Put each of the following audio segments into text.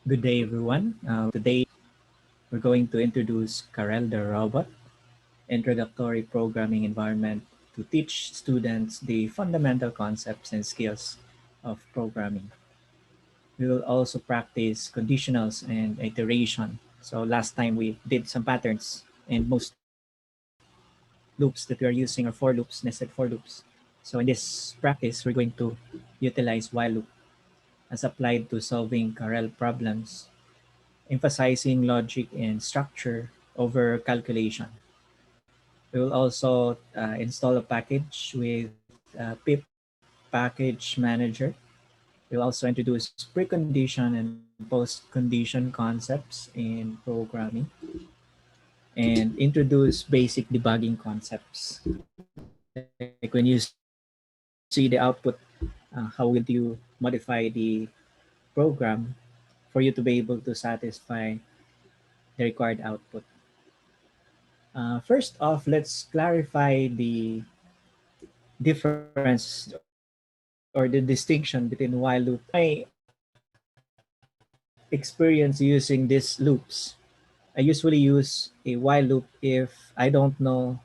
Good day, everyone. Today, we're going to introduce Karel the Robot, introductory programming environment to teach students the fundamental concepts and skills of programming. We will also practice conditionals and iteration. So last time we did some patterns, and most loops that we are using are for loops, nested for loops. So in this practice, we're going to utilize while loop as applied to solving Karel problems, emphasizing logic and structure over calculation. We will also install a package with pip package manager. We'll also introduce precondition and postcondition concepts in programming and introduce basic debugging concepts. Like when you see the output, how will you modify the program for you to be able to satisfy the required output. First off, let's clarify the difference or the distinction between while loop. My experience using these loops, I usually use a while loop if I don't know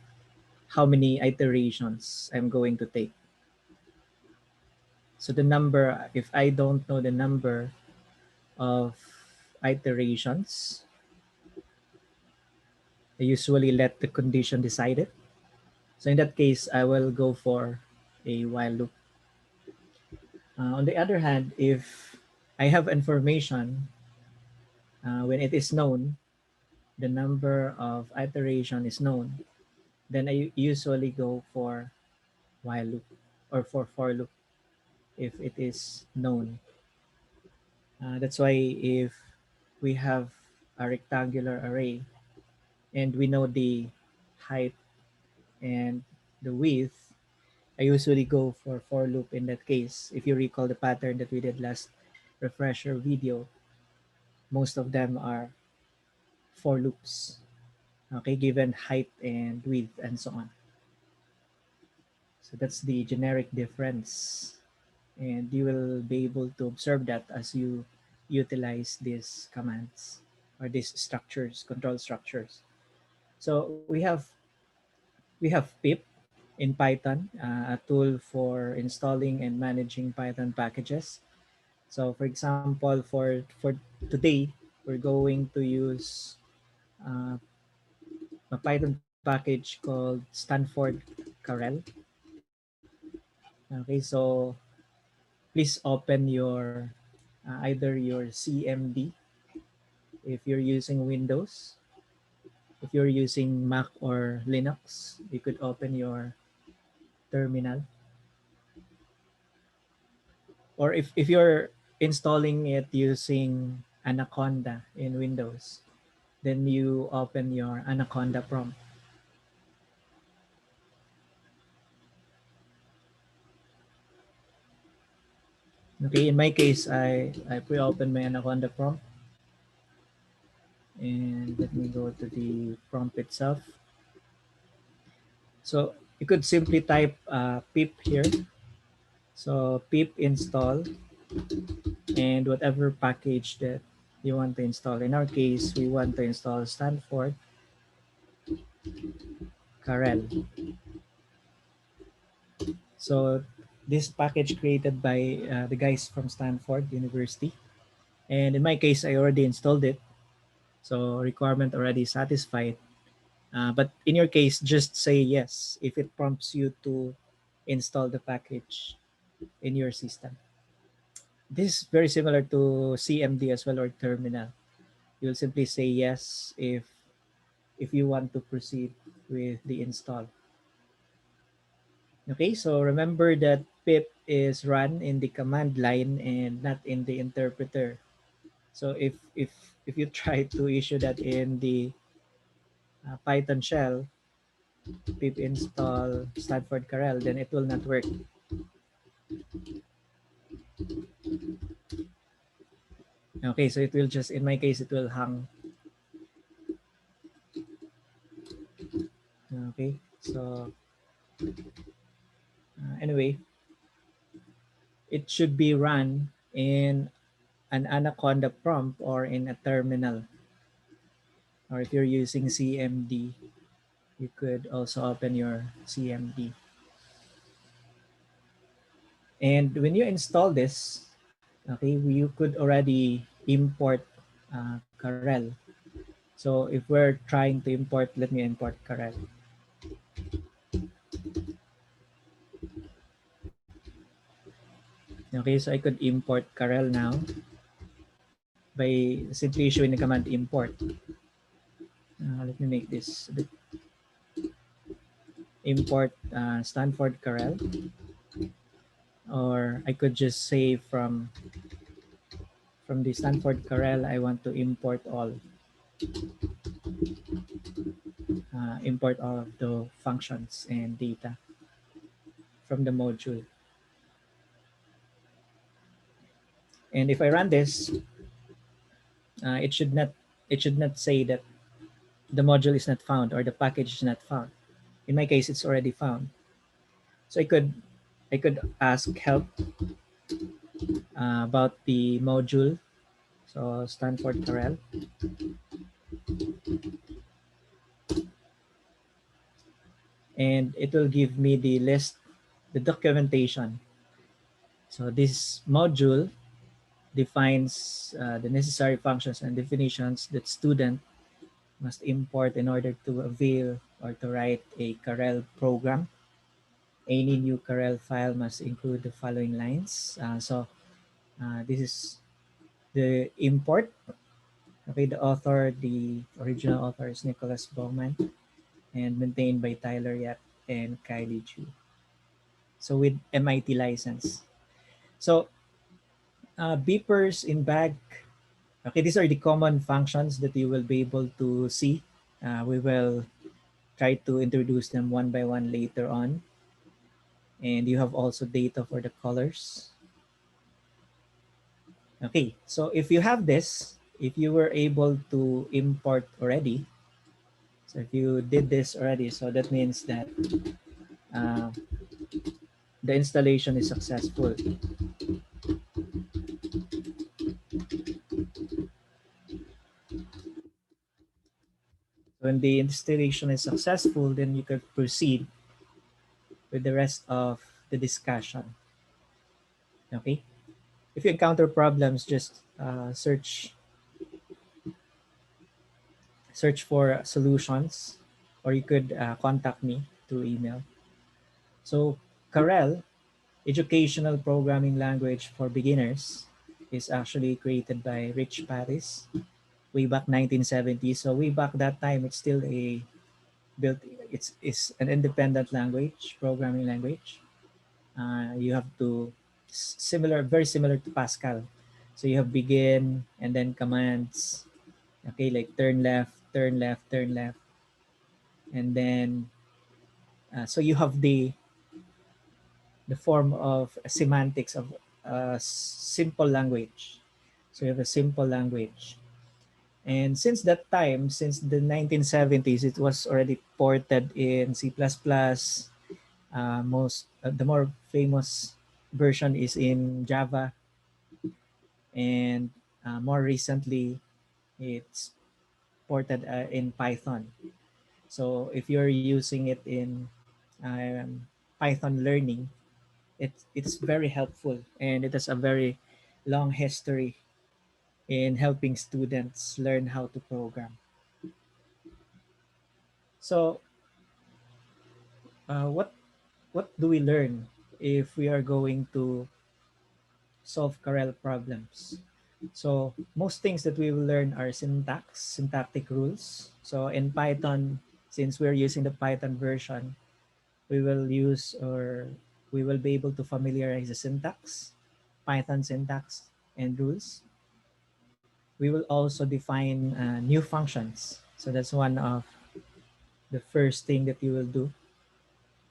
how many iterations I'm going to take. So the number, if I don't know the number of iterations, I usually let the condition decide it. So in that case, I will go for a while loop. On the other hand, if I have information when it is known, the number of iteration is known, then I usually go for while loop or for loop if it is known. That's why if we have a rectangular array and we know the height and the width, I usually go for loop in that case. If you recall the pattern that we did last refresher video, most of them are for loops. Okay, given height and width and so on. So that's the generic difference. And you will be able to observe that as you utilize these commands or these structures, control structures. So we have pip in Python, a tool for installing and managing Python packages. So for example, for today, we're going to use uh, a Python package called Stanford Karel. Okay, so please open your either your CMD if you're using Windows. If you're using Mac or Linux, you could open your terminal. Or if you're installing it using Anaconda in Windows, then you open your Anaconda prompt. Okay, in my case, I pre-open my Anaconda prompt, and let me go to the prompt itself. So you could simply type pip here. So pip install and whatever package that you want to install. In our case, we want to install Stanford Karel. So this package created by the guys from Stanford University. And in my case, I already installed it. So requirement already satisfied. But in your case, just say yes if it prompts you to install the package in your system. This is very similar to CMD as well or terminal. You'll simply say yes if you want to proceed with the install. Okay, so remember that pip is run in the command line and not in the interpreter. So if you try to issue that in the Python shell, pip install Stanford Karel, then it will not work. Okay, so it will just, in my case, it will hang. Okay, so anyway, it should be run in an Anaconda prompt or in a terminal, or if you're using CMD, you could also open your CMD. And when you install this, okay, you could already import Karel. So if we're trying to import, let me import Karel. Okay, so I could import Karel now by simply issuing the command import. Let me make this a bit. Import Stanford Karel, or I could just say from the Stanford Karel, I want to import all of the functions and data from the module. And if I run this, it should not say that the module is not found or the package is not found. In my case, it's already found. So I could ask help about the module. So Stanford Karel, and it will give me the list, the documentation. So this module defines the necessary functions and definitions that student must import in order to avail or to write a Karel program. Any new Karel file must include the following lines. This is the import. Okay, the original author is Nicholas Bowman and maintained by Tyler Yap and Kylie Chu. So with MIT license. So beepers in bag. Okay, these are the common functions that you will be able to see. We will try to introduce them one by one later on. And you have also data for the colors. Okay, so if you have this, if you were able to import already, so if you did this already, so that means that uh, the installation is successful. When the installation is successful, then you could proceed with the rest of the discussion. Okay. If you encounter problems, just search for solutions, or you could contact me through email. So Karel, educational programming language for beginners, is actually created by Rich Paris way back 1970. So way back that time, it's still a built. It's an independent language, programming language. You have to very similar to Pascal. So you have begin and then commands. Okay, like turn left, turn left, turn left, and then so you have the form of semantics of simple language. So you have a simple language. And since that time, since the 1970s, it was already ported in C++. The more famous version is in Java, and more recently, it's ported in Python. So if you're using it in Python learning, it's very helpful, and it has a very long history in helping students learn how to program. So what do we learn if we are going to solve Karel problems? So most things that we will learn are syntactic rules. So in Python, since we're using the Python version, we will use or we will be able to familiarize the syntax, Python syntax and rules. We will also define new functions. So that's one of the first thing that you will do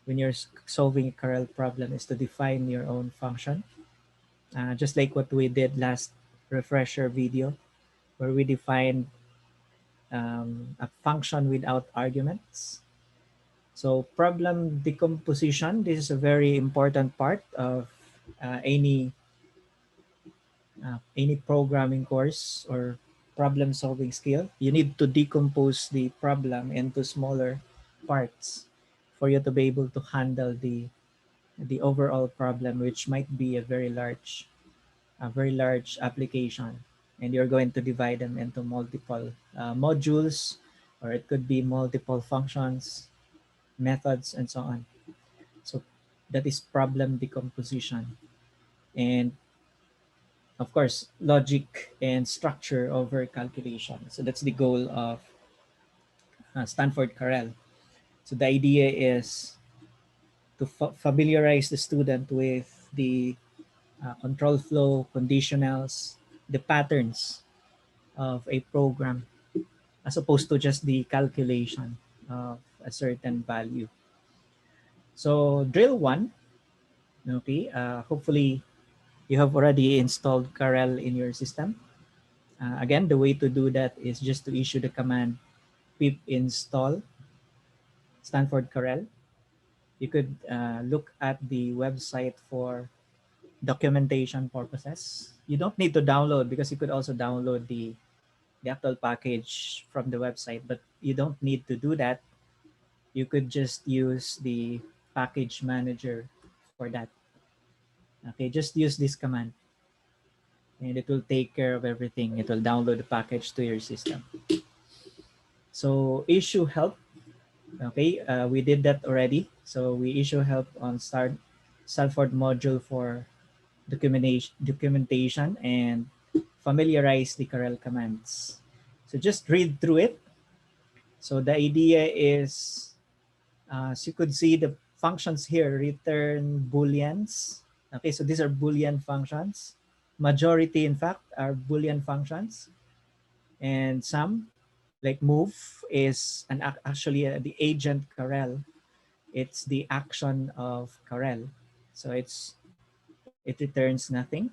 when you're solving a Karel problem is to define your own function. Just like what we did last refresher video, where we defined a function without arguments. So problem decomposition, this is a very important part of any any programming course or problem solving skill, you need to decompose the problem into smaller parts for you to be able to handle the overall problem, which might be a very large application, and you're going to divide them into multiple modules, or it could be multiple functions, methods, and so on. So that is problem decomposition. And of course, logic and structure over calculation. So that's the goal of Stanford Carell. So the idea is to familiarize the student with the control flow, conditionals, the patterns of a program, as opposed to just the calculation of a certain value. So drill one, okay, hopefully you have already installed Carell in your system. Again, the way to do that is just to issue the command pip install Stanford Carell. You could look at the website for documentation purposes. You don't need to download, because you could also download the actual package from the website, but you don't need to do that. You could just use the package manager for that. Okay, just use this command and it will take care of everything. It will download the package to your system. So issue help. Okay, we did that already. So we issue help on Stanford module for documentation and familiarize the Carell commands. So just read through it. So the idea is, as you could see, the functions here return booleans. Okay, so these are boolean functions. Majority, in fact, are boolean functions, and some, like move, is actually the agent Carell. It's the action of Carell, so it returns nothing.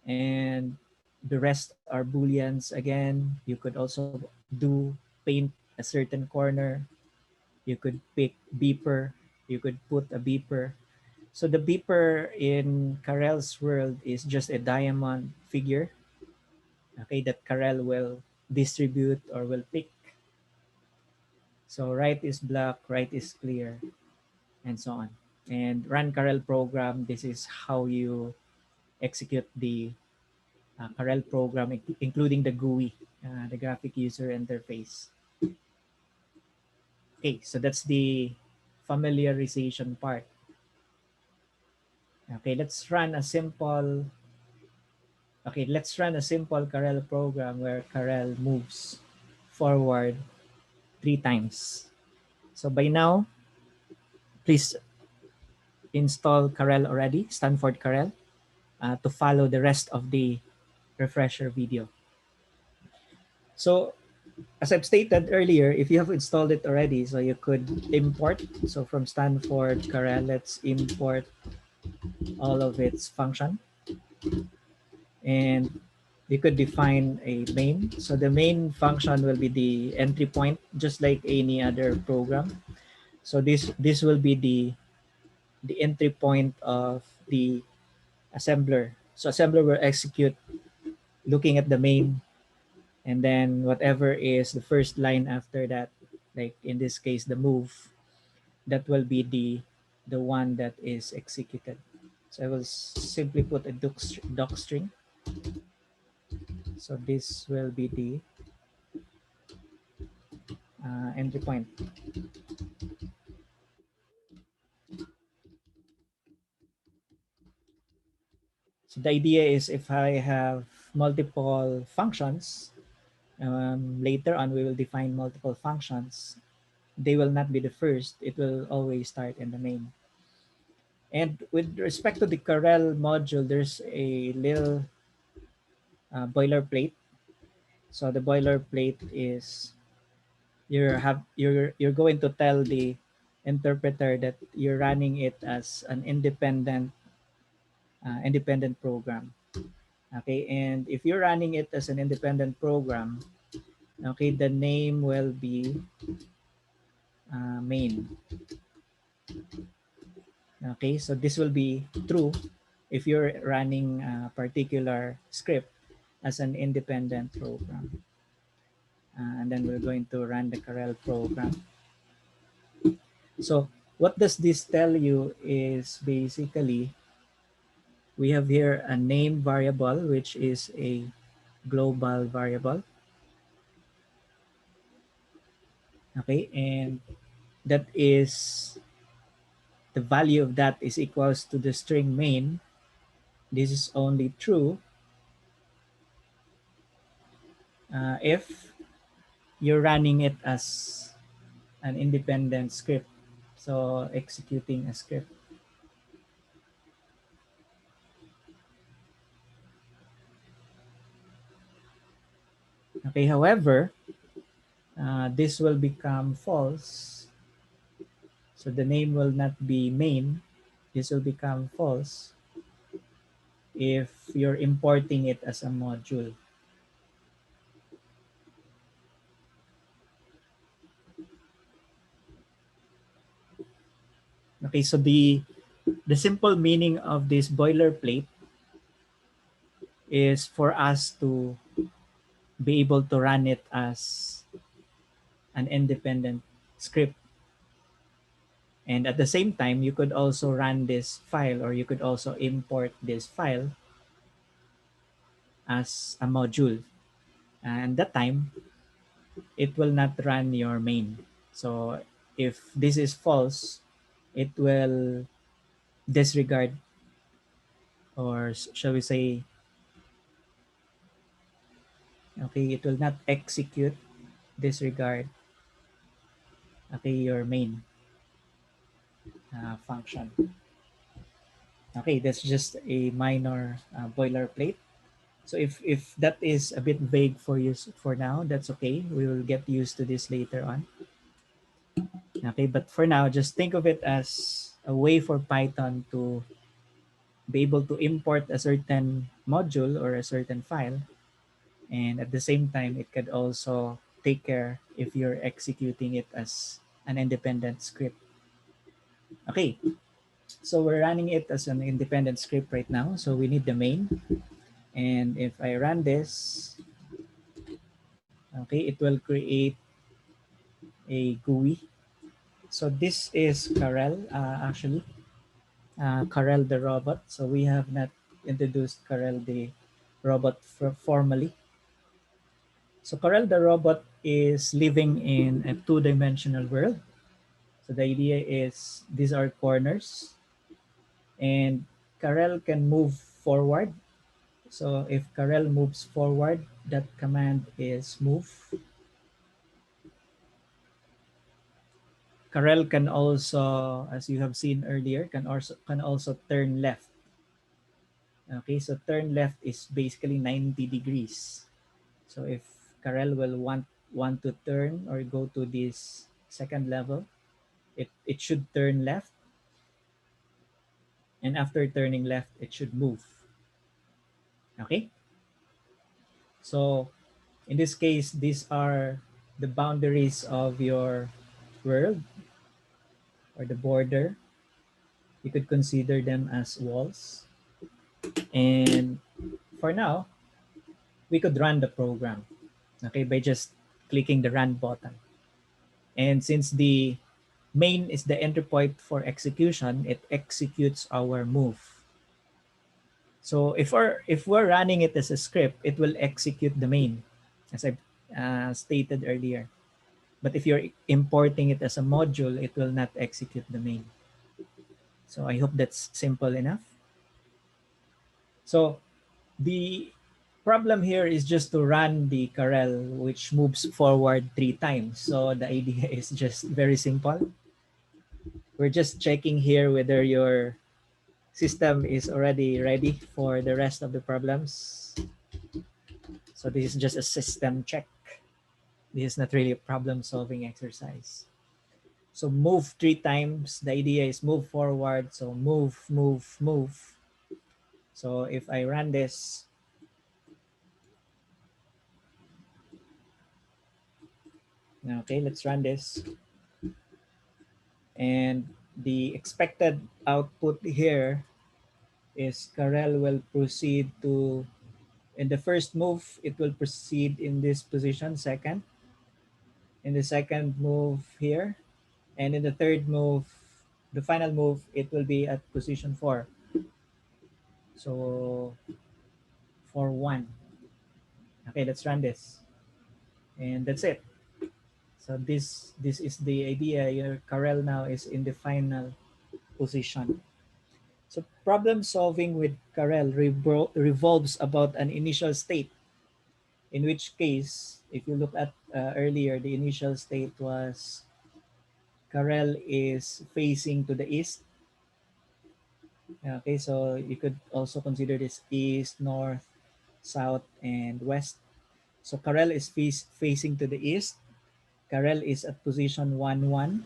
And the rest are booleans again. You could also do paint a certain corner. You could pick beeper. You could put a beeper. So the beeper in Carell's world is just a diamond figure, okay, that Carell will distribute or will pick. So right is black, right is clear, and so on. And run Carell program, this is how you execute the Carell program, including the GUI, the graphic user interface. Okay, so that's the familiarization part. Okay, let's run a simple Carell program where Carell moves forward 3 times. So by now, please install Carell already, Stanford Carell, to follow the rest of the refresher video. So as I've stated earlier, if you have installed it already, so you could import. So from Stanford Carell, let's import all of its function. And you could define a main. So the main function will be the entry point, just like any other program. So this will be the entry point of the assembler. So assembler will execute looking at the main, and then whatever is the first line after that, like in this case the move, that will be the one that is executed. So I will simply put a doc string. So this will be the entry point. So the idea is, if I have multiple functions, later on we will define multiple functions. They will not be the first. It will always start in the main. And with respect to the Carell module, there's a little boilerplate. So the boilerplate is, you're going to tell the interpreter that you're running it as an independent program. Okay, and if you're running it as an independent program, okay, the name will be main. Okay, so this will be true if you're running a particular script as an independent program. And then we're going to run the Karel program. So what does this tell you is basically we have here a name variable, which is a global variable. Okay, and that is the value of that is equals to the string main. This is only true if you're running it as an independent script. So executing a script. Okay, however, this will become false. So the name will not be main. This will become false if you're importing it as a module. Okay, so the simple meaning of this boilerplate is for us to be able to run it as an independent script. And at the same time, you could also run this file or you could also import this file as a module. And that time, it will not run your main. So if this is false, it will disregard, or shall we say, okay, it will not execute, disregard, okay, your main function. Okay, that's just a minor boilerplate. So if that is a bit vague for you for now, that's okay. We will get used to this later on. Okay, but for now, just think of it as a way for Python to be able to import a certain module or a certain file. And at the same time, it could also take care if you're executing it as an independent script. Okay, so we're running it as an independent script right now. So we need the main. And if I run this, okay, it will create a GUI. So this is Karel, actually, Karel the Robot. So we have not introduced Karel the Robot formally. So Karel the Robot is living in a two-dimensional world. So the idea is these are corners and Karel can move forward. So if Karel moves forward, that command is move. Karel can also, as you have seen earlier, can also turn left. Okay, so turn left is basically 90 degrees. So if Karel will want to turn or go to this second level, it should turn left, and after turning left, it should move. Okay, so in this case, these are the boundaries of your world or the border. You could consider them as walls. And for now, we could run the program, okay, by just clicking the run button. And since the main is the entry point for execution, it executes our move. So if we're running it as a script, it will execute the main, as I stated earlier. But if you're importing it as a module, it will not execute the main. So I hope that's simple enough. So the problem here is just to run the Karel, which moves forward 3 times. So the idea is just very simple. We're just checking here whether your system is already ready for the rest of the problems. So this is just a system check. This is not really a problem solving exercise. So move 3 times. The idea is move forward. So move, move, move. So if I run this, okay, let's run this. And the expected output here is Karel will proceed to, in the first move, it will proceed in this position, second. In the second move here, and in the third move, the final move, it will be at position 4. So for 1. Okay, let's run this. And that's it. So this is the idea. Your Karel now is in the final position. So problem solving with Karel revolves about an initial state, in which case, if you look at earlier, the initial state was Karel is facing to the east. Okay, so you could also consider this east, north, south, and west. So Karel is facing to the east. Karel is at position 1, 1.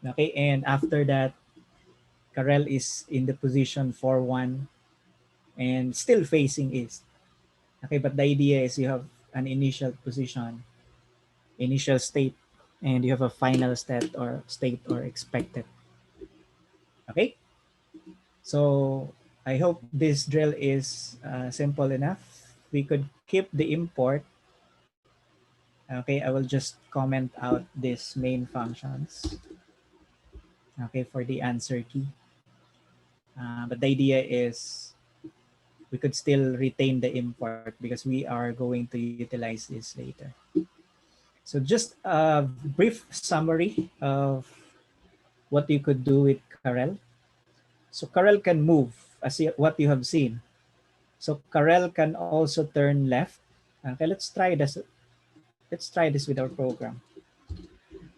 Okay, and after that, Karel is in the position 4, 1 and still facing east. Okay, but the idea is you have an initial position, initial state, and you have a final state or expected. Okay, so I hope this drill is simple enough. We could keep the import. Okay, I will just comment out these main functions. Okay, for the answer key. But the idea is we could still retain the import because we are going to utilize this later. So just a brief summary of what you could do with Karel. So Karel can move as what you have seen. So Karel can also turn left. Okay, let's try this. Let's try this with our program.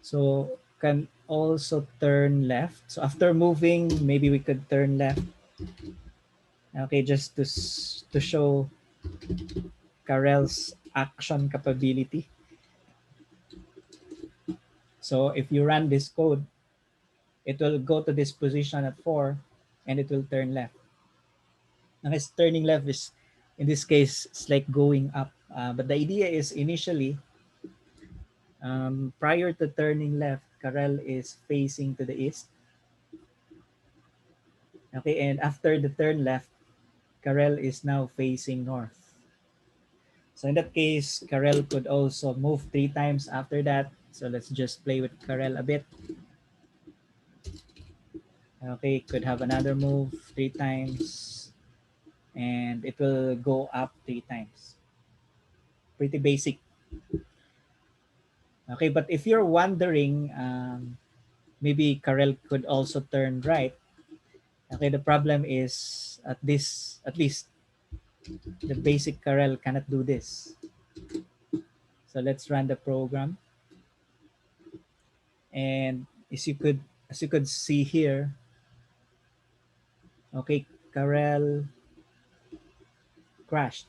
So can also turn left. So after moving, maybe we could turn left. Okay, just to show Karel's action capability. So if you run this code, it will go to this position at 4 and it will turn left. Now, his turning left is, in this case, it's like going up. But the idea is initially, prior to turning left, Karel is facing to the east. Okay, and after the turn left, Karel is now facing north. So in that case, Karel could also move 3 times after that. So let's just play with Karel a bit. Okay, could have another move 3 times and it will go up 3 times. Pretty basic. Okay, but if you're wondering, maybe Karel could also turn right. Okay, the problem is at least the basic Karel cannot do this. So let's run the program. And as you could see here, okay, Karel crashed.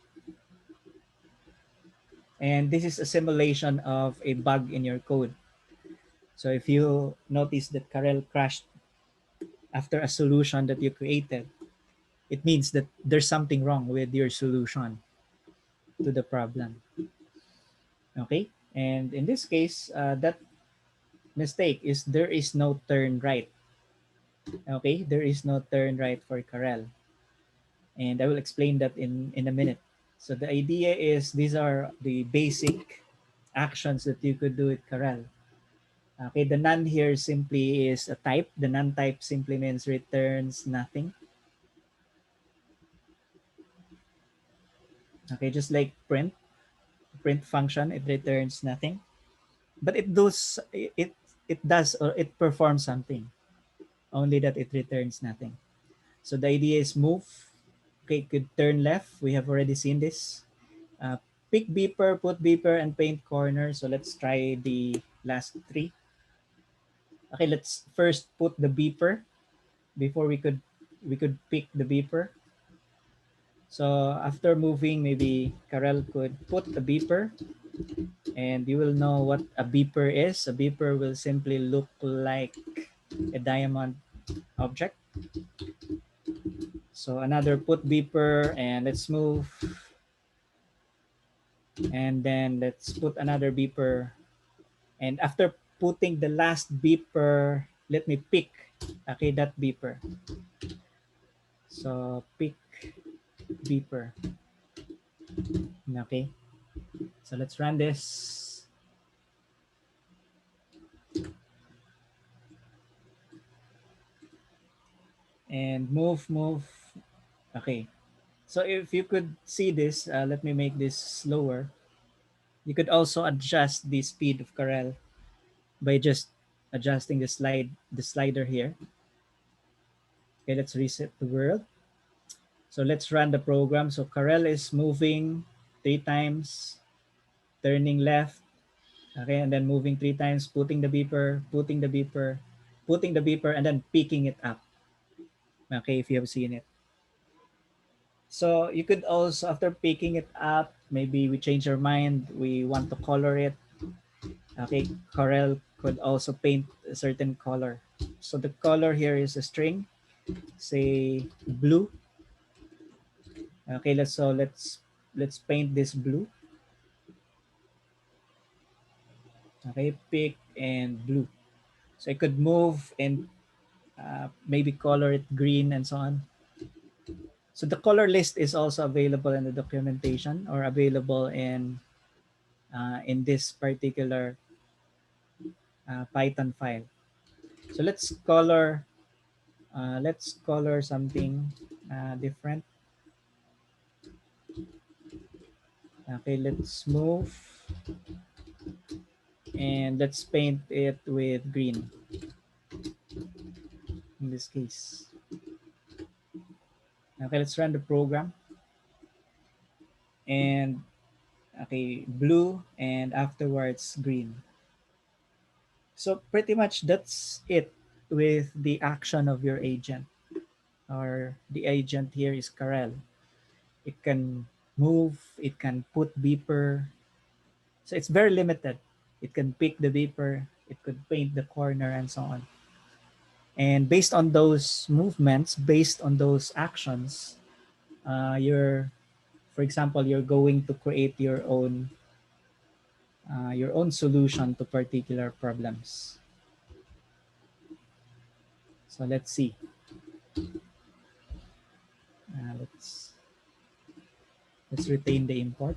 And this is a simulation of a bug in your code. So if you notice that Karel crashed after a solution that you created, it means that there's something wrong with your solution to the problem. Okay, and in this case, that mistake is there is no turn right. Okay, there is no turn right for Karel, and I will explain that in a minute. So the idea is these are the basic actions that you could do with Karel. Okay, the none here simply is a type. The none type simply means returns nothing. Okay, just like print function, it returns nothing, but it does or it performs something. Only that it returns nothing. So the idea is move. Okay, could turn left. We have already seen this. Pick beeper, put beeper, and paint corner. So let's try the last 3. Okay, let's first put the beeper before we could pick the beeper. So after moving, maybe Karel could put a beeper, and you will know what a beeper is. A beeper will simply look like a diamond object. So another put beeper, and let's move. And then let's put another beeper. And after putting the last beeper, let me pick, okay, that beeper. So pick beeper. Okay, so let's run this. And move. Okay, so if you could see this, let me make this slower. You could also adjust the speed of Karel by just adjusting the slider here. Okay, let's reset the world. So let's run the program. So Karel is moving 3 times, turning left, okay, and then moving 3 times, putting the beeper, and then picking it up. Okay, if you have seen it. So you could also, after picking it up, maybe we change our mind, we want to color it. Okay, Corel could also paint a certain color. So the color here is a string, say blue. Okay, let's paint this blue. Okay, pick and blue. So I could move and maybe color it green and so on. So the color list is also available in the documentation or available in this particular Python file. So let's color something different. Okay, let's move and let's paint it with green in this case. Okay, let's run the program. And okay, blue and afterwards green. So pretty much that's it with the action of your agent, or the agent here is Karel. It can move, it can put beeper. So it's very limited. It can pick the beeper, it could paint the corner and so on. And based on those movements, based on those actions, you're, for example, you're going to create your own solution to particular problems. So let's see. Let's retain the import.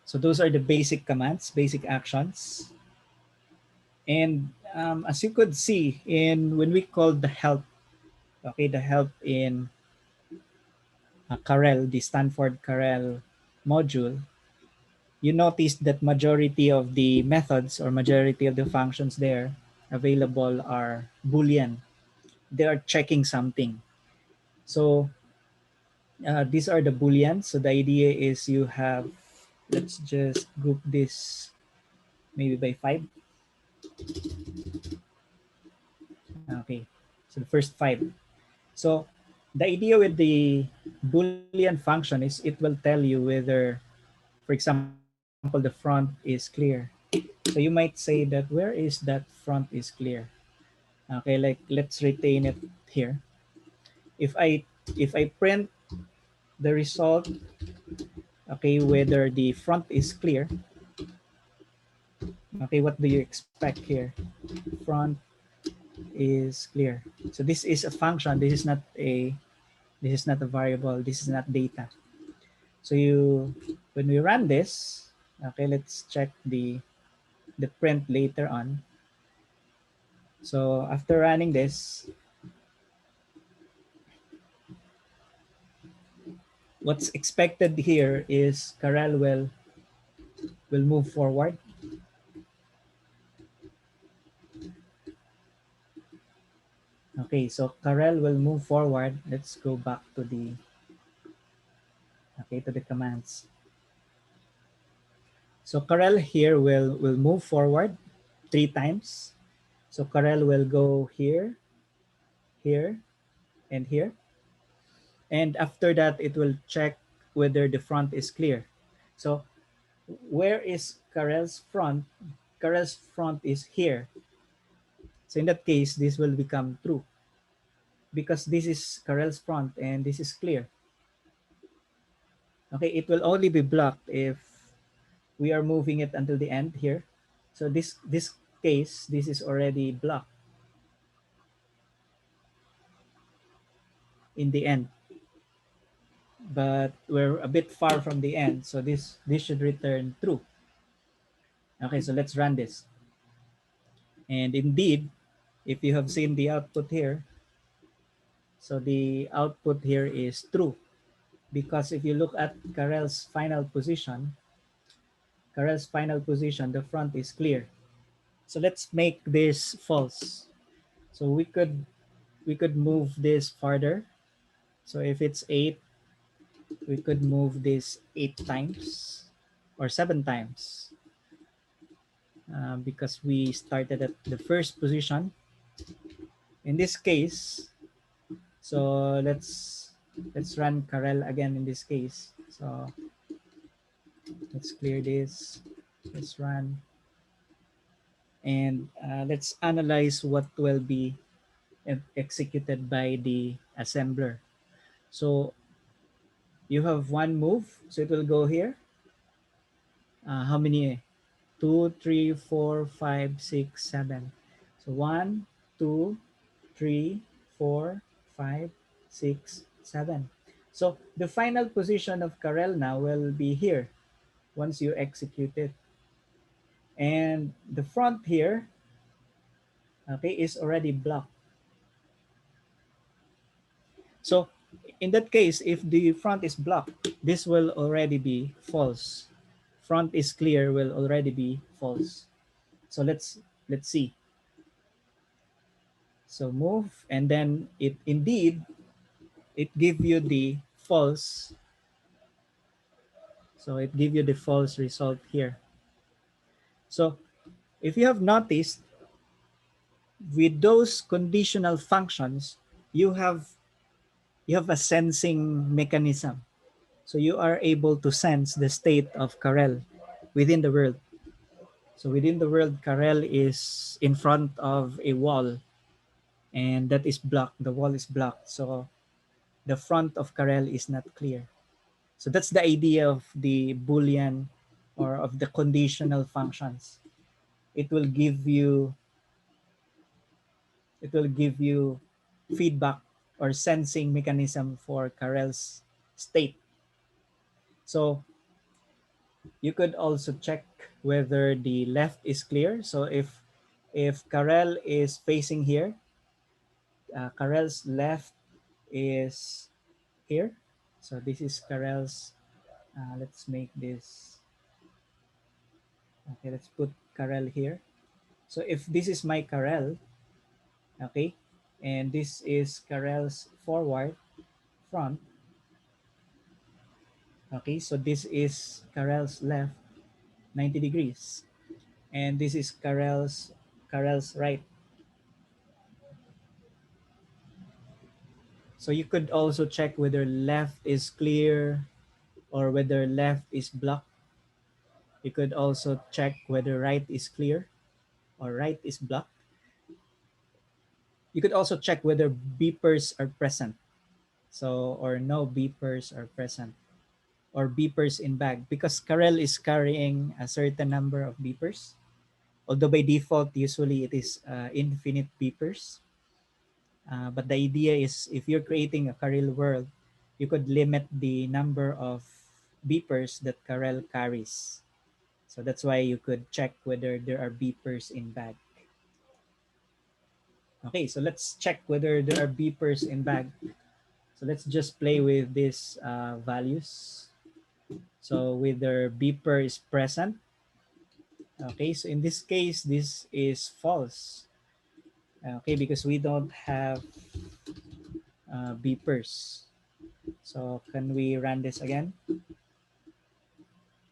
So those are the basic commands, basic actions. And as you could see in when we call the help, okay, the help in Karel, the Stanford Karel module, you notice that majority of the methods or majority of the functions there available are Boolean. They are checking something. So these are the Booleans. So the idea is you have, let's just group this maybe by 5. Okay, so the first 5. So the idea with the Boolean function is it will tell you whether, for example, the front is clear. So you might say that where is that front is clear? Okay, like let's retain it here. If I print the result, okay, whether the front is clear, okay, what do you expect here? Front is clear. So this is a function. This is not a variable. This is not data. So when we run this, okay, let's check the print later on. So after running this, what's expected here is Karel will move forward. Okay, so Karel will move forward. Let's go back to the commands. So Karel here will move forward 3 times. So Karel will go here, here, and here. And after that, it will check whether the front is clear. So where is Karel's front? Karel's front is here. So in that case, this will become true because this is Karel's front and this is clear. Okay, it will only be blocked if we are moving it until the end here. So this case, this is already blocked in the end, but we're a bit far from the end, so this should return true. Okay, so let's run this. And indeed, if you have seen the output here, so the output here is true, because if you look at Karel's final position, the front is clear. So let's make this false. So we could move this farther. So if it's 8, we could move this 8 times or 7 times, because we started at the first position. In this case, so let's run Karel again in this case. So let's clear this. Let's run. And let's analyze what will be executed by the assembler. So you have one move, so it will go here. How many? 2, 3, 4, 5, 6, 7. So 1, 2, 3, 4, 5, 6, 7. So the final position of Karel now will be here once you execute it. And the front here, okay, is already blocked. So in that case, if the front is blocked, this will already be false. Front is clear will already be false. So let's see. So move, and then it indeed it give you the false. So it give you the false result here. So if you have noticed, with those conditional functions, you have a sensing mechanism. So you are able to sense the state of Karel within the world. So within the world, Karel is in front of a wall, and that is blocked. The wall is blocked. So the front of Karel is not clear. So that's the idea of the Boolean or of the conditional functions. It will give you feedback or sensing mechanism for Karel's state. So you could also check whether the left is clear. So if Karel is facing here, Karel's left is here. So this is Karel's. Let's make this. Okay, let's put Karel here. So if this is my Karel, okay, and this is Karel's forward, front, okay, so this is Karel's left, 90 degrees, and this is Karel's right. So you could also check whether left is clear or whether left is blocked. You could also check whether right is clear or right is blocked. You could also check whether beepers are present. So, or no beepers are present, or beepers in bag, because Karel is carrying a certain number of beepers. Although by default, usually it is infinite beepers. But the idea is if you're creating a Karel world, you could limit the number of beepers that Karel carries. So that's why you could check whether there are beepers in bag. Okay, so let's check whether there are beepers in bag. So let's just play with these values. So whether beeper is present. Okay, so in this case, this is false. Okay, because we don't have beepers. So can we run this again?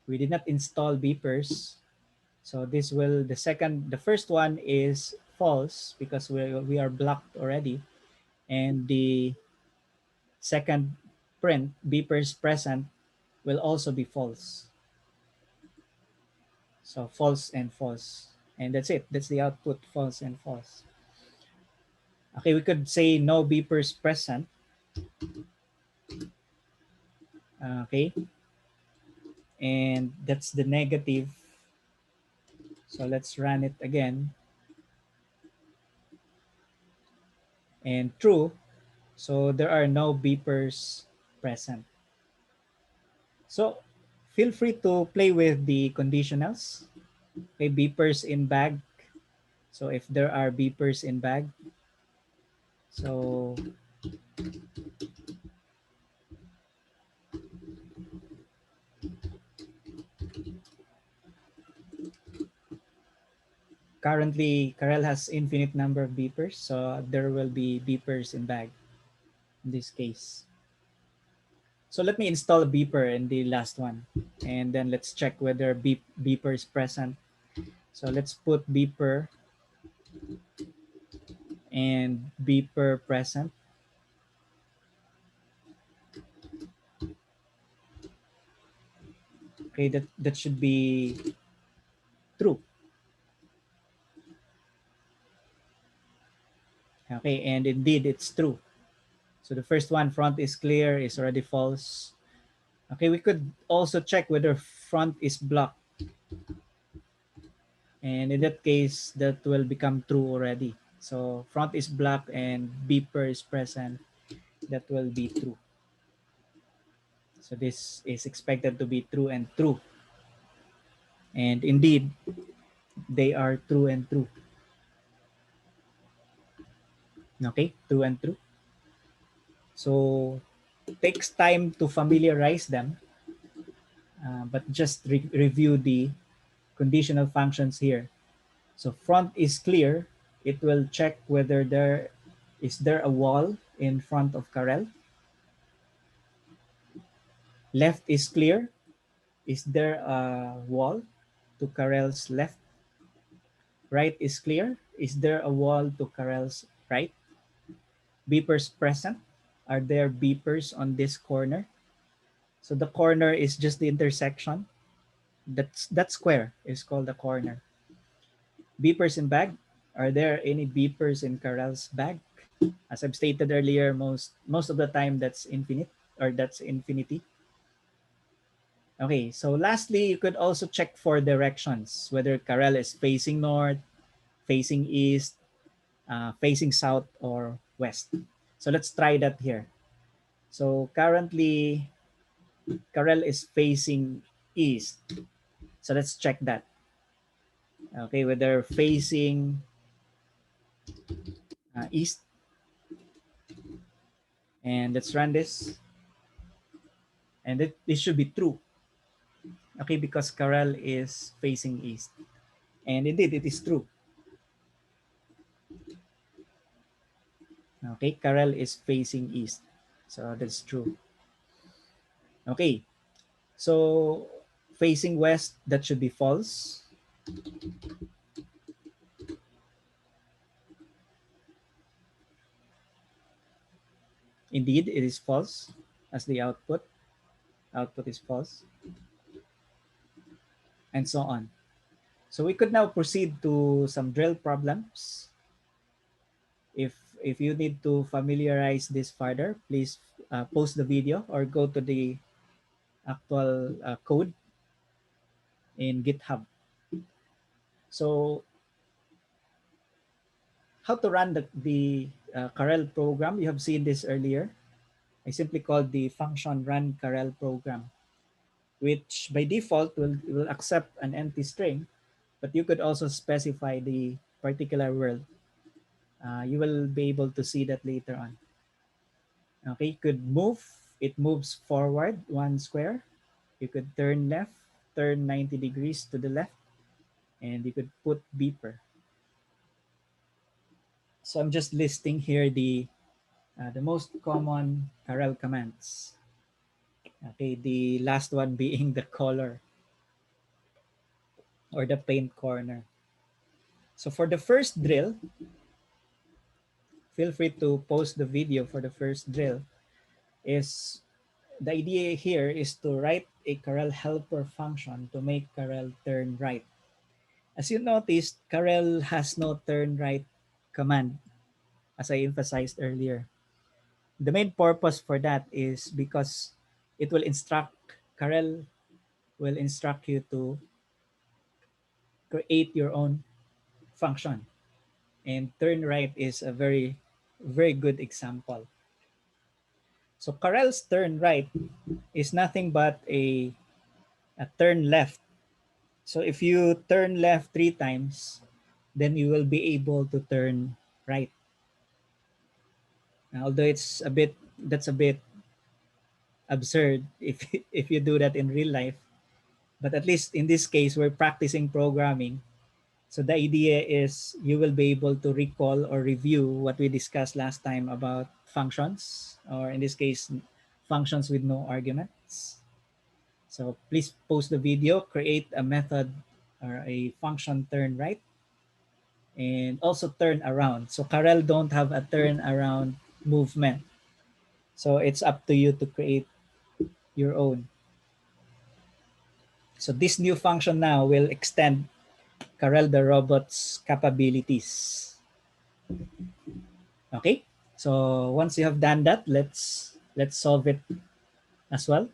We did not install beepers. So the first one is false because we are blocked already. And the second print, beepers present, will also be false. So false and false. And that's it. That's the output, false and false. Okay, we could say no beepers present. Okay. And that's the negative. So let's run it again. and true. So there are no beepers present. So feel free to play with the conditionals. Okay, beepers in bag. So if there are beepers in bag, so currently Karel has infinite number of beepers, so there will be beepers in bag in this case. So let me install a beeper in the last one, and then let's check whether beeper is present. So let's put beeper and beeper present. Okay, that should be true. Okay, and indeed it's true. So the first one, front is clear, is already false. Okay, we could also check whether front is blocked. And in that case, that will become true already. So front is blocked and beeper is present. That will be true. So this is expected to be true and true. And indeed, they are true and true. Okay, true and true. So takes time to familiarize them, but just review the conditional functions here. So front is clear. It will check whether there a wall in front of Karel. Left is clear. Is there a wall to Karel's left? Right is clear. Is there a wall to Karel's right? Beepers present. Are there beepers on this corner? So the corner is just the intersection. That square is called the corner. Beepers in bag. Are there any beepers in Karel's bag? As I've stated earlier, most of the time that's infinite or that's infinity. Okay, so lastly, you could also check for directions, whether Karel is facing north, facing east, facing south, or west. So let's try that here. So currently, Karel is facing east. So let's check that. Okay, whether facing east, and let's run this. And this should be true. Okay, because Karel is facing east. And indeed, it is true. Okay, Karel is facing east. So that's true. Okay, so facing west, that should be false. Indeed, it is false as the output. Output is false, and so on. So we could now proceed to some drill problems. If you need to familiarize this further, please pause the video or go to the actual code in GitHub. So how to run the Karel program? You have seen this earlier. I simply called the function run Karel program, which by default will accept an empty string, but you could also specify the particular world. You will be able to see that later on. Okay, you could move. It moves forward one square. You could turn left, turn 90 degrees to the left, and you could put beeper. So I'm just listing here the most common Karel commands. Okay, the last one being the color or the paint corner. So for the first drill, feel free to post the video for the first drill. Is the idea here is to write a Karel helper function to make Karel turn right. As you noticed, Karel has no turn right command, as I emphasized earlier. The main purpose for that is because it will instruct, Karel will instruct you to create your own function. And turn right is a very very good example. So Karel's turn right is nothing but a turn left. So if you turn left 3 times, then you will be able to turn right. Now, although that's a bit absurd if if you do that in real life, but at least in this case we're practicing programming. So the idea is you will be able to recall or review what we discussed last time about functions, or in this case, functions with no arguments. So please pause the video, create a method or a function turn right, and also turn around. So Karel don't have a turn around movement. So it's up to you to create your own. So this new function now will extend Karel the Robot's capabilities. Okay? So once you have done that, let's solve it as well.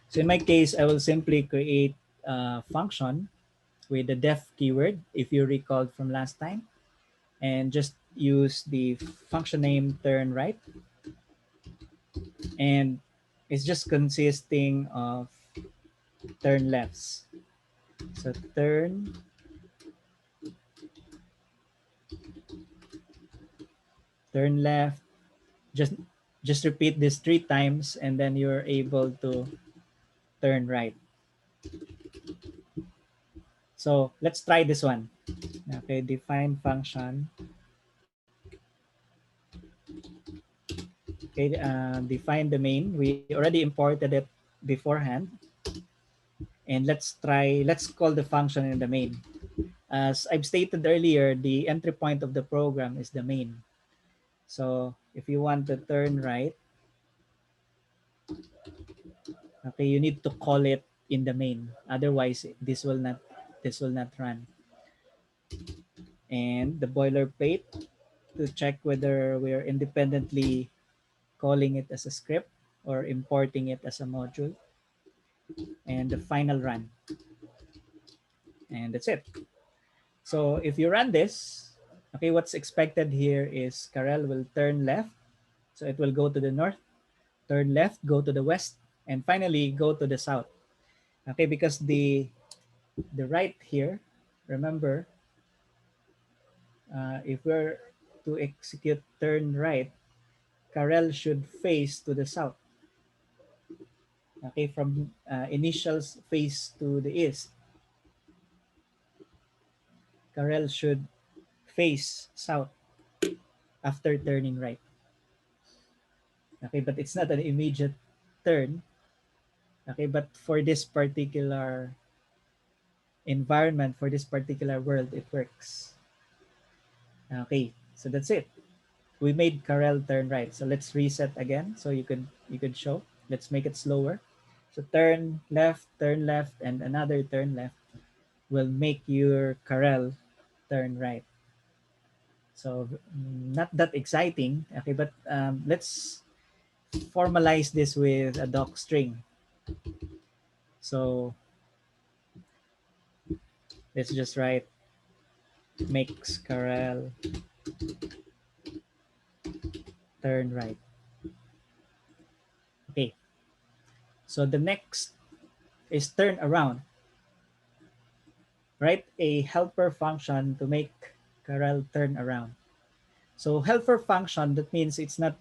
So in my case, I will simply create a function with the def keyword, if you recalled from last time, and just use the function name turn right, and it's just consisting of turn lefts. So turn left, just just repeat this 3 times, and then you're able to turn right. So let's try this one. Okay, define function. Okay, define the main. We already imported it beforehand. And let's call the function in the main. As I've stated earlier, the entry point of the program is the main. So if you want to turn right, okay, you need to call it in the main. Otherwise, this will not run. And the boilerplate to check whether we're independently calling it as a script or importing it as a module. And the final run. And that's it. So if you run this, okay, what's expected here is Karel will turn left. So it will go to the north, turn left, go to the west, and finally go to the south. Okay, because the right here, remember, if we're to execute turn right, Karel should face to the south. Okay, from initials face to the east, Karel should face south after turning right. Okay, but it's not an immediate turn. Okay, but for this particular environment, for this particular world, it works. Okay, so that's it. We made Karel turn right. So let's reset again so you could show. Let's make it slower. So turn left, and another turn left will make your Karel turn right. So not that exciting, okay, but let's formalize this with a doc string. So let's just write makes Karel turn right. Okay. So the next is turn around. Write a helper function to make Karel turn around. So helper function, that means it's not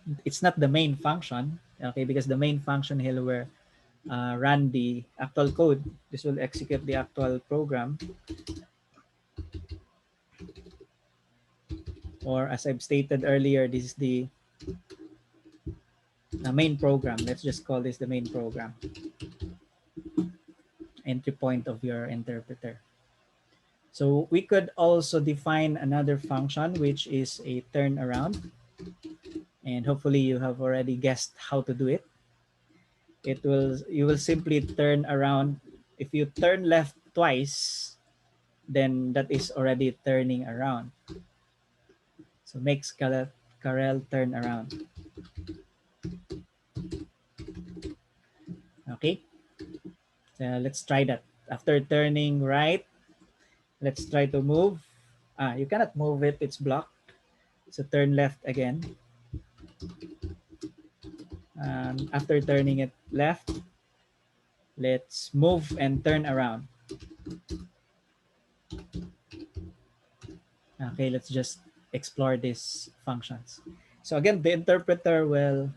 the main function, okay, because the main function here will run the actual code. This will execute the actual program, or as I've stated earlier, this is the main program. Let's just call this the main program, entry point of your interpreter. So we could also define another function, which is a turn around, and hopefully you have already guessed how to do it. You will simply turn around. If you turn left twice, then that is already turning around. So makes Karel turn around. Okay, so let's try that. After turning right, let's try to move. You cannot move it, it's blocked. So turn left again. After turning it left, let's move and turn around. Okay, let's just explore these functions. So again, the interpreter will,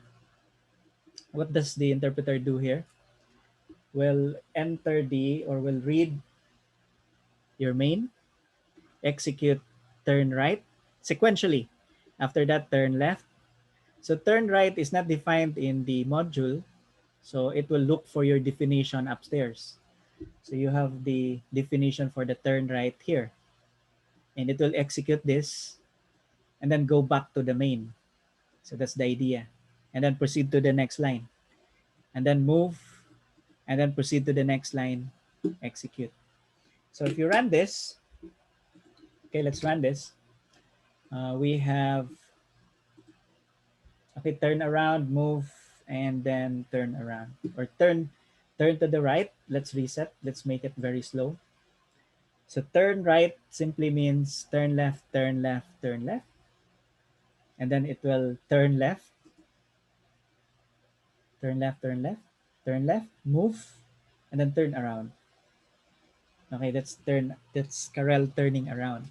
what does the interpreter do here? Will enter or will read your main, execute turn right sequentially. After that, turn left. So turn right is not defined in the module, so it will look for your definition upstairs. So you have the definition for the turn right here, and it will execute this and then go back to the main. So that's the idea. And then proceed to the next line. And then move, and then proceed to the next line, execute. So if you run this, okay, let's run this. We have, okay, turn around, move, and then turn around. Or turn to the right. Let's reset. Let's make it very slow. So turn right simply means turn left, turn left, turn left. And then it will turn left, turn left, turn left, turn left, move, and then turn around. Okay, that's Karel turning around.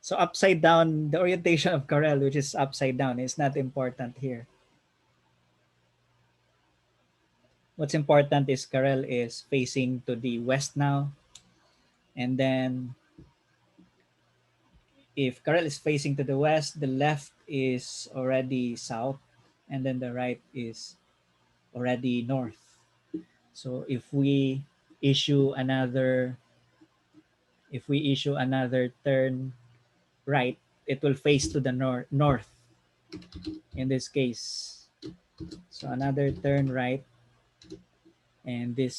So upside down, the orientation of Karel, which is upside down, is not important here. What's important is Karel is facing to the west now. And then if Karel is facing to the west, the left is already south, and then the right is already north. So issue another if we issue another turn right, it will face to the north in this case. So another turn right, and the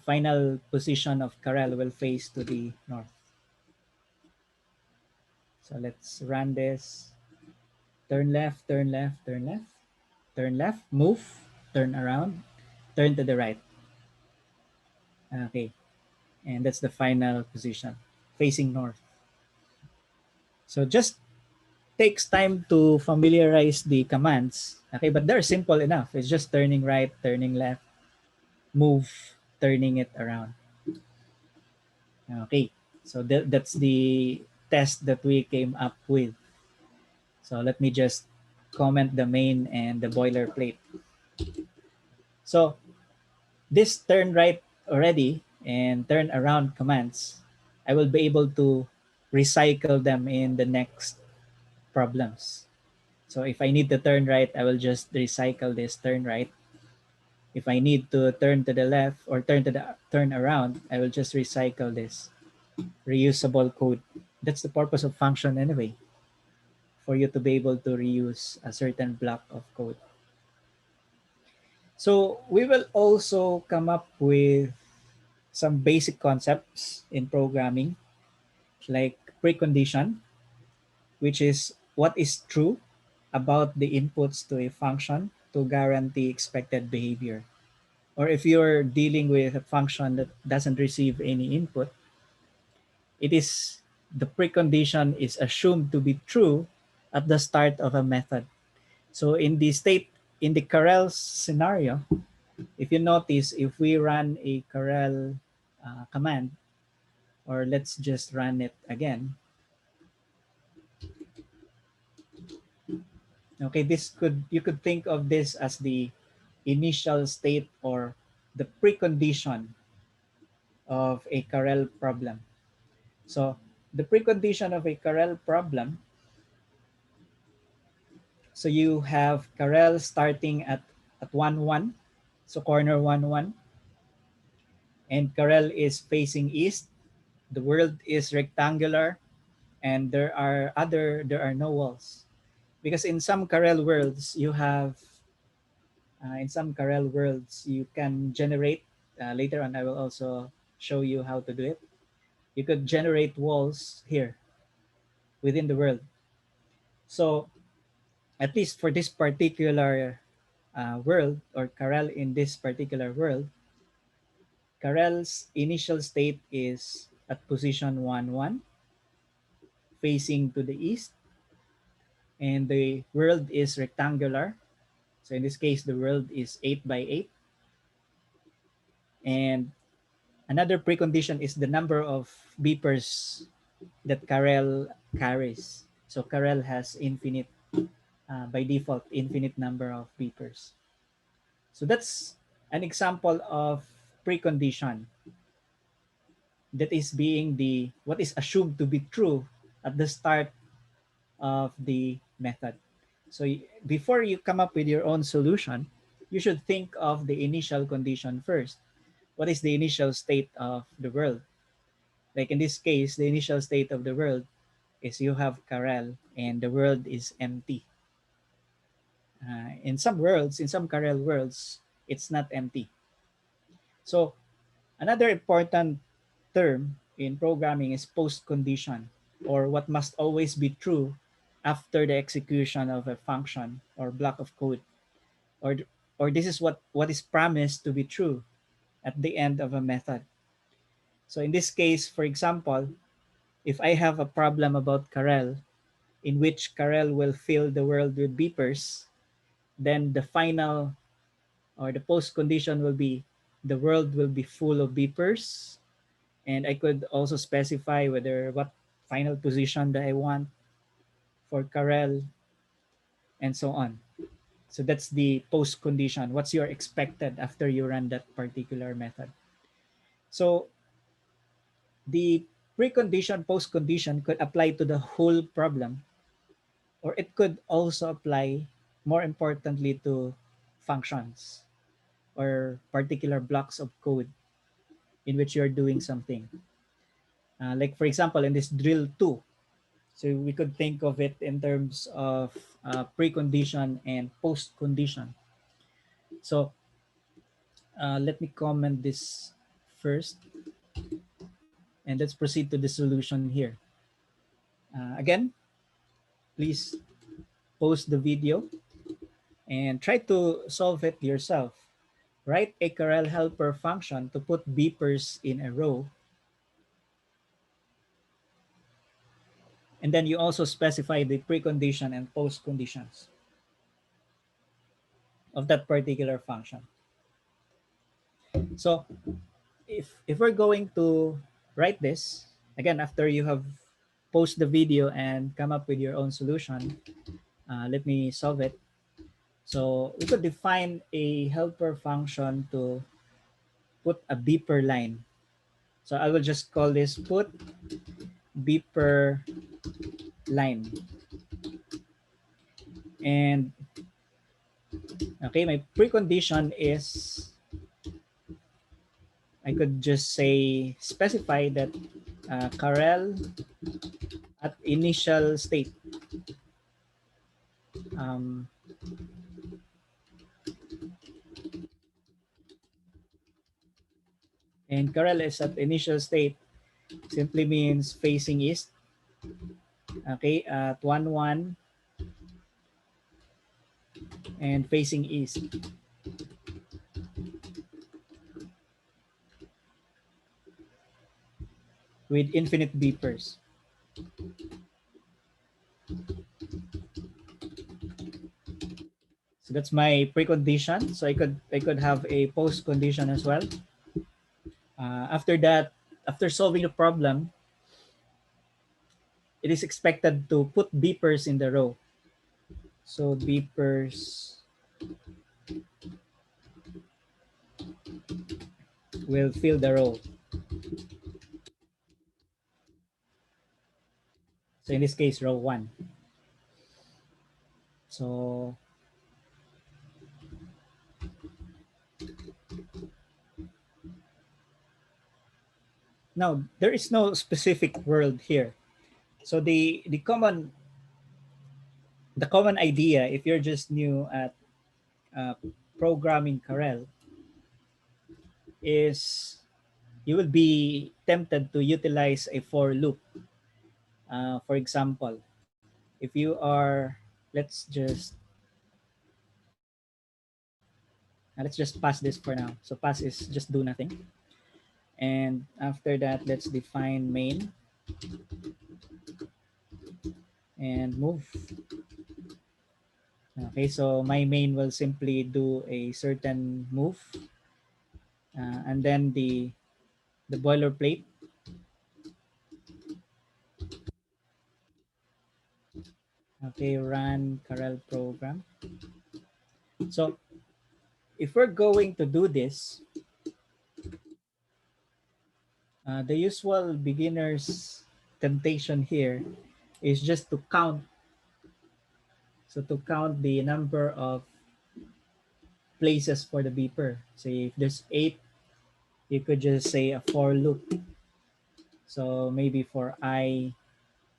final position of Karel will face to the north. So let's run this. Turn left, turn left, turn left, turn left, move, turn around, turn to the right. Okay, and that's the final position, facing north. So just takes time to familiarize the commands. Okay, but they're simple enough. It's just turning right, turning left, move, turning it around. Okay, so that's the test that we came up with. So let me just comment the main and the boilerplate. So this turn right already and turn around commands, I will be able to recycle them in the next problems. So if I need to turn right, I will just recycle this turn right. If I need to turn to the left or turn around, I will just recycle this reusable code. That's the purpose of function anyway, for you to be able to reuse a certain block of code. So we will also come up with some basic concepts in programming, like precondition, which is what is true about the inputs to a function to guarantee expected behavior. Or if you're dealing with a function that doesn't receive any input, it is the precondition is assumed to be true at the start of a method. So in the Karel scenario, if you notice, if we run a Karel command, or let's just run it again. Okay, you could think of this as the initial state or the precondition of a Karel problem. So the precondition of a Karel problem, so you have Karel starting at 1 1, so corner 1 1, and Karel is facing east. The world is rectangular, and there are no walls, because in some Karel worlds you can generate, later on I will also show you how to do it. You could generate walls here within the world. So at least for this particular world, or Karel in this particular world, Karel's initial state is at position 1 1, facing to the east. and the world is rectangular. So in this case, the world is 8 by 8. And another precondition is the number of beepers that Karel carries. So Karel has infinite, by default, infinite number of beepers. So that's an example of precondition that is being the what is assumed to be true at the start of the method. So before you come up with your own solution, you should think of the initial condition first. What is the initial state of the world? Like in this case, the initial state of the world is you have Karel and the world is empty. In some worlds, in some Karel worlds, it's not empty. So another important term in programming is postcondition, or what must always be true after the execution of a function or block of code, or this is what is promised to be true at the end of a method. So in this case, for example, if I have a problem about Karel, in which Karel will fill the world with beepers, then the final or the post condition will be the world will be full of beepers. And I could also specify whether what final position that I want for Karel and so on. So that's the post condition. What's your expected after you run that particular method? So the precondition, post condition could apply to the whole problem, or it could also apply more importantly to functions or particular blocks of code in which you're doing something. Like for example, in this drill 2, so we could think of it in terms of precondition and post condition. So let me comment this first, and let's proceed to the solution here. Again, please pause the video and try to solve it yourself. Write a Karel helper function to put beepers in a row. And then you also specify the precondition and post conditions of that particular function. So if we're going to write this, again, after you have post the video and come up with your own solution, let me solve it. So we could define a helper function to put a beeper line. So I will just call this put beeper line. And okay, my precondition is I could just say specify that Karel at initial state um, and Karel is at initial state simply means facing east. Okay, at 1 1 and facing east. With infinite beepers. So that's my precondition. So I could have a post condition as well. After that, after solving the problem, it is expected to put beepers in the row. So beepers will fill the row. So in this case, row 1. So now there is no specific world here. So the common idea, if you're just new at programming Karel, is you will be tempted to utilize a for loop. For example, if you are, let's just pass this for now. So pass is just do nothing. And after that, let's define main. and move. Okay, so my main will simply do a certain move, and then the boilerplate. Okay, run Karel program. So if we're going to do this, the usual beginner's temptation here is just to count. So to count the number of places for the beeper. So if there's 8, you could just say a for loop. So maybe for I,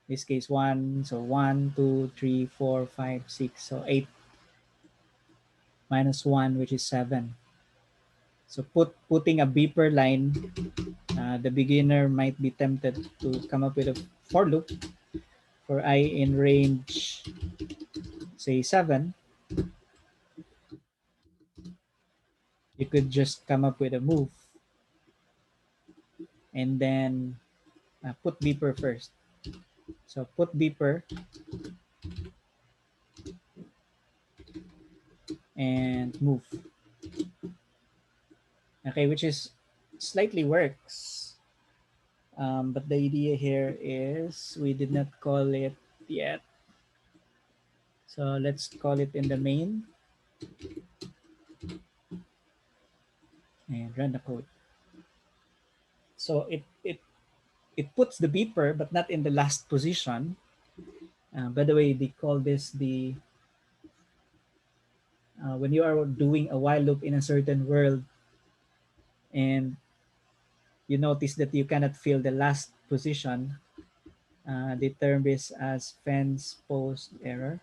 this case 1, so 1, 2, 3, 4, 5, 6. So 8 minus 1, which is 7. So putting a beeper line, the beginner might be tempted to come up with a for loop for I in range, say 7. You could just come up with a move and then put beeper first. So put beeper and move. Okay, which is slightly works. But the idea here is we did not call it yet. So let's call it in the main and run the code. So it puts the beeper, but not in the last position. By the way, they call this the when you are doing a while loop in a certain world and you notice that you cannot fill the last position, they term this as fence post error.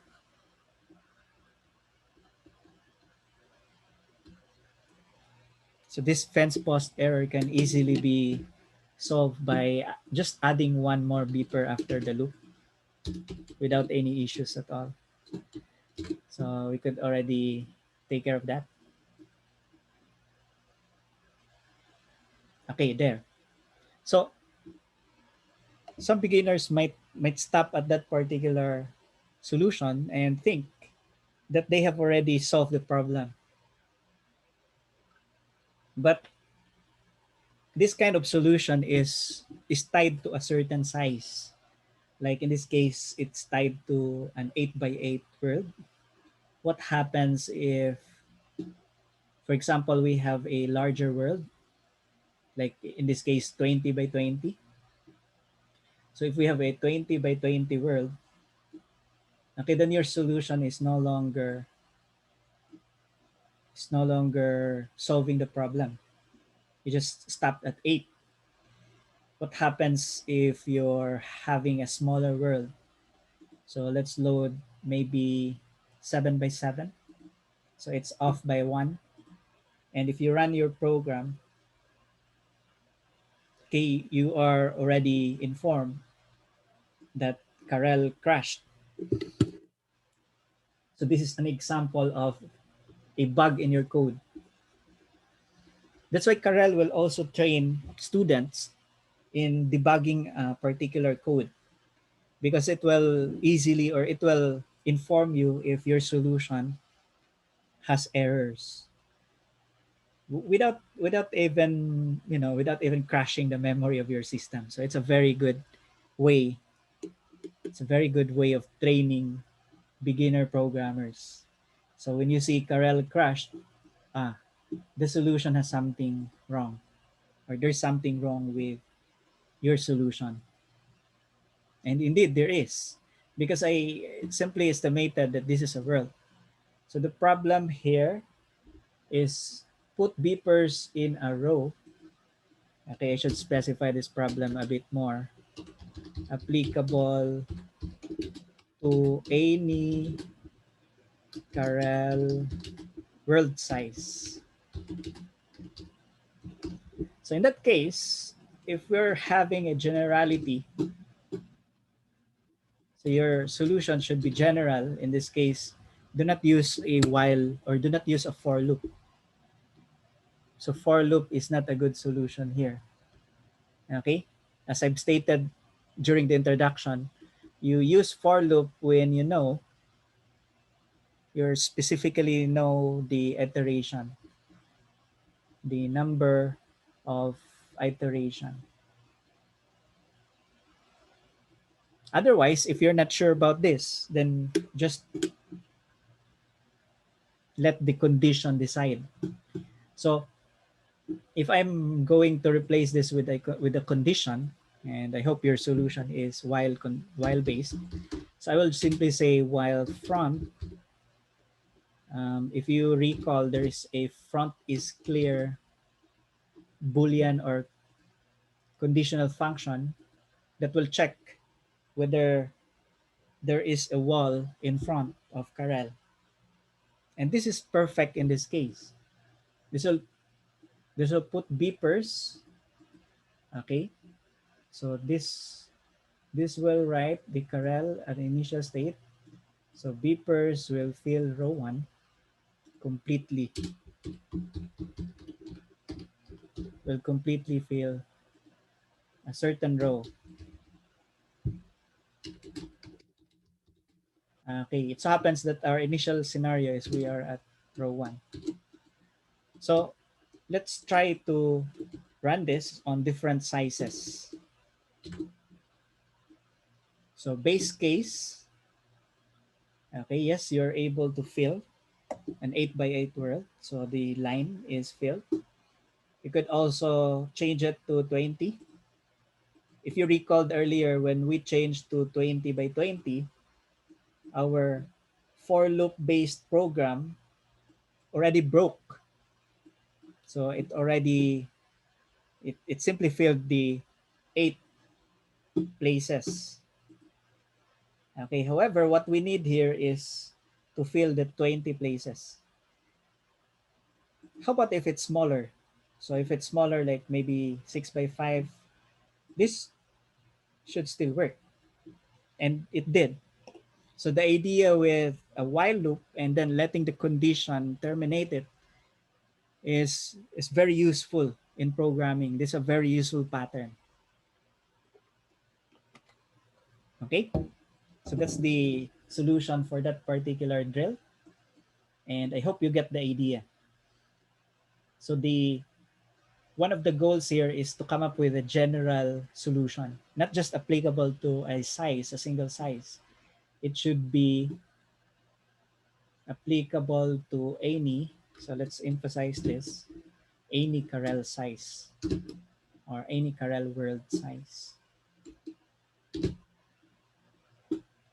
So this fence post error can easily be solved by just adding one more beeper after the loop without any issues at all. So we could already take care of that. Okay, there. So some beginners might stop at that particular solution and think that they have already solved the problem. But this kind of solution is tied to a certain size. Like in this case, it's tied to an 8 by 8 world. What happens if, for example, we have a larger world, like in this case, 20 by 20? So if we have a 20 by 20 world, okay, then your solution is no longer solving the problem. You just stopped at 8. What happens if you're having a smaller world? So let's load maybe 7 by 7. So it's off by 1. And if you run your program, okay, you are already informed that Karel crashed. So this is an example of a bug in your code. That's why Karel will also train students in debugging a particular code because it will inform you if your solution has errors without even crashing the memory of your system. So way it's a very good way of training beginner programmers. So when you see Karel crash, ah, the solution has something wrong, or there's something wrong with your solution. And indeed, there is, because I simply estimated that this is a world. So the problem here is put beepers in a row. Okay, I should specify this problem a bit more. Applicable to any Karel world size. So in that case, if we're having a generality, so your solution should be general. In this case, do not use a while or do not use a for loop. So for loop is not a good solution here. Okay? As I've stated during the introduction, You use for loop when you specifically know the iteration, the number of iteration. Otherwise, if you're not sure about this, then just let the condition decide. So if I'm going to replace this with a condition, and I hope your solution is while based, so I will simply say while front. If you recall, there is a front is clear Boolean or conditional function that will check whether there is a wall in front of Karel. And this is perfect in this case. This will this will put beepers. Okay, so this will write the Karel at the initial state. So beepers will fill row 1 completely, will completely fill a certain row. Okay, it so happens that our initial scenario is we are at row 1. So let's try to run this on different sizes. So base case, okay, yes, you're able to fill an 8 by 8 world. So the line is filled. You could also change it to 20. If you recalled earlier when we changed to 20 by 20, our for loop based program already broke. So it simply filled the 8 places. Okay, however, what we need here is to fill the 20 places. How about if it's smaller? So if it's smaller, like maybe 6 by 5, this should still work. And it did. So the idea with a while loop and then letting the condition terminate it is very useful in programming. This is a very useful pattern. Okay, so that's the solution for that particular drill. And I hope you get the idea. So the one of the goals here is to come up with a general solution, not just applicable to a single size. It should be applicable to any, so let's emphasize this, any Karel size or any Karel world size.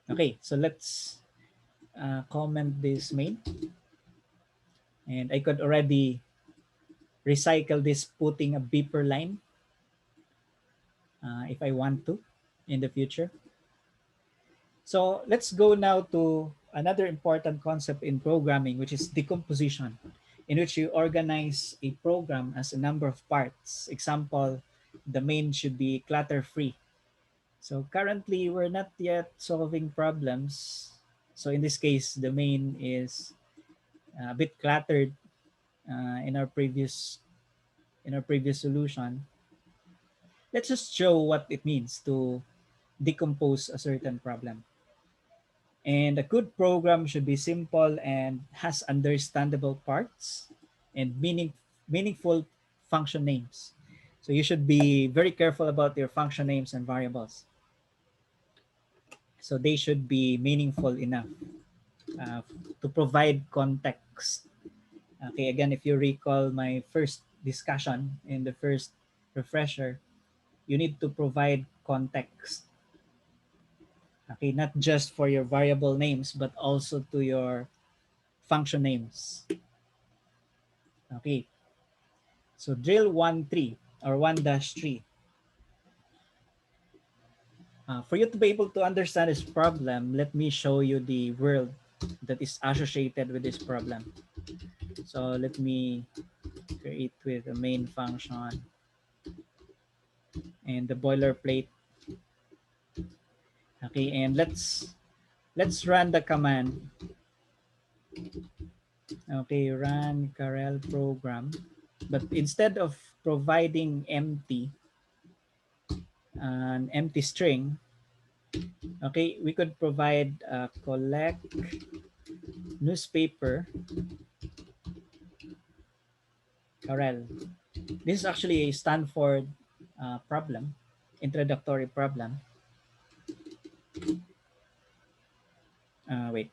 Okay, so let's comment this main. And I could already recycle this putting a beeper line if I want to in the future. So let's go now to another important concept in programming, which is decomposition, in which you organize a program as a number of parts. Example, the main should be clutter-free. So currently, we're not yet solving problems. So in this case, the main is a bit cluttered in our previous solution. Let's just show what it means to decompose a certain problem. And a good program should be simple and has understandable parts and meaningful function names. So you should be very careful about your function names and variables. So they should be meaningful enough uh, to provide context. Okay, again, if you recall my first discussion in the first refresher, you need to provide context. Okay, not just for your variable names, but also to your function names. Okay, so drill 1.3 or 1-3. For you to be able to understand this problem, let me show you the world that is associated with this problem. So let me create with the main function and the boilerplate. Okay, and let's run the command. Okay, run Karel program. But instead of providing an empty string, Okay, we could provide collect newspaper Karel. This is actually a Stanford problem, introductory problem. Wait.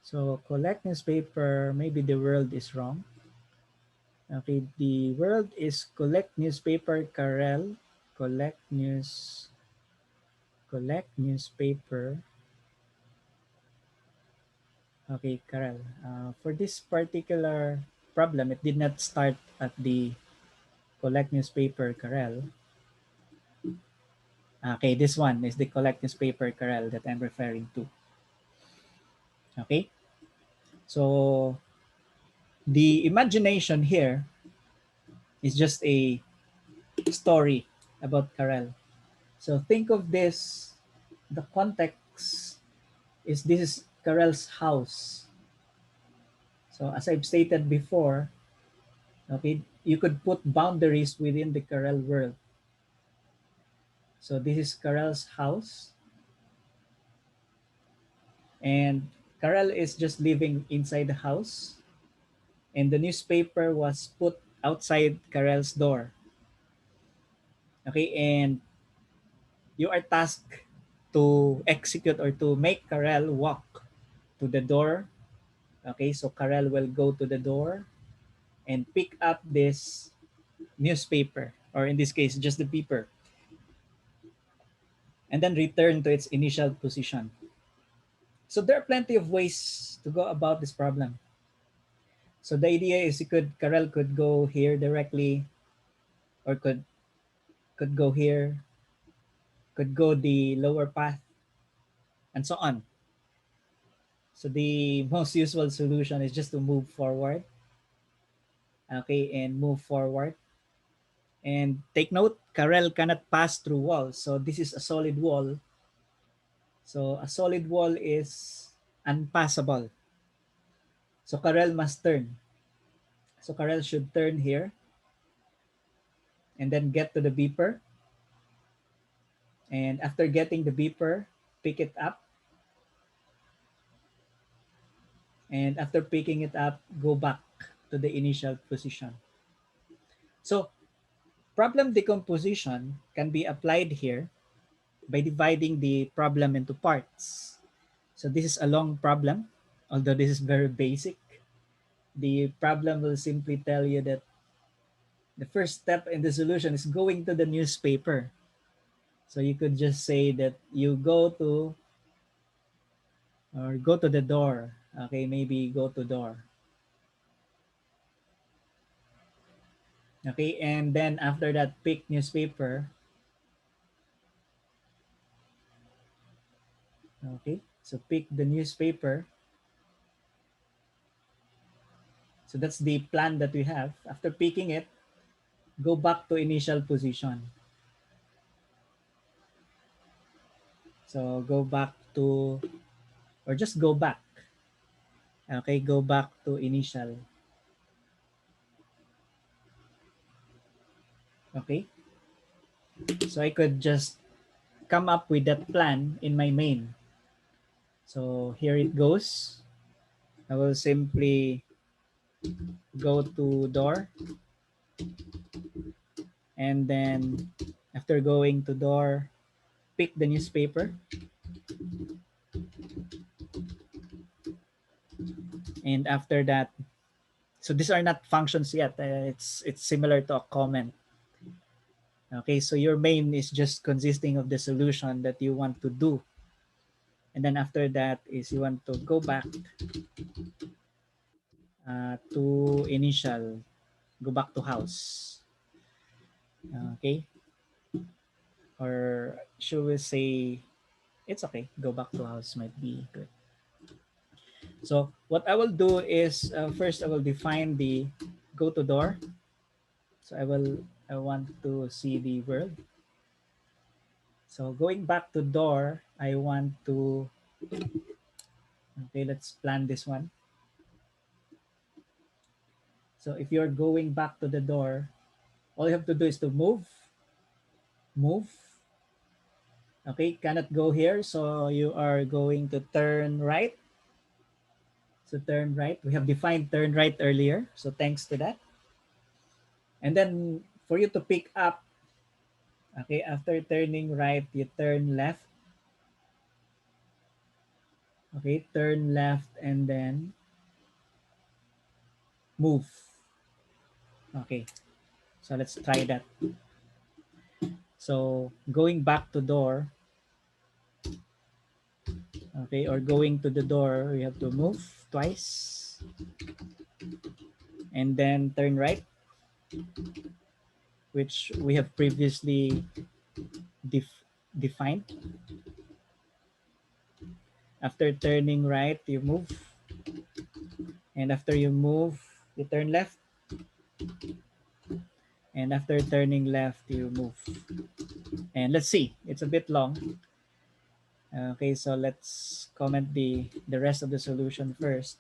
So collect newspaper, maybe the world is wrong. Okay, the world is collect newspaper Karel. Collect news, collect newspaper. Okay, Karel. For this particular problem, it did not start at the collect newspaper Karel. Okay, this one is the collect newspaper Karel that I'm referring to. Okay, so the imagination here is just a story about Karel. So think of this, the context is this is Karel's house. So as I've stated before, okay, you could put boundaries within the Karel world. So this is Karel's house, and Karel is just living inside the house, and the newspaper was put outside Karel's door. Okay, and you are tasked to execute or to make Karel walk to the door. Okay, so Karel will go to the door and pick up this newspaper, or in this case, just the paper, and then return to its initial position. So there are plenty of ways to go about this problem. So the idea is Karel could go here directly, or could go here, could go the lower path, and so on. So the most usual solution is just to move forward, okay, and move forward. And take note, Karel cannot pass through walls. So this is a solid wall. So a solid wall is unpassable. So Karel must turn. So Karel should turn here and then get to the beeper. And after getting the beeper, pick it up. And after picking it up, go back to the initial position. So problem decomposition can be applied here by dividing the problem into parts. So this is a long problem, although this is very basic. The problem will simply tell you that the first step in the solution is going to the newspaper. So you could just say that you go to or go to the door. Okay, maybe go to door. Okay, and then after that, pick newspaper. Okay, so pick the newspaper. So that's the plan that we have. After picking it, go back to initial position. So go back to, or just go back. Okay, go back to initial. Okay, so I could just come up with that plan in my main. So here it goes. I will simply go to door, and then after going to door, pick the newspaper, and after that, so these are not functions yet. It's similar to a comment. Okay, so your main is just consisting of the solution that you want to do, and then after that is you want to go back to initial, go back to house. Okay, or should we say it's okay? Go back to house might be good. So what I will do is first I will define the go to door. So I want to see the world. So going back to door, I want to, okay, let's plan this one. So if you're going back to the door, all you have to do is to move, Okay, cannot go here, so you are going to turn right. So turn right. We have defined turn right earlier, so thanks to that. And then for you to pick up, okay, after turning right, you turn left. Okay, turn left and then move. Okay, so let's try that. So going back to door, okay, or going to the door, we have to move twice and then turn right, which we have previously defined. After turning right, you move, and after you move, you turn left, and after turning left, you move. And let's see, it's a bit long. Okay, so let's comment the rest of the solution first.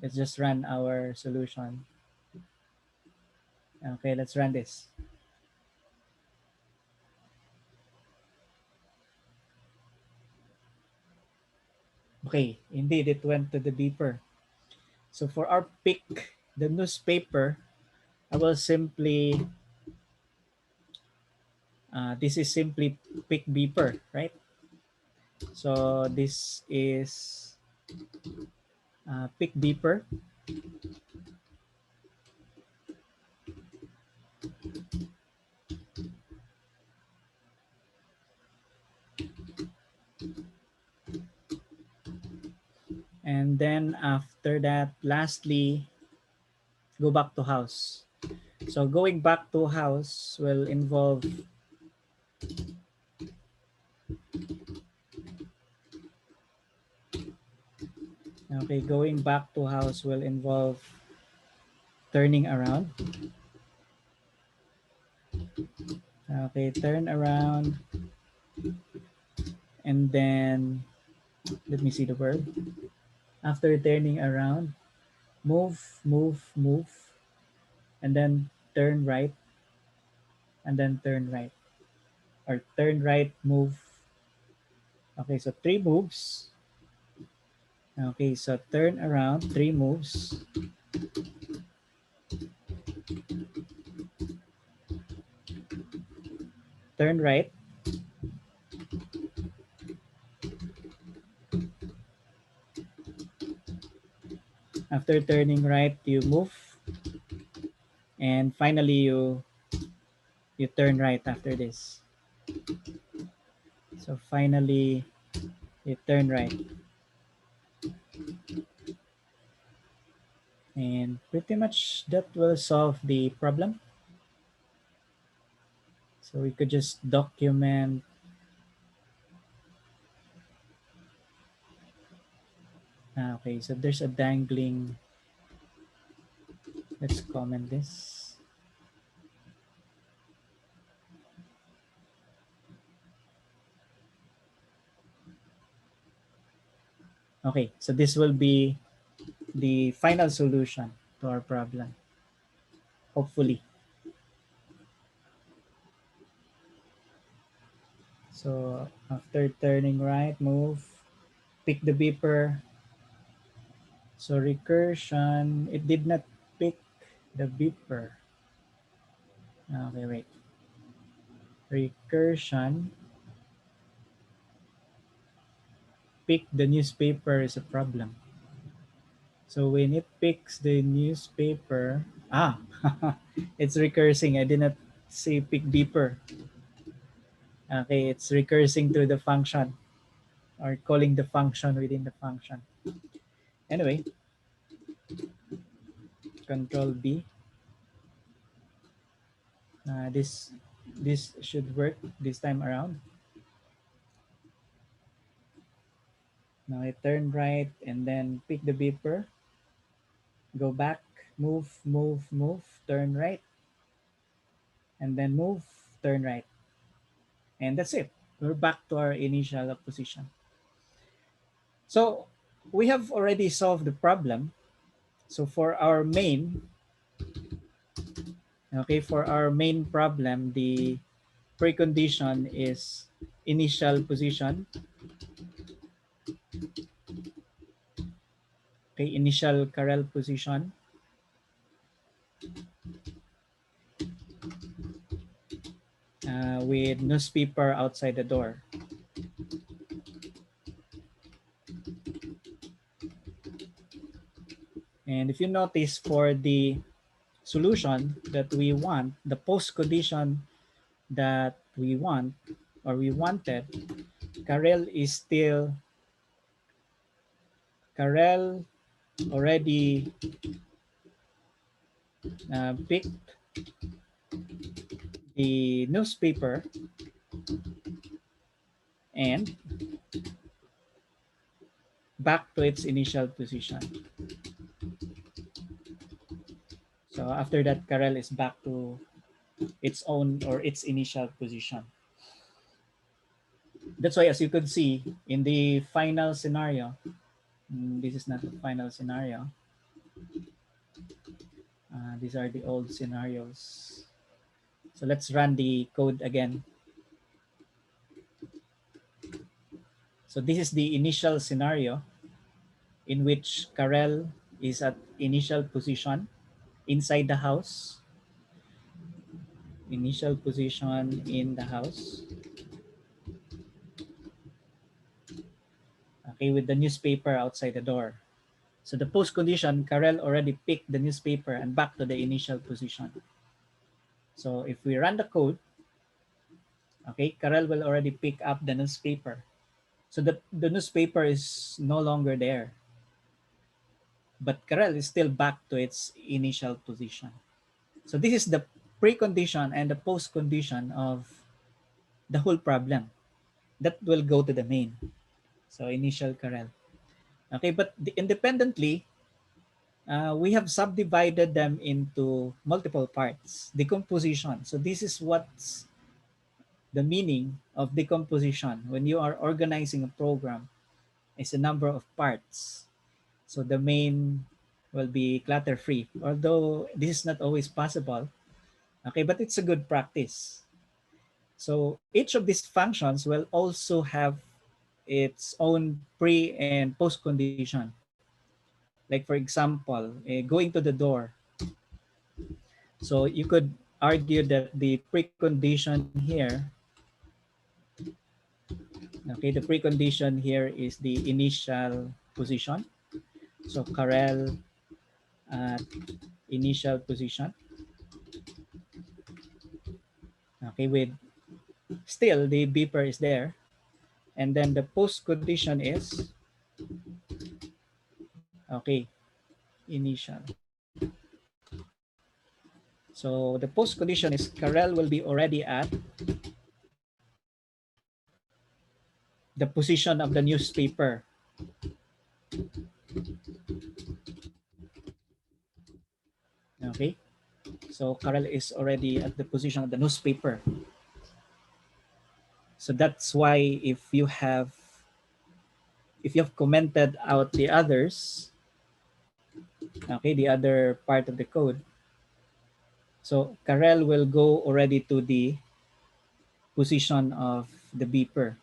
Let's just run our solution. Okay, let's run this. Okay, indeed, it went to the beeper. So for our pick, the newspaper, I will simply, this is simply pick beeper, right? So this is pick beeper. And then after that, lastly, go back to house. So going back to house will involve, okay, going back to house will involve turning around. Okay, turn around and then let me see the word. After turning around, move, move, move, and then turn right, and then turn right, or turn right, move. Okay, so three moves. Okay, so turn around, three moves, turn right. After turning right, you move, and finally you turn right after this. So finally, you turn right, and pretty much that will solve the problem. So we could just document. Okay, so there's a dangling. Let's comment this. Okay, so this will be the final solution to our problem, hopefully. So after turning right, move, pick the beeper. So recursion, it did not pick the beeper. Okay, wait. Recursion, pick the newspaper is a problem. So when it picks the newspaper, it's recursing. I did not say pick beeper. Okay, it's recursing to the function or calling the function within the function. Anyway, control B. This should work this time around. Now I turn right and then pick the beeper, go back, move, move, move, turn right, and then move, turn right. And that's it. We're back to our initial position. So we have already solved the problem. So for our main, okay, for our main problem, precondition is initial position. Okay, initial Karel position. With newspaper outside the door. And if you notice, for the solution that we want, the post condition that we want or we wanted, Karel already picked the newspaper and back to its initial position. So after that, Karel is back to its own or its initial position. That's why, as you could see in the final scenario, this is not the final scenario. These are the old scenarios. So let's run the code again. So this is the initial scenario in which Karel is at initial position inside the house. Initial position in the house. Okay, with the newspaper outside the door. So the post condition, Karel already picked the newspaper and back to the initial position. So if we run the code, okay, Karel will already pick up the newspaper. So the newspaper is no longer there. But Karel is still back to its initial position. So this is the precondition and the post condition of the whole problem. That will go to the main. So initial Karel. Okay, but independently, we have subdivided them into multiple parts. Decomposition. So this is what's the meaning of decomposition. When you are organizing a program, it's a number of parts. So the main will be clutter-free. Although this is not always possible, okay, but it's a good practice. So each of these functions will also have its own pre and post condition. Like for example, going to the door. So you could argue that the precondition here, okay, the precondition here is the initial position. So Karel at initial position. Okay, with still the beeper is there. And then the post condition is, okay, initial. So the post condition is Karel will be already at the position of the newspaper. Okay, so Karel is already at the position of the newspaper. So that's why if you have commented out the others, okay, the other part of the code, so Karel will go already to the position of the beeper,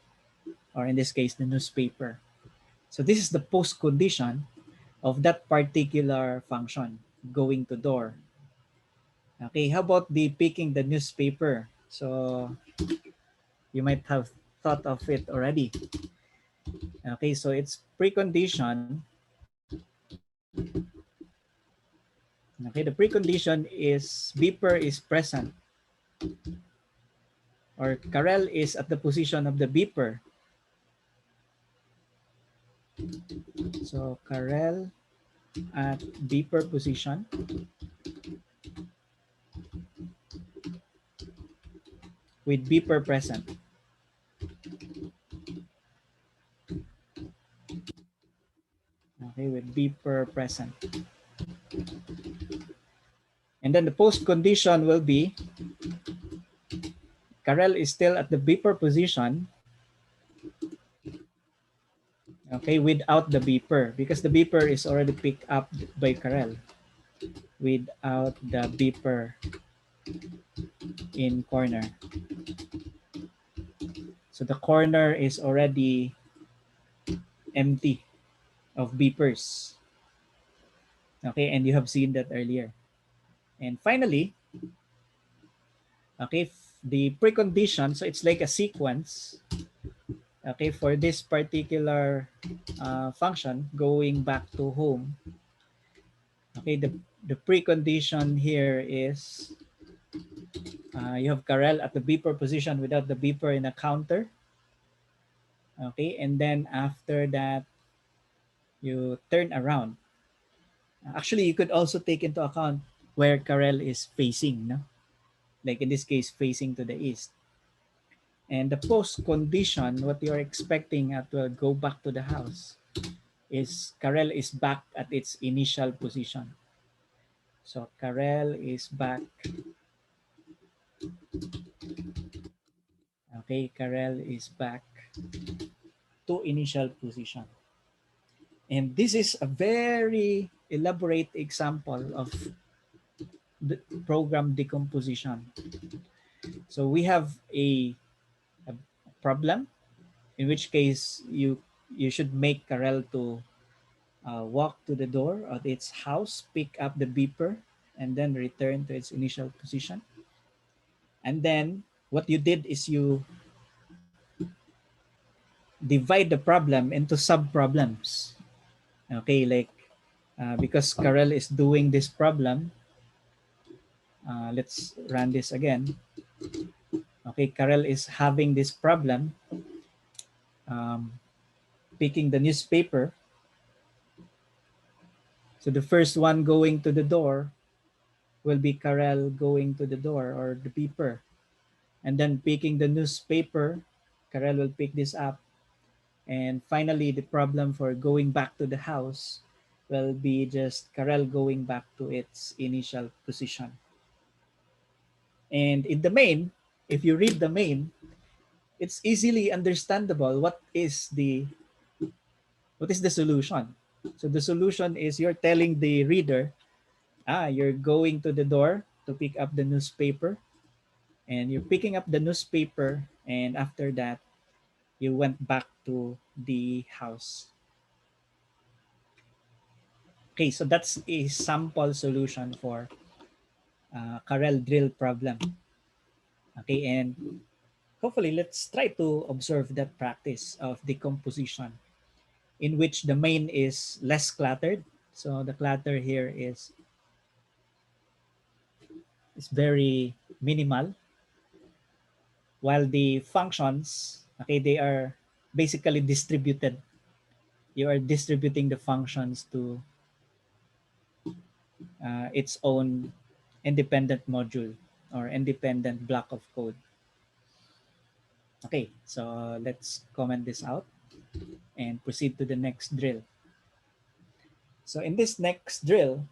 or in this case, the newspaper. So this is the post condition of that particular function, going to door. Okay, how about the picking the newspaper? So you might have thought of it already. Okay, so it's precondition. Okay, the precondition is beeper is present, or Karel is at the position of the beeper. So Karel at beeper position with beeper present. Okay, with beeper present. And then the post condition will be Karel is still at the beeper position, okay, without the beeper, because the beeper is already picked up by Karel. Without the beeper in corner. So the corner is already empty of beepers. Okay, and you have seen that earlier. And finally, okay, the precondition, so it's like a sequence. Okay, for this particular function going back to home. Okay, the precondition here is you have Karel at the beeper position without the beeper in a counter. Okay, and then after that, you turn around. Actually, you could also take into account where Karel is facing, no? Like in this case, facing to the east. And the post condition, what you're expecting to go back to the house is Karel is back at its initial position. So Karel is back. Okay, Karel is back to initial position. And this is a very elaborate example of the program decomposition. So we have a problem, in which case you should make Karel to walk to the door of its house, pick up the beeper, and then return to its initial position. And then what you did is you divide the problem into sub problems. Okay, like because Karel is doing this problem, let's run this again. Okay, Karel is having this problem, um, picking the newspaper. So the first one going to the door will be Karel going to the door or the beeper. And then picking the newspaper, Karel will pick this up. And finally, the problem for going back to the house will be just Karel going back to its initial position. And in the main, if you read the main, it's easily understandable what is the solution. So the solution is you're telling the reader, you're going to the door to pick up the newspaper, and you're picking up the newspaper, and after that you went back to the house. Okay, so that's a sample solution for Karel drill problem. Okay, and hopefully let's try to observe that practice of decomposition in which the main is less cluttered. So the clutter here is very minimal, while the functions, okay, they are basically distributed. You are distributing the functions to its own independent module or independent block of code. Okay, so let's comment this out and proceed to the next drill. So in this next drill,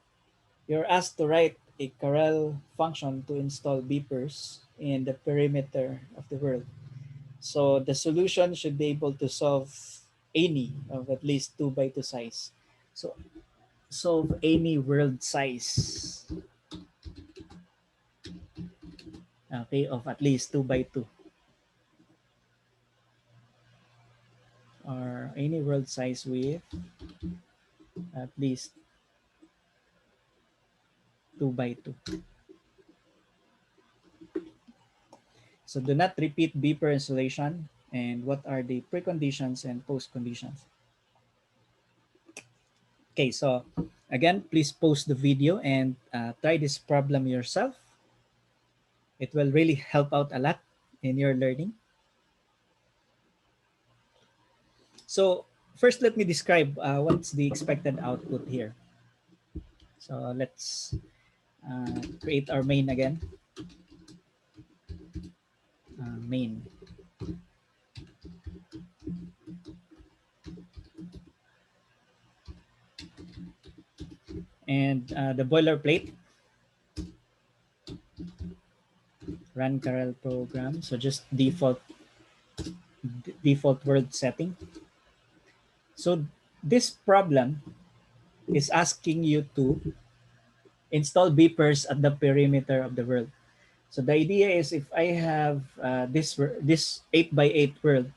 you're asked to write a Karel function to install beepers in the perimeter of the world. So the solution should be able to solve any of at least 2 by 2 size. So solve any world size, okay, of at least 2 by 2, or any world size with at least 2 by 2. So do not repeat beeper installation, and what are the preconditions and postconditions. Okay, so again, please pause the video and try this problem yourself. It will really help out a lot in your learning. So first, let me describe what's the expected output here. So let's create our main again. Main. And the boilerplate, run Karel program. So just default word setting. So this problem is asking you to install beepers at the perimeter of the world. So the idea is if I have this 8 by 8 world,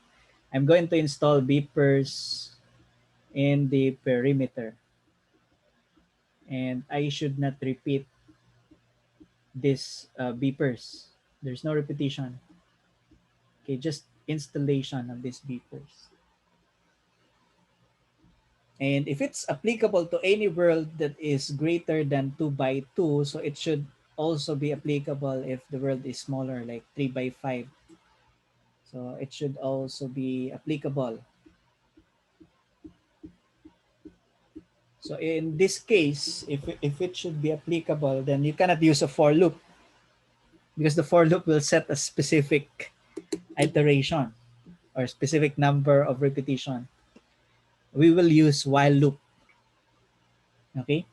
I'm going to install beepers in the perimeter. And I should not repeat this beepers. There's no repetition. Okay, just installation of these beepers. And if it's applicable to any world that is greater than 2 by 2, so it should also be applicable if the world is smaller, like 3 by 5. So it should also be applicable. So in this case, if it should be applicable, then you cannot use a for loop because the for loop will set a specific iteration or specific number of repetition. We will use while loop. Okay?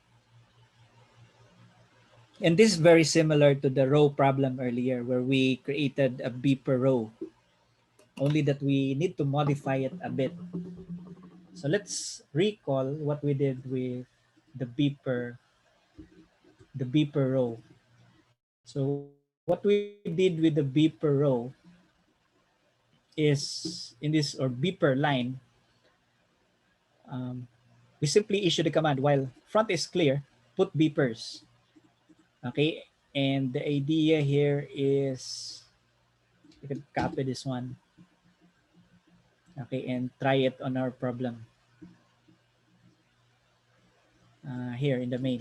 And this is very similar to the row problem earlier where we created a beeper row, only that we need to modify it a bit. So let's recall what we did with the beeper row. So what we did with the beeper row is in this or beeper line, um, we simply issue the command while front is clear, put beepers. Okay, and the idea here is you can copy this one. Okay, and try it on our problem here in the main.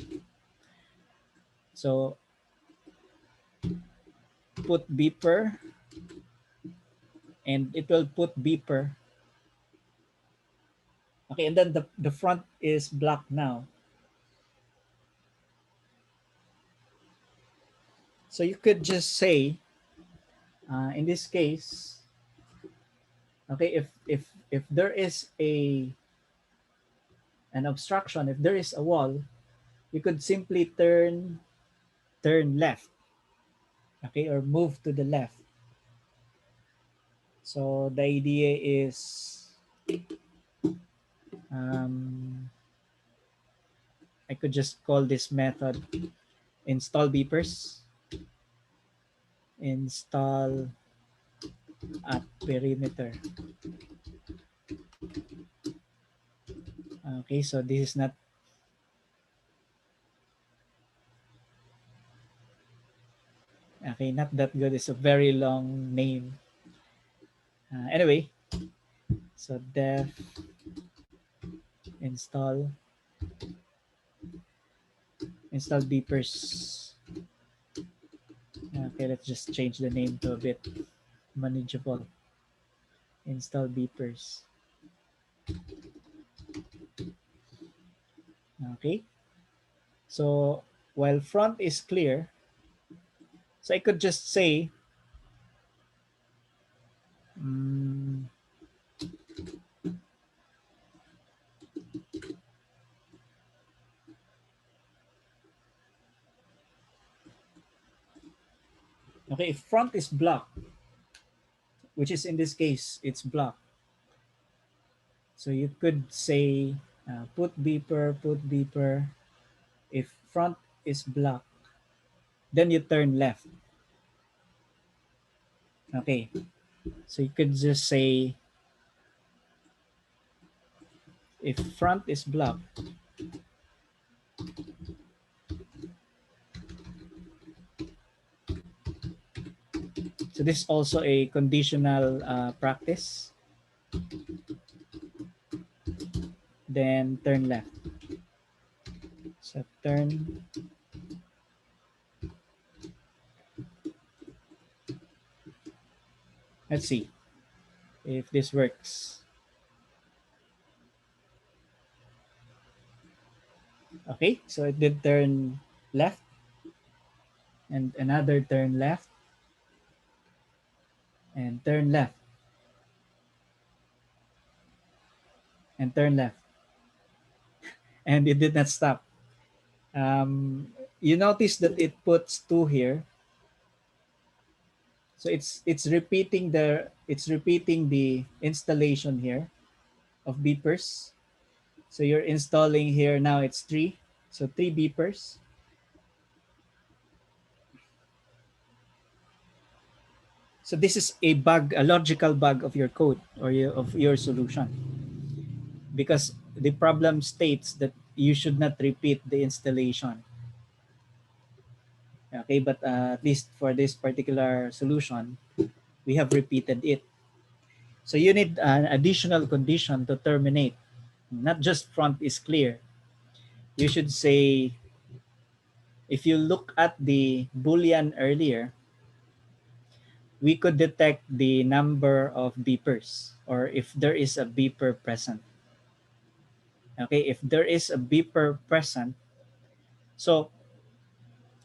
So put beeper and it will put beeper. Okay, and then the front is blocked now. So you could just say, in this case, okay, if there is an obstruction, if there is a wall, you could simply turn left, okay, or move to the left. So the idea is, um, I could just call this method install beepers, install at perimeter. Okay, so this is not okay, not that good. It's a very long name. Anyway, so def install beepers. Okay, let's just change the name to a bit manageable. Install beepers. Okay, so while front is clear, so I could just say, um, okay, if front is blocked, which is in this case, it's blocked. So you could say put beeper. If front is blocked, then you turn left. Okay, so you could just say if front is blocked, so this is also a conditional practice, then turn left. So turn, let's see if this works. Okay, so it did turn left and another turn left and turn left and turn left, and it did not stop. You notice that it puts two here, so it's repeating the installation here of beepers. So you're installing here now, it's three, so three beepers. So this is a bug, a logical bug of your code or of your solution, because the problem states that you should not repeat the installation. Okay, but at least for this particular solution, we have repeated it. So you need an additional condition to terminate. Not just front is clear. You should say, if you look at the Boolean earlier, we could detect the number of beepers, or if there is a beeper present. Okay, if there is a beeper present, so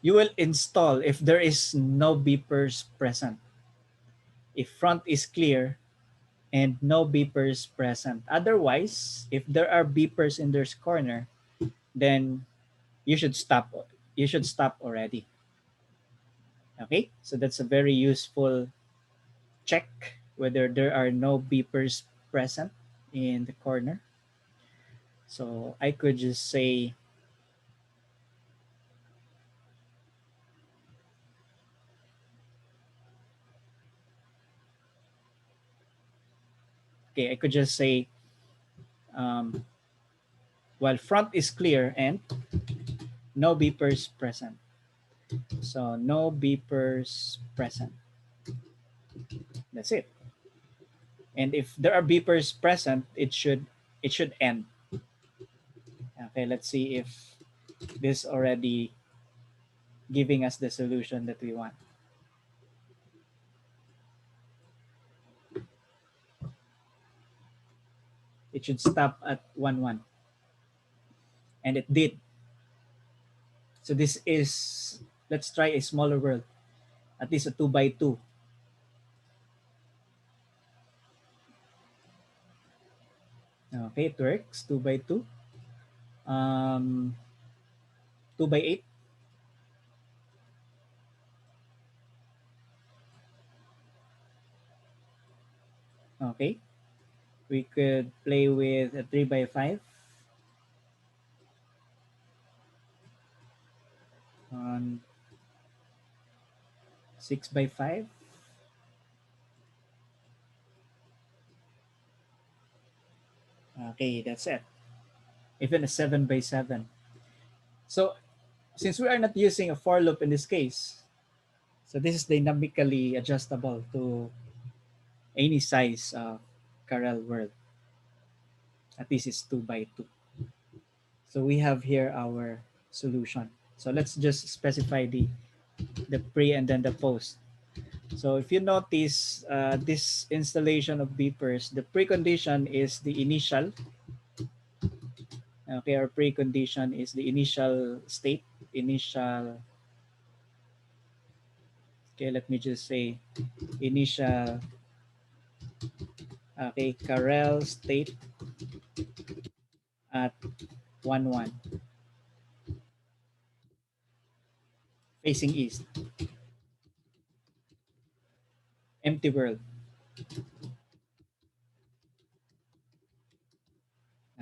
you will install if there is no beepers present. If front is clear and no beepers present. Otherwise, if there are beepers in this corner, then you should stop. You should stop already. Okay, so that's a very useful check whether there are no beepers present in the corner. So I could just say, okay, I could just say, um, while front is clear and no beepers present. So no beepers present. That's it. And if there are beepers present, it should end. Okay, let's see if this already giving us the solution that we want. It should stop at 1 1, and it did. So this is, let's try a smaller world, at least a 2 by 2. Okay, it works. 2 by 2. 2 by 8. Okay, we could play with a 3 by 5 on 6 by 5. Okay, that's it. Even a 7 by 7. So since we are not using a for loop in this case, so this is dynamically adjustable to any size of Karel world. At least it's 2 by 2. So we have here our solution. So let's just specify the pre and then the post. So if you notice this installation of beepers, the precondition is the initial. Okay, our precondition is the initial state, initial. Okay, let me just say initial. Okay, Karel state at 1 1, facing east, empty world.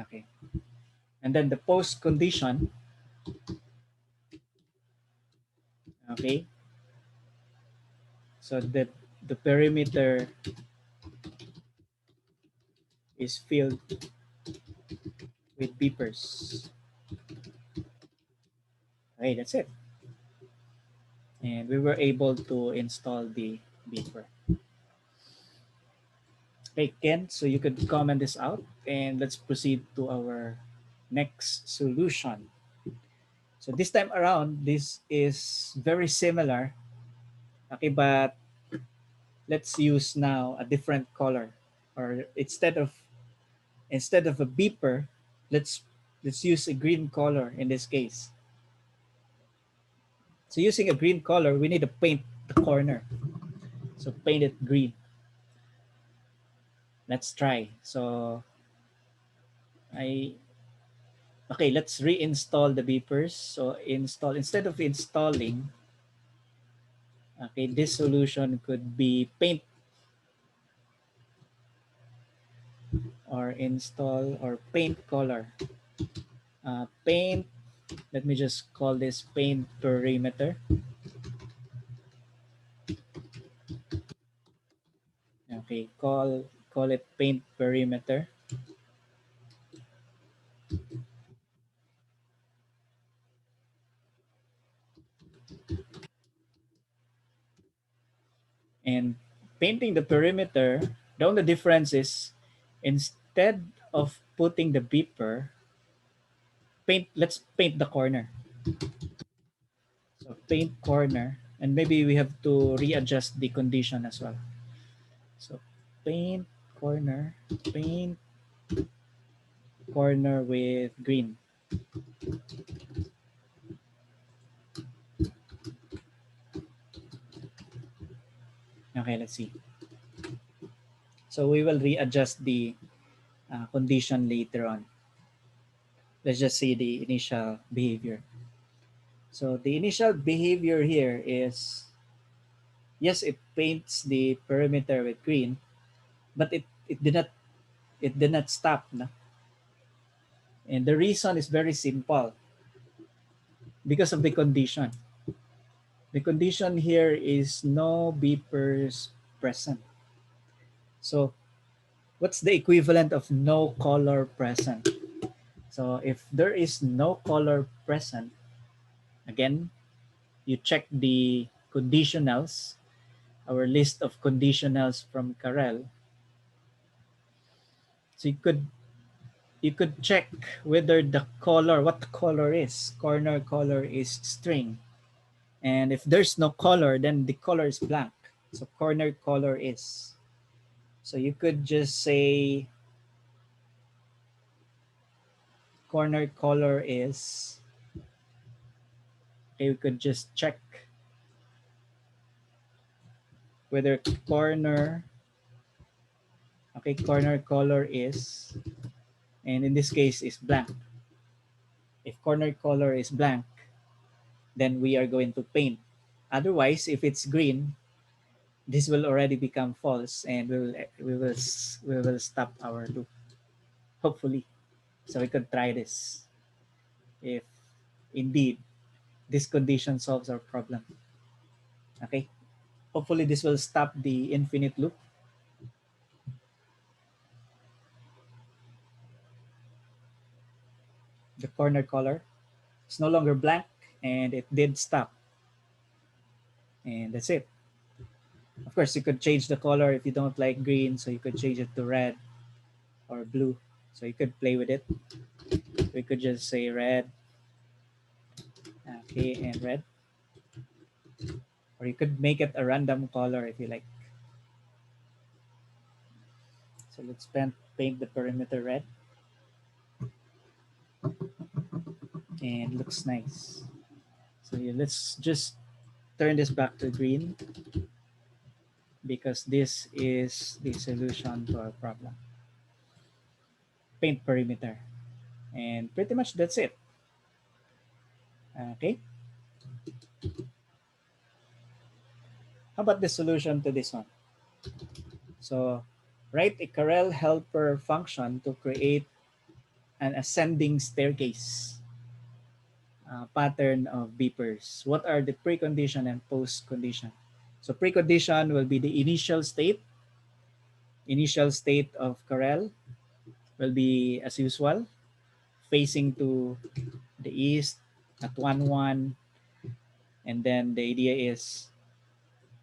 Okay, and then the post condition. Okay, so that the perimeter is filled with beepers. Okay, that's it. And we were able to install the beeper. Okay, Ken, so you could comment this out and let's proceed to our next solution. So this time around, this is very similar. Okay, but let's use now a different color, or instead of a beeper, let's let's use a green color in this case. So using a green color, we need to paint the corner. So paint it green. Let's try. So I okay, let's reinstall the beepers. So install, instead of installing, okay, this solution could be paint or install or paint color. Paint, let me just call this paint perimeter. Okay, call it paint perimeter. And painting the perimeter, the only difference is instead of putting the beeper, let's paint the corner. So paint corner, and maybe we have to readjust the condition as well. So paint corner, paint corner with green. Okay, let's see. So we will readjust the condition later on. Let's just see the initial behavior. So the initial behavior here is, yes, it paints the perimeter with green, but it did not stop. No? And the reason is very simple, because of the condition. The condition here is no beepers present. So what's the equivalent of no color present? So if there is no color present, again, you check the conditionals, our list of conditionals from Karel. So you could check whether the color, what the color is. Corner color is string. And if there's no color, then the color is blank. So corner color is. So you could just say corner color is. Okay, we could just check whether corner color is, and in this case is blank. If corner color is blank, then we are going to paint. Otherwise, if it's green, this will already become false, and we will stop our loop. Hopefully, so we could try this if indeed this condition solves our problem. Okay, hopefully this will stop the infinite loop. The corner color is no longer blank, and it did stop, and that's it. Of course, you could change the color if you don't like green, so you could change it to red or blue. So you could play with it. We could just say red, okay, and red. Or you could make it a random color if you like. So let's paint the perimeter red. And it looks nice. So yeah, let's just turn this back to green, because this is the solution to our problem. Paint perimeter. And pretty much that's it. Okay. How about the solution to this one? So write a Karel helper function to create an ascending staircase pattern of beepers. What are the precondition and postcondition? So precondition will be the initial state. Initial state of Karel will be as usual, facing to the east at 1 1, and then the idea is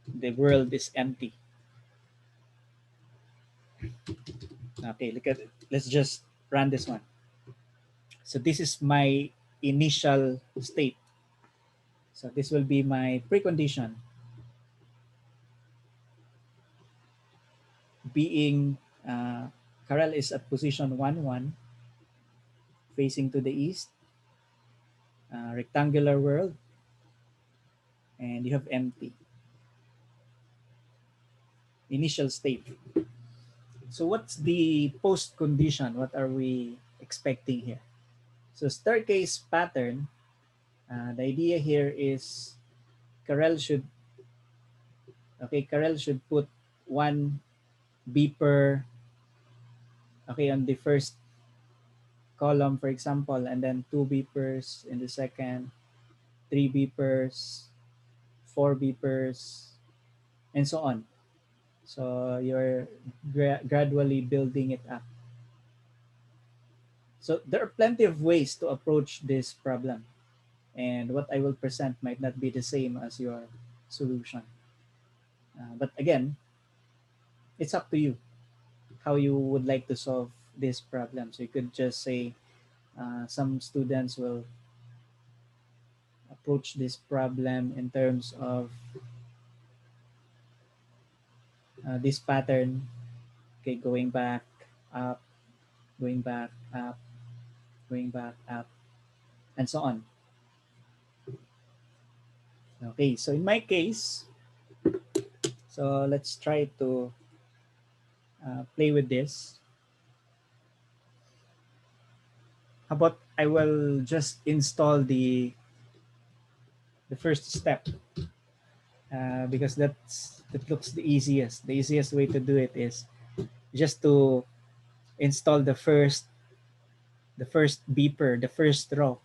the world is empty. Okay, look at it. Let's just run this one. So this is my initial state. So this will be my precondition, being Karel is at position 1 1, facing to the east, rectangular world, and you have empty. Initial state. So what's the post condition? What are we expecting here? So staircase pattern, the idea here is Karel should Karel should put one beeper on the first column, for example, and then two beepers in the second, three beepers, four beepers, and so on. So you're gradually building it up. So there are plenty of ways to approach this problem, and what I will present might not be the same as your solution. But again, it's up to you how you would like to solve this problem. So you could just say some students will approach this problem in terms of this pattern, okay, going back, up, going back, up, going back, up, and so on. Okay, so in my case, so let's try to play with this. How about I will just install the first step because that looks the easiest. The easiest way to do it is just to install the first beeper, the first row.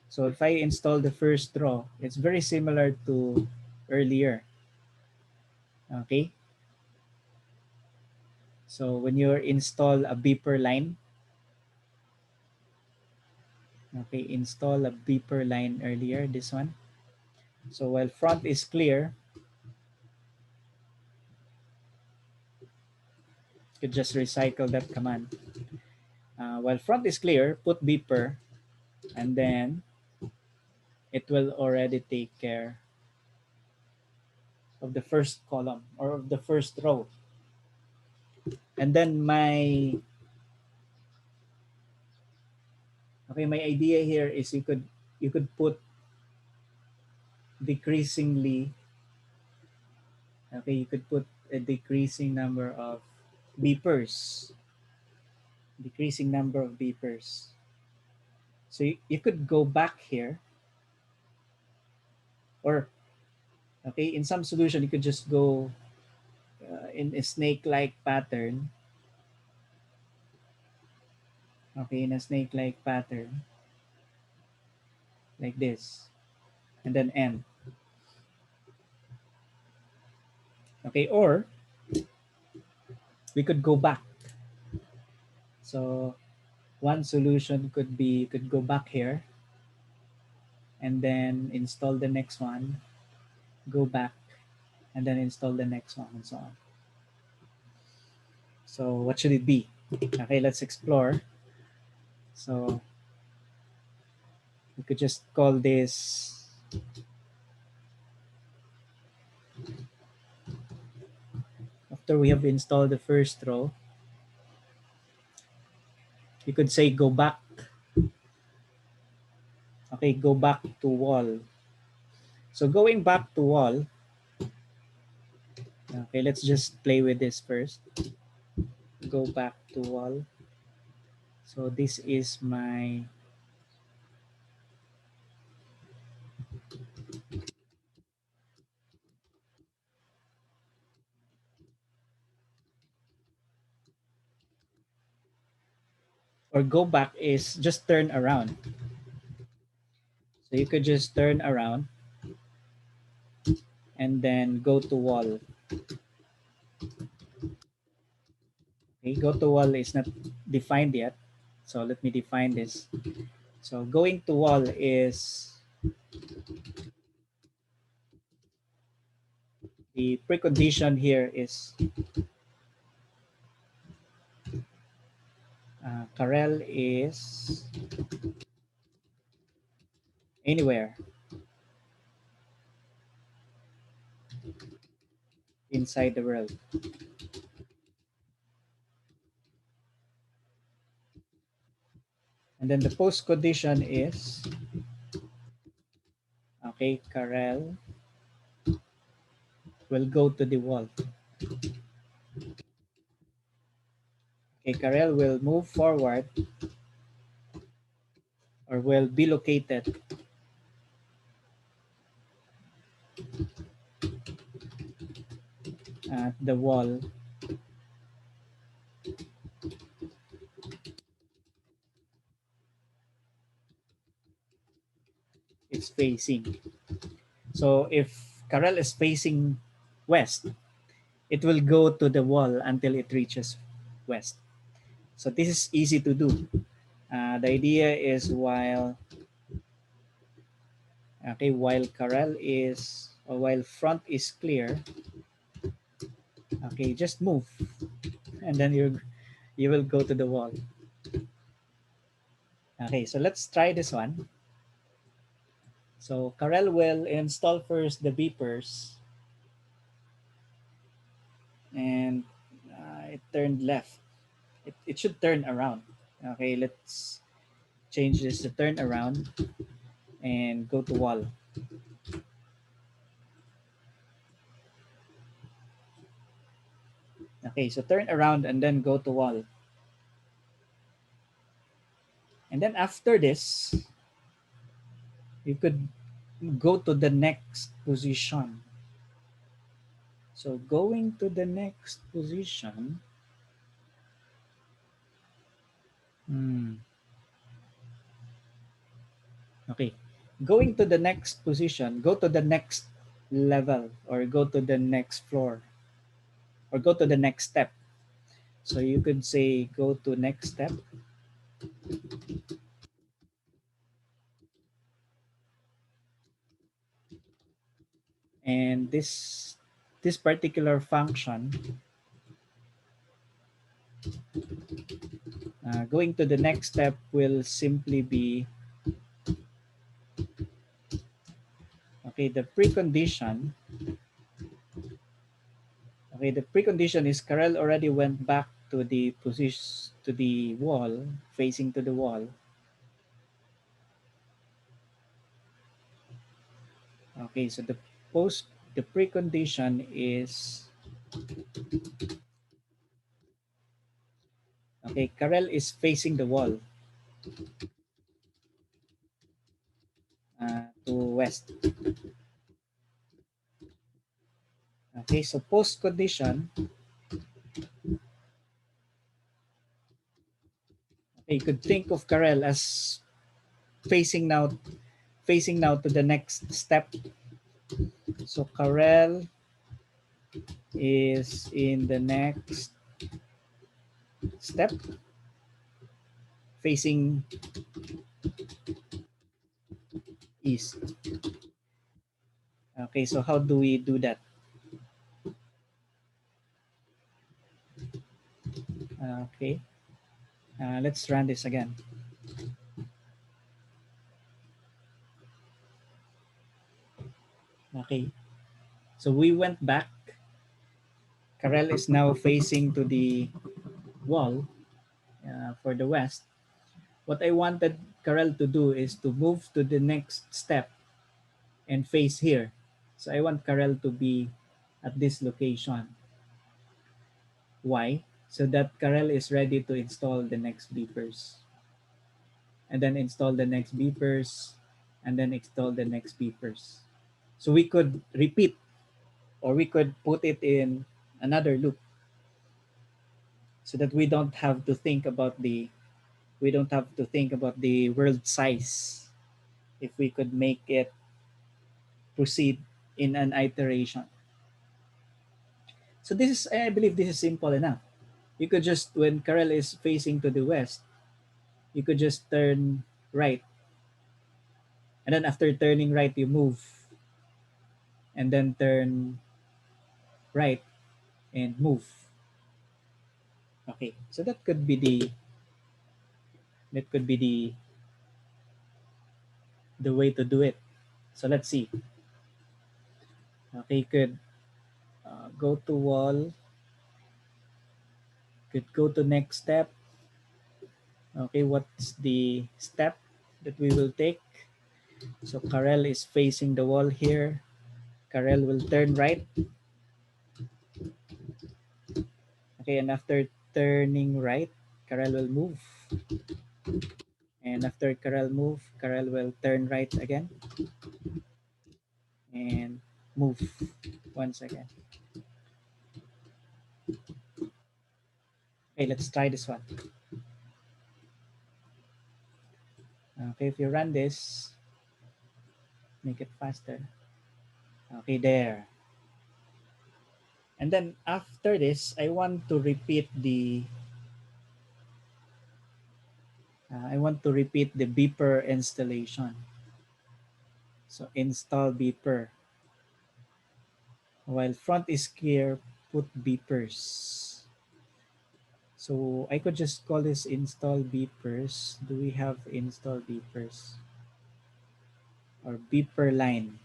So if I install the first row, it's very similar to earlier. Okay. So when you install a beeper line, okay, install a beeper line earlier, this one. So while front is clear, you could just recycle that command. While front is clear, put beeper, and then it will already take care of the first column or of the first row. And then my idea here is you could put decreasingly. Okay, you could put a decreasing number of beepers, decreasing number of beepers. So you could go back here, or okay, in some solution you could just go in a snake-like pattern. Okay, in a snake-like pattern like this, and then end. Okay, or we could go back. So one solution could be, you could go back here and then install the next one, go back, and then install the next one, and so on. So what should it be? Okay, let's explore. So we could just call this, after we have installed the first row, you could say go back. Okay, go back to wall. So going back to wall, okay, let's just play with this first. Go back to wall. So this is my, or go back is just turn around. So you could just turn around and then go to wall. Okay, go to wall is not defined yet. So let me define this. So going to wall is the precondition here is Karel is anywhere inside the world. And then the post condition is, okay, Karel will go to the wall. Okay, Karel will move forward or will be located at the wall it's facing. So if Karel is facing west, it will go to the wall until it reaches west. So this is easy to do. The idea is while Karel is or while front is clear, okay, just move, and then you will go to the wall. Okay, so let's try this one. So Karel will install first the beepers, and it turned left. It should turn around. Okay, let's change this to turn around and go to wall. Okay, so turn around and then go to wall. And then after this, you could go to the next position. So going to the next position, hmm, okay, going to the next position, go to the next level or go to the next floor or go to the next step. So you could say go to next step, and this particular function, going to the next step will simply be, okay, the precondition. Okay, the precondition is Karel already went back to the position to the wall, facing to the wall. Okay, so the precondition is, okay, Karel is facing the wall to west. Okay, so post condition, okay, you could think of Karel as facing now to the next step. So Karel is in the next step facing east. Okay, so how do we do that? Okay, let's run this again. Okay, so we went back. Karel is now facing to the wall for the west. What I wanted Karel to do is to move to the next step and face here. So I want Karel to be at this location. Why? So that Karel is ready to install the next beepers. And then install the next beepers. And then install the next beepers. So we could repeat, or we could put it in another loop, so that we don't have to think about the world size if we could make it proceed in an iteration. So this is, I believe this is simple enough. You could just, when Karel is facing to the west, you could just turn right. And then after turning right, you move and then turn right and move. Okay, so that could be the way to do it. So let's see. Okay, you could go to wall, could go to next step. Okay, what's the step that we will take? So Karel is facing the wall here. Karel will turn right. Okay, and after turning right, Karel will move. And after Karel move, Karel will turn right again and move once again. Okay, let's try this one. Okay, if you run this, make it faster. Okay, there. And then after this, I want to repeat the beeper installation. So install beeper. While front is clear, put beepers. So I could just call this install beepers. Do we have install beepers? Or beeper line.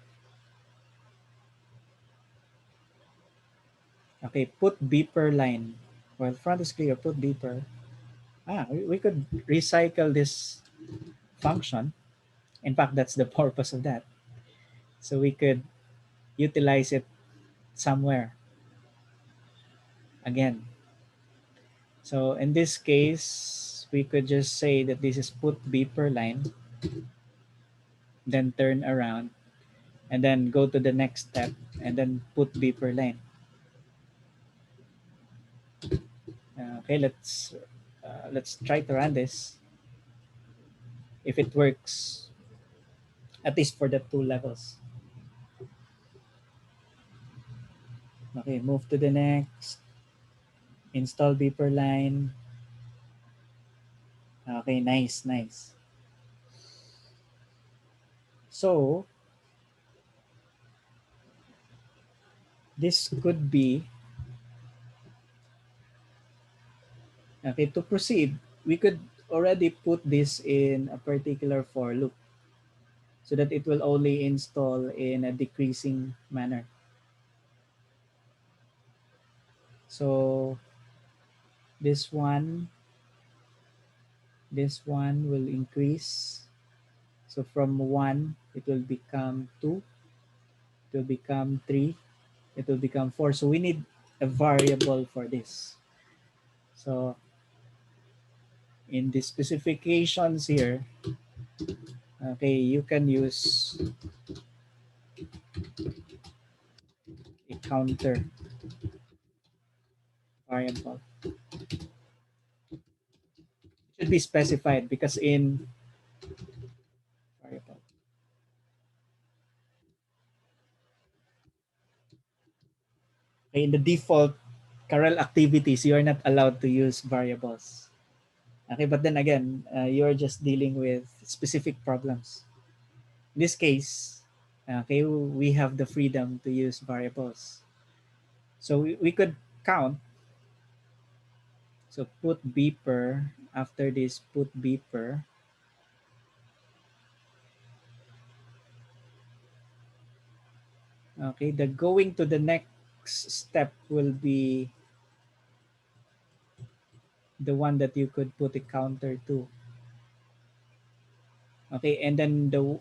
Okay, put beeper line. While front is clear, put beeper. We could recycle this function. In fact, that's the purpose of that. So we could utilize it somewhere again. So in this case, we could just say that this is put beeper line, then turn around, and then go to the next step, and then put beeper line. Okay, let's try to run this. If it works, at least for the two levels. Okay, move to the next. Install beeper line. Okay, nice, nice. So this could be okay. To proceed, we could already put this in a particular for loop so that it will only install in a decreasing manner. So this one, this one will increase. So from 1, it will become 2, it will become 3, it will become 4. So we need a variable for this. So in the specifications here, okay, you can use a counter variable. It should be specified because in variable. Okay, in the default Karel activities, you are not allowed to use variables. Okay, but then again, you're just dealing with specific problems. In this case, okay, we have the freedom to use variables. So we could count. So put beeper, after this put beeper. Okay, the going to the next step will be the one that you could put a counter to. Okay, and then the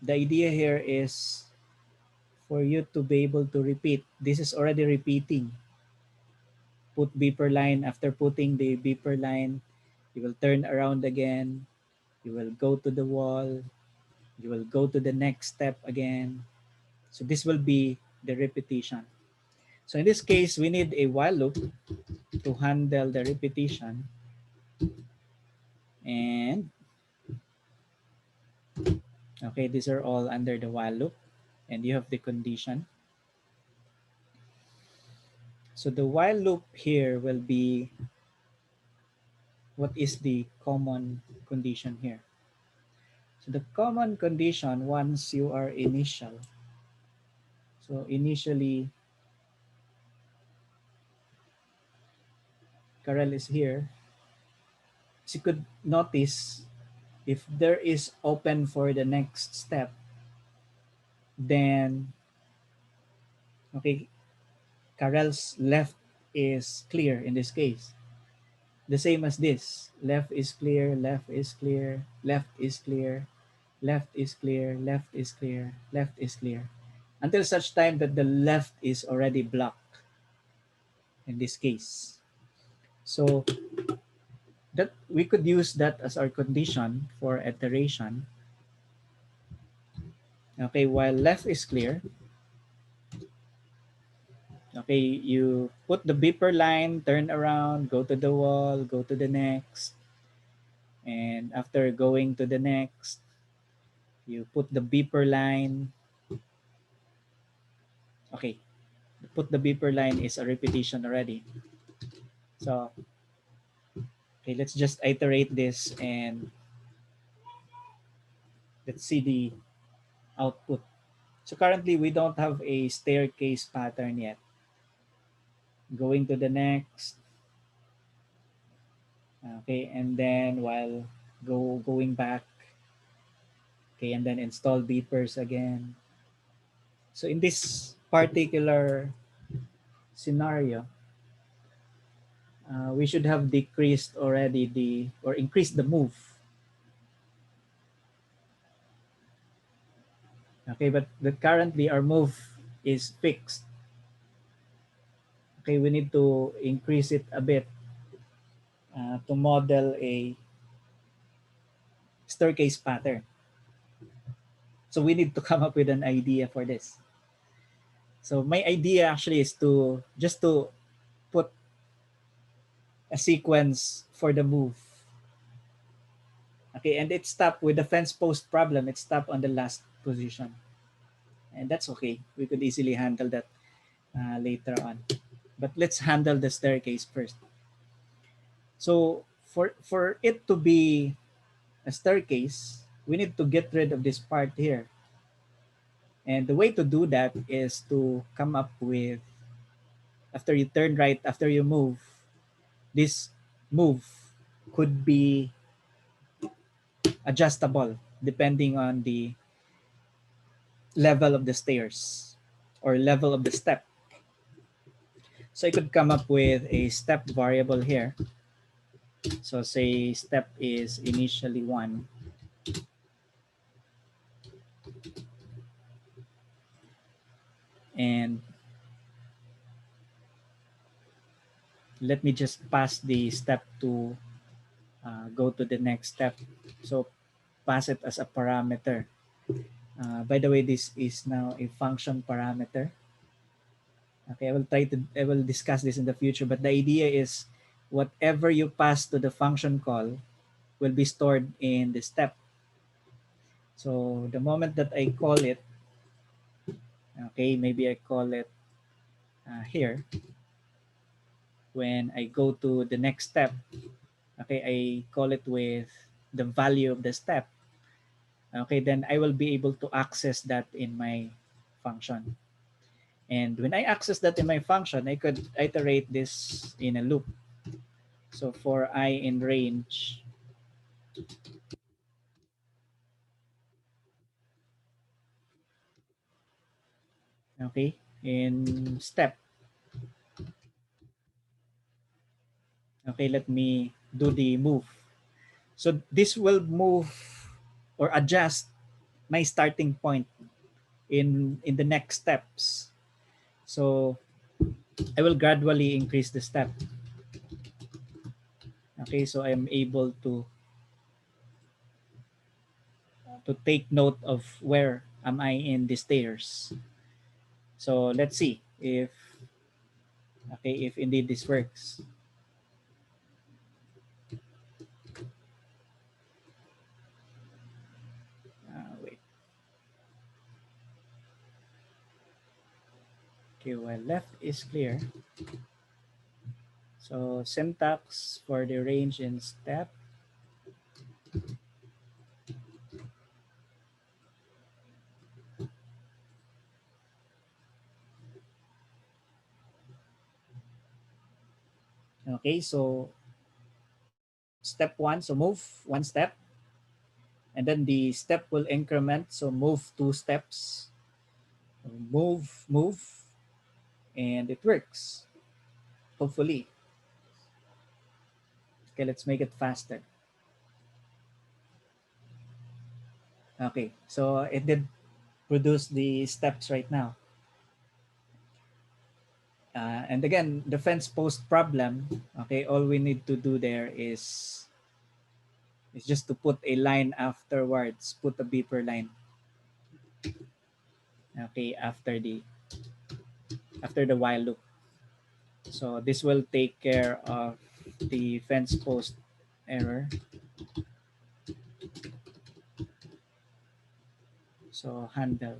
idea here is for you to be able to repeat. This is already repeating. Put beeper line. After putting the beeper line, you will turn around again. You will go to the wall. You will go to the next step again. So this will be the repetition. So in this case, we need a while loop to handle the repetition. And okay, these are all under the while loop. And you have the condition. So the while loop here will be what is the common condition here. So the common condition once you are initial. So initially, Karel is here. As you could notice, if there is open for the next step, then okay, Karel's left is clear in this case. The same as this. Left is clear, left is clear, left is clear, left is clear, left is clear, left is clear. Until such time that the left is already blocked in this case. So that we could use that as our condition for iteration. Okay, while left is clear, okay, you put the beeper line, turn around, go to the wall, go to the next, and after going to the next, you put the beeper line. Okay, put the beeper line is a repetition already. So okay, let's just iterate this and let's see the output. So currently we don't have a staircase pattern yet. Going to the next. Okay, and then while going back, okay, and then install beepers again. So in this particular scenario, we should have decreased already the or increased the move. Okay, but currently our move is fixed. Okay, we need to increase it a bit to model a staircase pattern. So we need to come up with an idea for this. So my idea actually is to just to put a sequence for the move. Okay, and it stopped with the fence post problem. It stopped on the last position. And that's okay. We could easily handle that later on. But let's handle the staircase first. So for it to be a staircase, we need to get rid of this part here. And the way to do that is to come up with, after you turn right, after you move, this move could be adjustable depending on the level of the stairs or level of the step. So I could come up with a step variable here. So say step is initially 1. And let me just pass the step to go to the next step. So pass it as a parameter. By the way, this is now a function parameter. Okay, I will discuss this in the future, but the idea is whatever you pass to the function call will be stored in the step. So the moment that I call it, okay, maybe I call it here. When I go to the next step, okay, I call it with the value of the step. Okay, then I will be able to access that in my function. And when I access that in my function, I could iterate this in a loop. So for I in range, okay, in step, okay, let me do the move. So this will move or adjust my starting point in the next steps. So I will gradually increase the step. Okay, so I am able to take note of where am I in the stairs. So let's see if okay if indeed this works. Wait. Okay, while left is clear. So syntax for the range and step. Okay, so step 1, so move 1 step. And then the step will increment, so move 2 steps. Move, and it works. Hopefully. Okay, let's make it faster. Okay, so it did produce the steps right now. And again, the fence post problem, okay, all we need to do there is just to put a line afterwards, put a beeper line. Okay, after the while loop. So this will take care of the fence post error. So handle.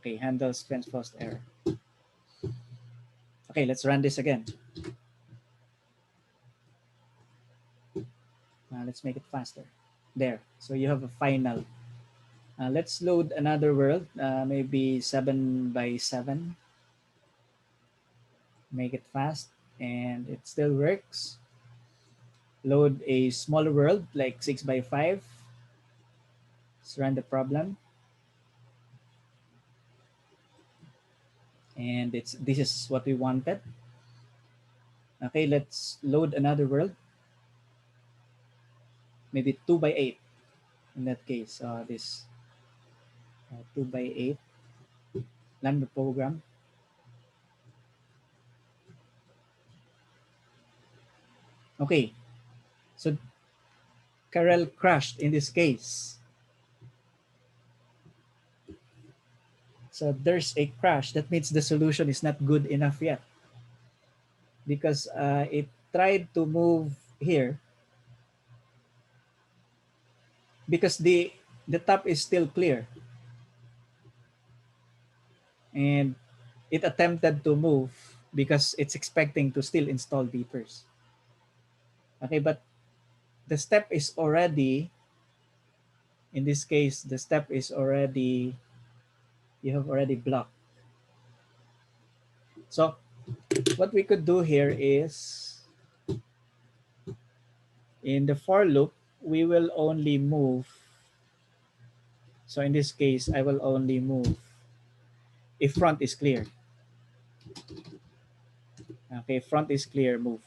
Okay, handles fence post error. Okay, let's run this again. Let's make it faster. There. So you have a final. Let's load another world, maybe 7 by 7. Make it fast, and it still works. Load a smaller world like 6 by 5. Let's run the problem. And this is what we wanted. Okay, let's load another world, maybe 2 by 8 in that case. This 2 by 8, run the program. Okay, so Karel crashed in this case. So there's a crash. That means the solution is not good enough yet, because it tried to move here because the top is still clear, and it attempted to move because it's expecting to still install beepers. Okay, but the step is already, in this case, the step is already, you have already blocked. So what we could do here is, in the for loop, we will only move. So in this case, I will only move if front is clear. Okay, front is clear, move.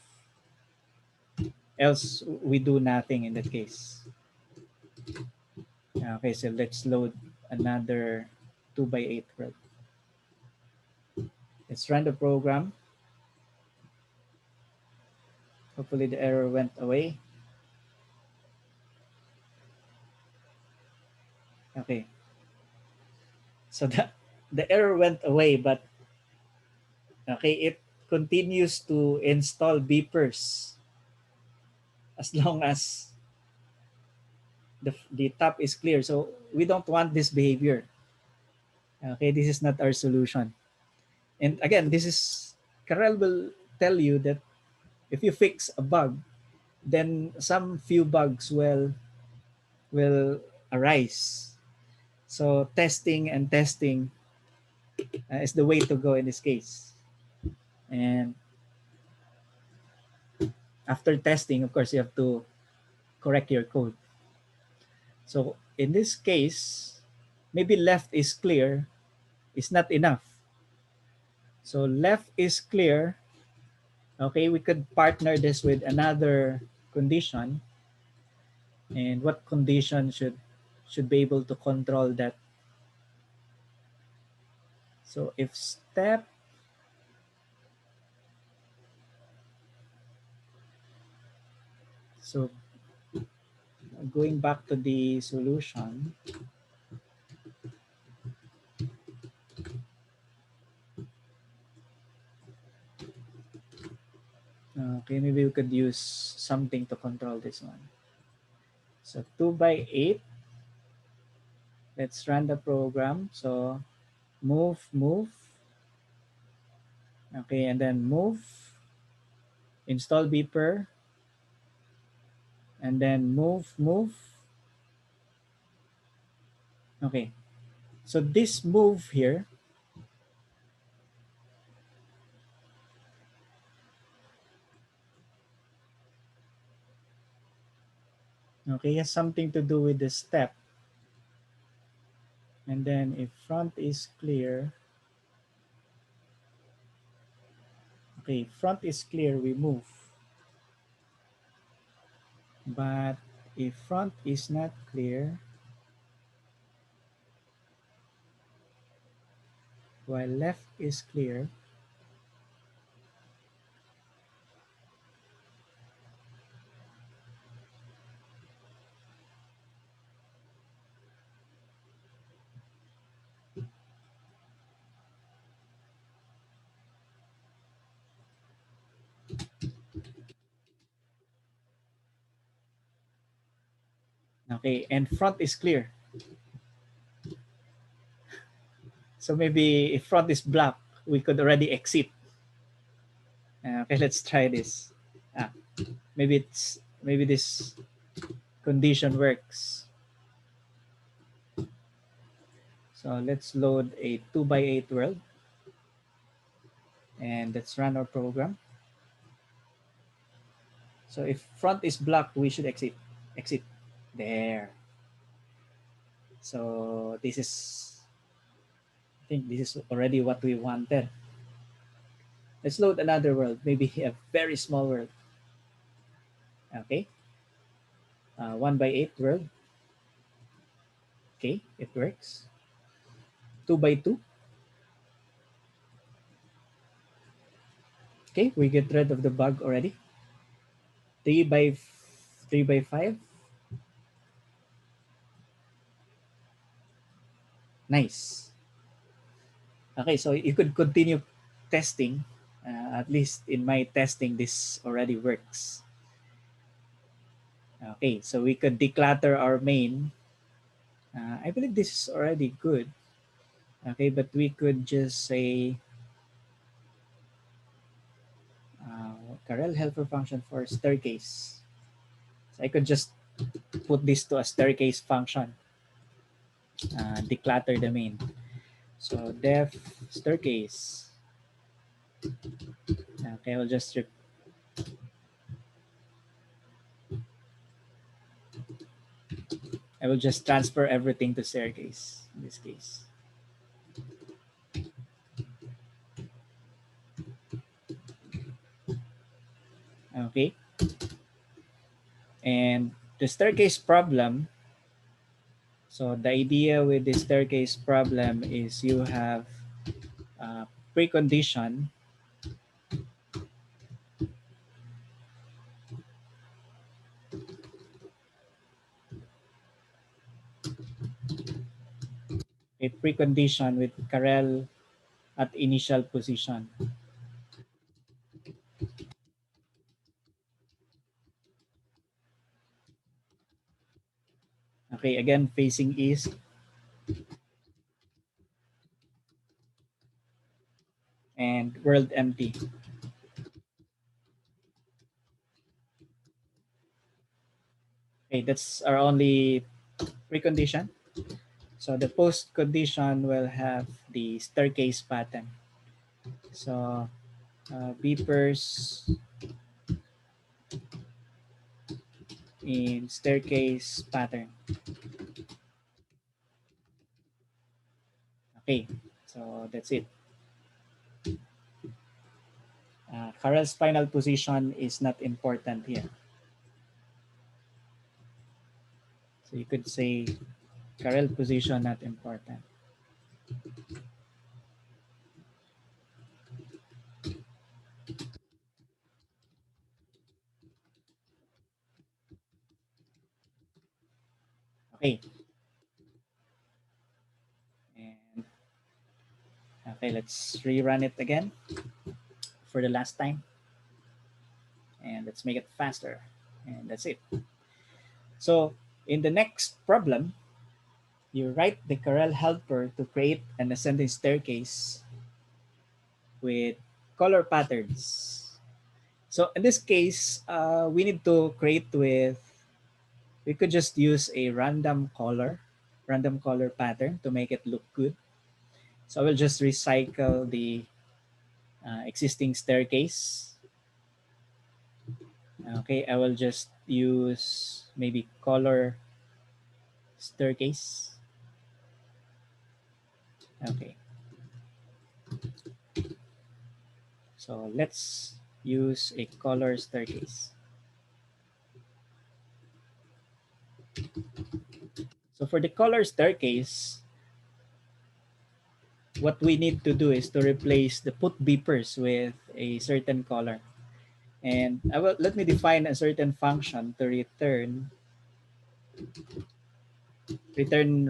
Else we do nothing in that case. Okay, so let's load another 2 by 8 world. Let's run the program. Hopefully the error went away. Okay. So the error went away, but okay, it continues to install beepers as long as the top is clear. So we don't want this behavior. Okay, this is not our solution. And again, this is, Karel will tell you that if you fix a bug, then some few bugs will arise. So testing and testing is the way to go in this case. And after testing, of course, you have to correct your code. So in this case, maybe left is clear is not enough. So left is clear. Okay, we could partner this with another condition. And what condition should be able to control that? So if step, so going back to the solution, okay, maybe we could use something to control this one. So 2 by 8, let's run the program. So move, okay, and then move, install beeper, and then move. Okay, so this move here, okay, has something to do with the step. And then if front is clear, okay, front is clear, we move. But if front is not clear, while left is clear, okay, and front is clear. So maybe if front is black, we could already exit. Okay, let's try this. Ah, maybe this condition works. So let's load a 2 by 8 world and let's run our program. So if front is blocked, we should exit. Exit. There. So this is, I think this is already what we wanted. Let's load another world, maybe a very small world. Okay. 1 by 8 world. Okay, it works. 2 by 2. Okay, we get rid of the bug already. 3 by 3 by 5. Nice. Okay, so you could continue testing. At least in my testing, this already works. Okay, so we could declutter our main. I believe this is already good. Okay, but we could just say Karel helper function for staircase. So I could just put this to a staircase function. Declutter the main. So def staircase. Okay, I'll just I will just transfer everything to staircase in this case. Okay. And the staircase problem, so the idea with the staircase problem is you have precondition a precondition with Karel at initial position. Okay, again, facing east. And world empty. Okay, that's our only precondition. So the post condition will have the staircase pattern. So beepers in staircase pattern. Okay, so that's it. Karel's final position is not important here. So you could say Karel position not important. Okay. And okay, let's rerun it again for the last time. And let's make it faster. And that's it. So in the next problem, you write the Karel helper to create an ascending staircase with color patterns. So in this case, we need to create with, we could just use a random color pattern to make it look good. So I will just recycle the existing staircase. Okay, I will just use maybe color staircase. Okay. So let's use a color staircase. So for the color staircase, what we need to do is to replace the put beepers with a certain color. And I will let me define a certain function to return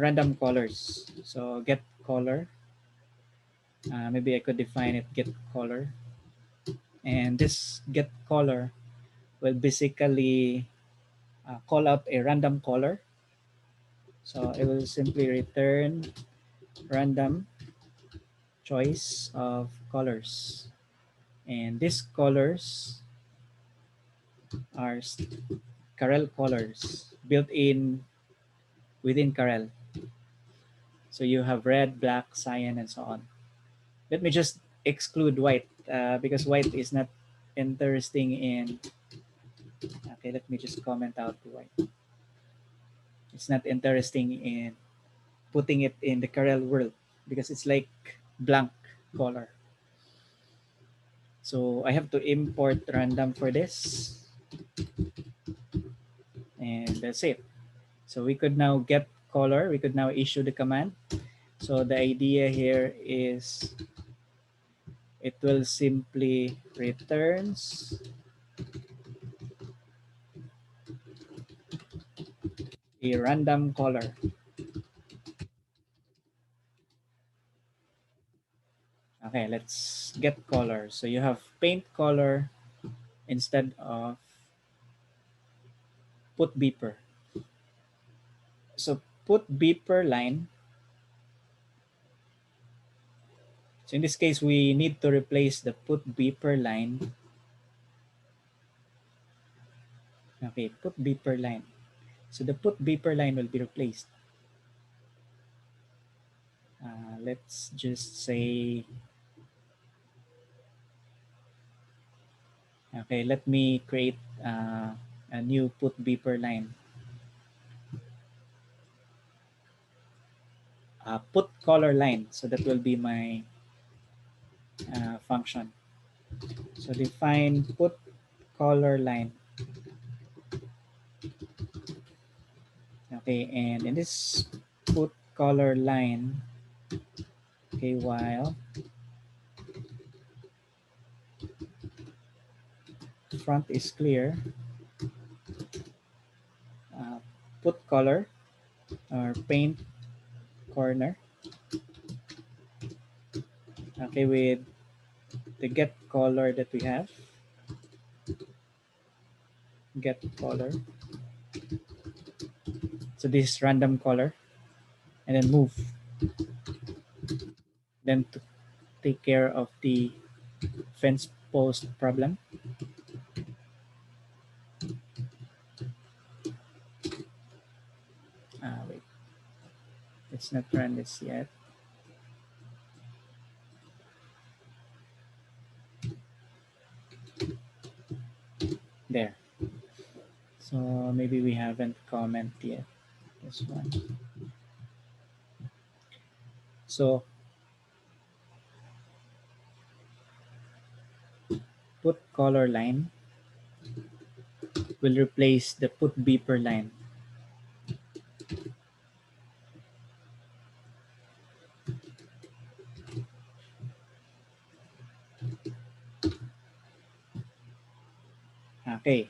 random colors. So get color. Maybe I could define it get color. And this get color will basically call out a random color. So it will simply return random choice of colors. And these colors are Karel colors built in within Karel. So you have red, black, cyan, and so on. Let me just exclude white because white is not interesting in. Okay, let me just comment out white. It's not interesting in putting it in the Karel world because it's like blank color. So I have to import random for this, and that's it. So we could now get color. We could now issue the command. So the idea here is it will simply returns a random color. Okay, let's get color. So you have paint color instead of put beeper. So put beeper line. So in this case, we need to replace the put beeper line. Okay, put beeper line. So the put beeper line will be replaced. Let's just say, okay, let me create a new put beeper line. Put color line. So that will be my function. So define put color line. Okay, and in this put color line, okay, while front is clear, uh, put color or paint corner. Okay, with the get color that we have, get color. So this is random color, and then move. Then to take care of the fence post problem. Wait, let's not run this yet. There. So maybe we haven't comment yet. This one. So put color line will replace the put beeper line. Okay.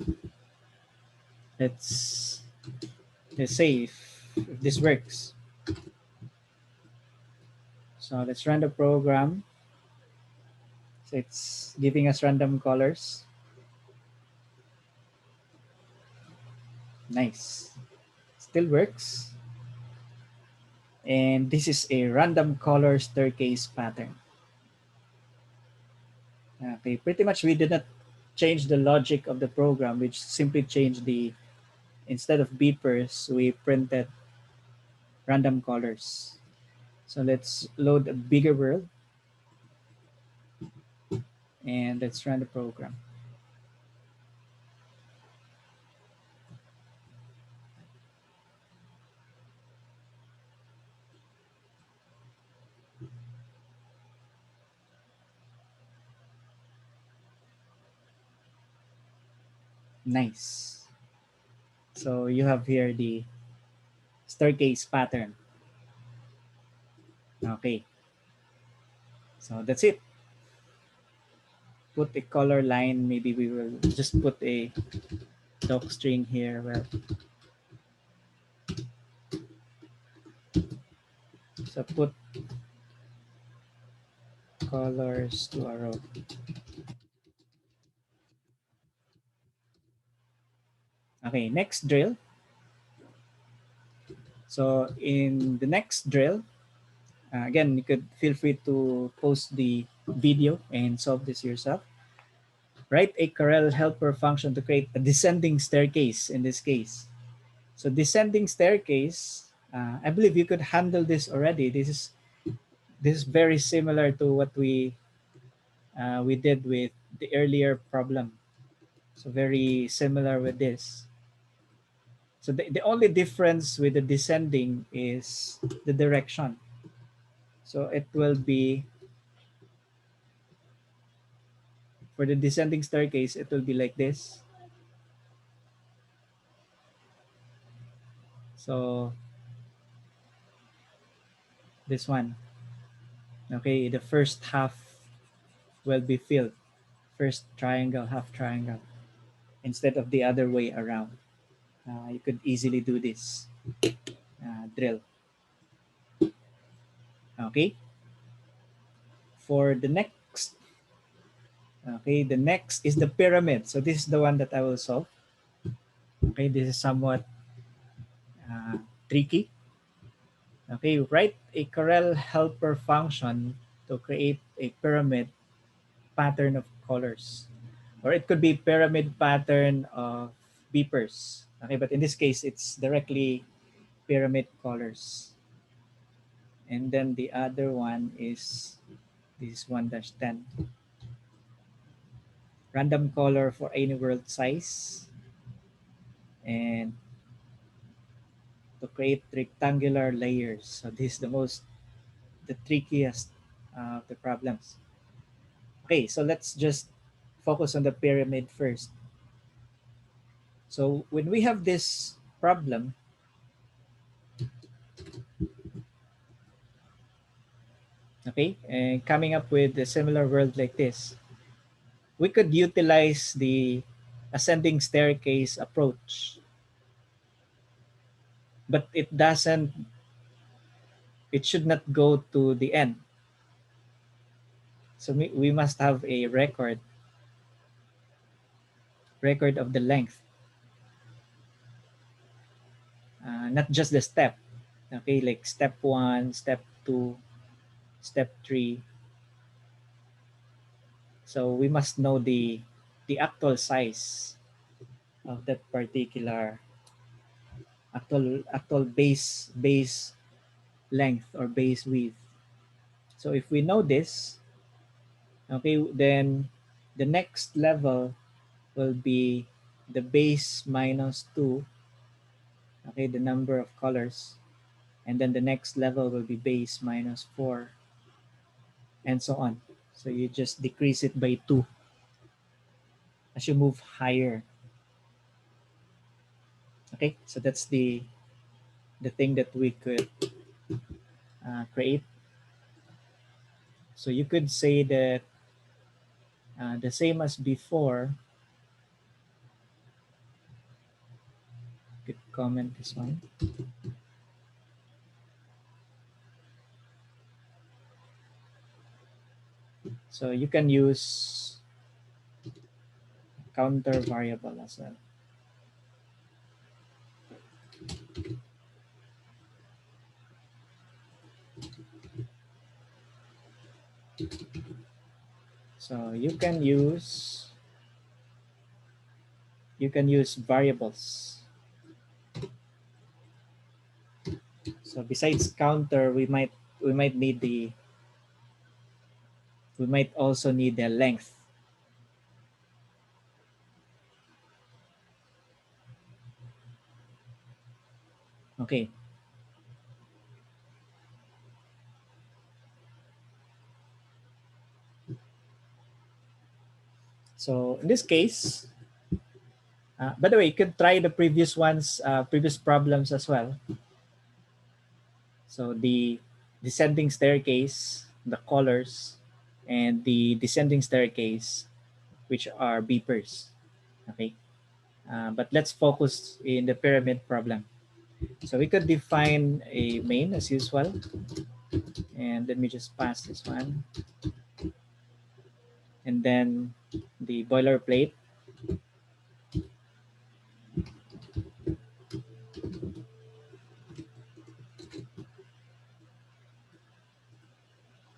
Let's say if this works. So let's run the program. So it's giving us random colors. Nice. Still works. And this is a random color staircase pattern. Okay, pretty much we did not change the logic of the program, which simply changed the, instead of beepers, we printed random colors. So let's load a bigger world and let's run the program. Nice. So you have here the staircase pattern. Okay. So that's it. Put a color line. Maybe we will just put a doc string here. Well, so put colors to a row. Okay, next drill. So in the next drill, Again, you could feel free to post the video and solve this yourself. Write a Karel helper function to create a descending staircase in this case. So descending staircase, I believe you could handle this already. This is very similar to what we did with the earlier problem. So very similar with this. So the only difference with the descending is the direction. So it will be, for the descending staircase, it will be like this. So this one, okay, the first half will be filled. First triangle, half triangle, instead of the other way around. You could easily do this drill. Okay. For the next, okay, the next is the pyramid. So this is the one that I will solve. Okay, this is somewhat tricky. Okay, write a Karel helper function to create a pyramid pattern of colors. Or it could be pyramid pattern of beepers. Okay, but in this case, it's directly pyramid colors. And then the other one is this 1-10. Random color for any world size. And to create rectangular layers. So this is the trickiest of the problems. Okay, so let's just focus on the pyramid first. So when we have this problem, okay, and coming up with a similar world like this, we could utilize the ascending staircase approach, but it should not go to the end. So we must have a record of the length, not just the step. Okay, like step 1, step 2, step 3. So we must know the actual size of that particular actual base length or base width. So if we know this, okay, then the next level will be the base minus 2, okay, the number of colors, and then the next level will be base minus 4, and so on. So you just decrease it by 2 as you move higher. Okay, so that's the thing that we could create. So you could say that the same as before. You could comment this one. So you can use counter variable as well. So you can use variables. So besides counter, we might also need the length. Okay. So in this case, by the way, you could try the previous problems as well. So the descending staircase, the colors, and the descending staircase, which are beepers. Okay. But let's focus in the pyramid problem. So we could define a main as usual. And let me just pass this one. And then the boilerplate.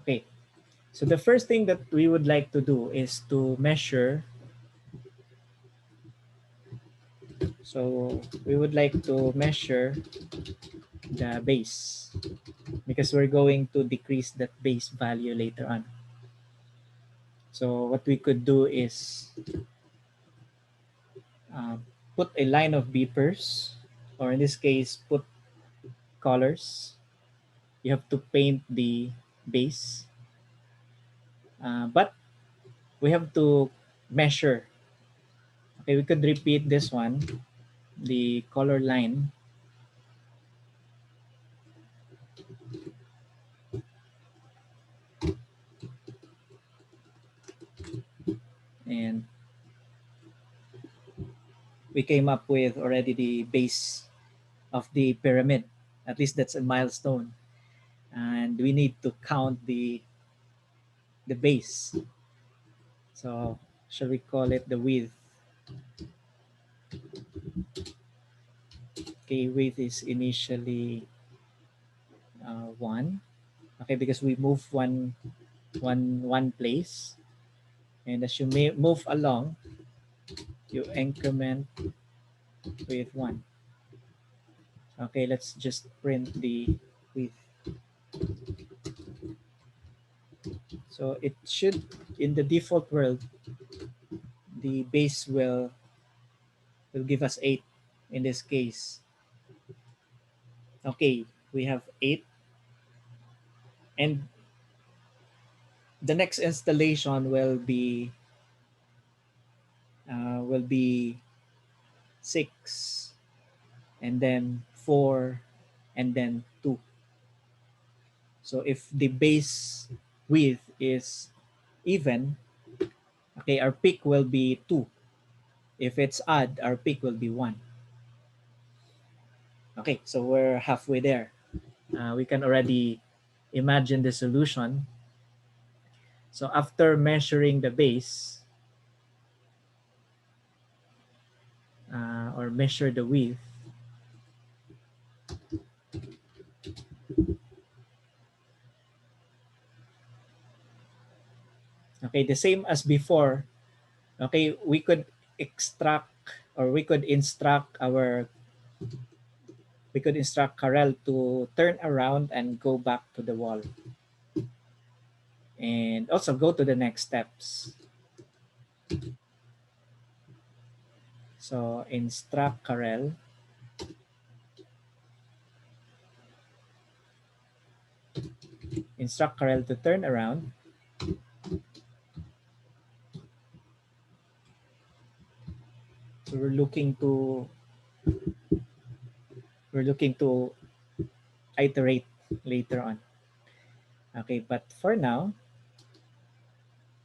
Okay, so the first thing that we would like to do is to measure. So we would like to measure the base because we're going to decrease that base value later on. So what we could do is uh, put a line of beepers, or in this case, put colors. You have to paint the base, but we have to measure. Okay, we could repeat this one, the color line, and we came up with already the base of the pyramid. At least that's a milestone. And we need to count the base. So shall we call it the width? Okay, width is initially 1. Okay, because we move one place, and as you may move along, you increment with 1. Okay, let's just print the width. So it should, in the default world, the base will give us 8 in this case. Okay, we have 8, and the next installation will be 6, and then 4, and then 2. So if the base width is even, okay, our peak will be 2. If it's odd, our peak will be 1. Okay, so we're halfway there. We can already imagine the solution. So after measuring the base, or measure the width, okay, the same as before. Okay, we could extract, or we could instruct Karel to turn around and go back to the wall, and also go to the next steps. So instruct Karel to turn around. So we're looking to iterate later on. Okay, but for now,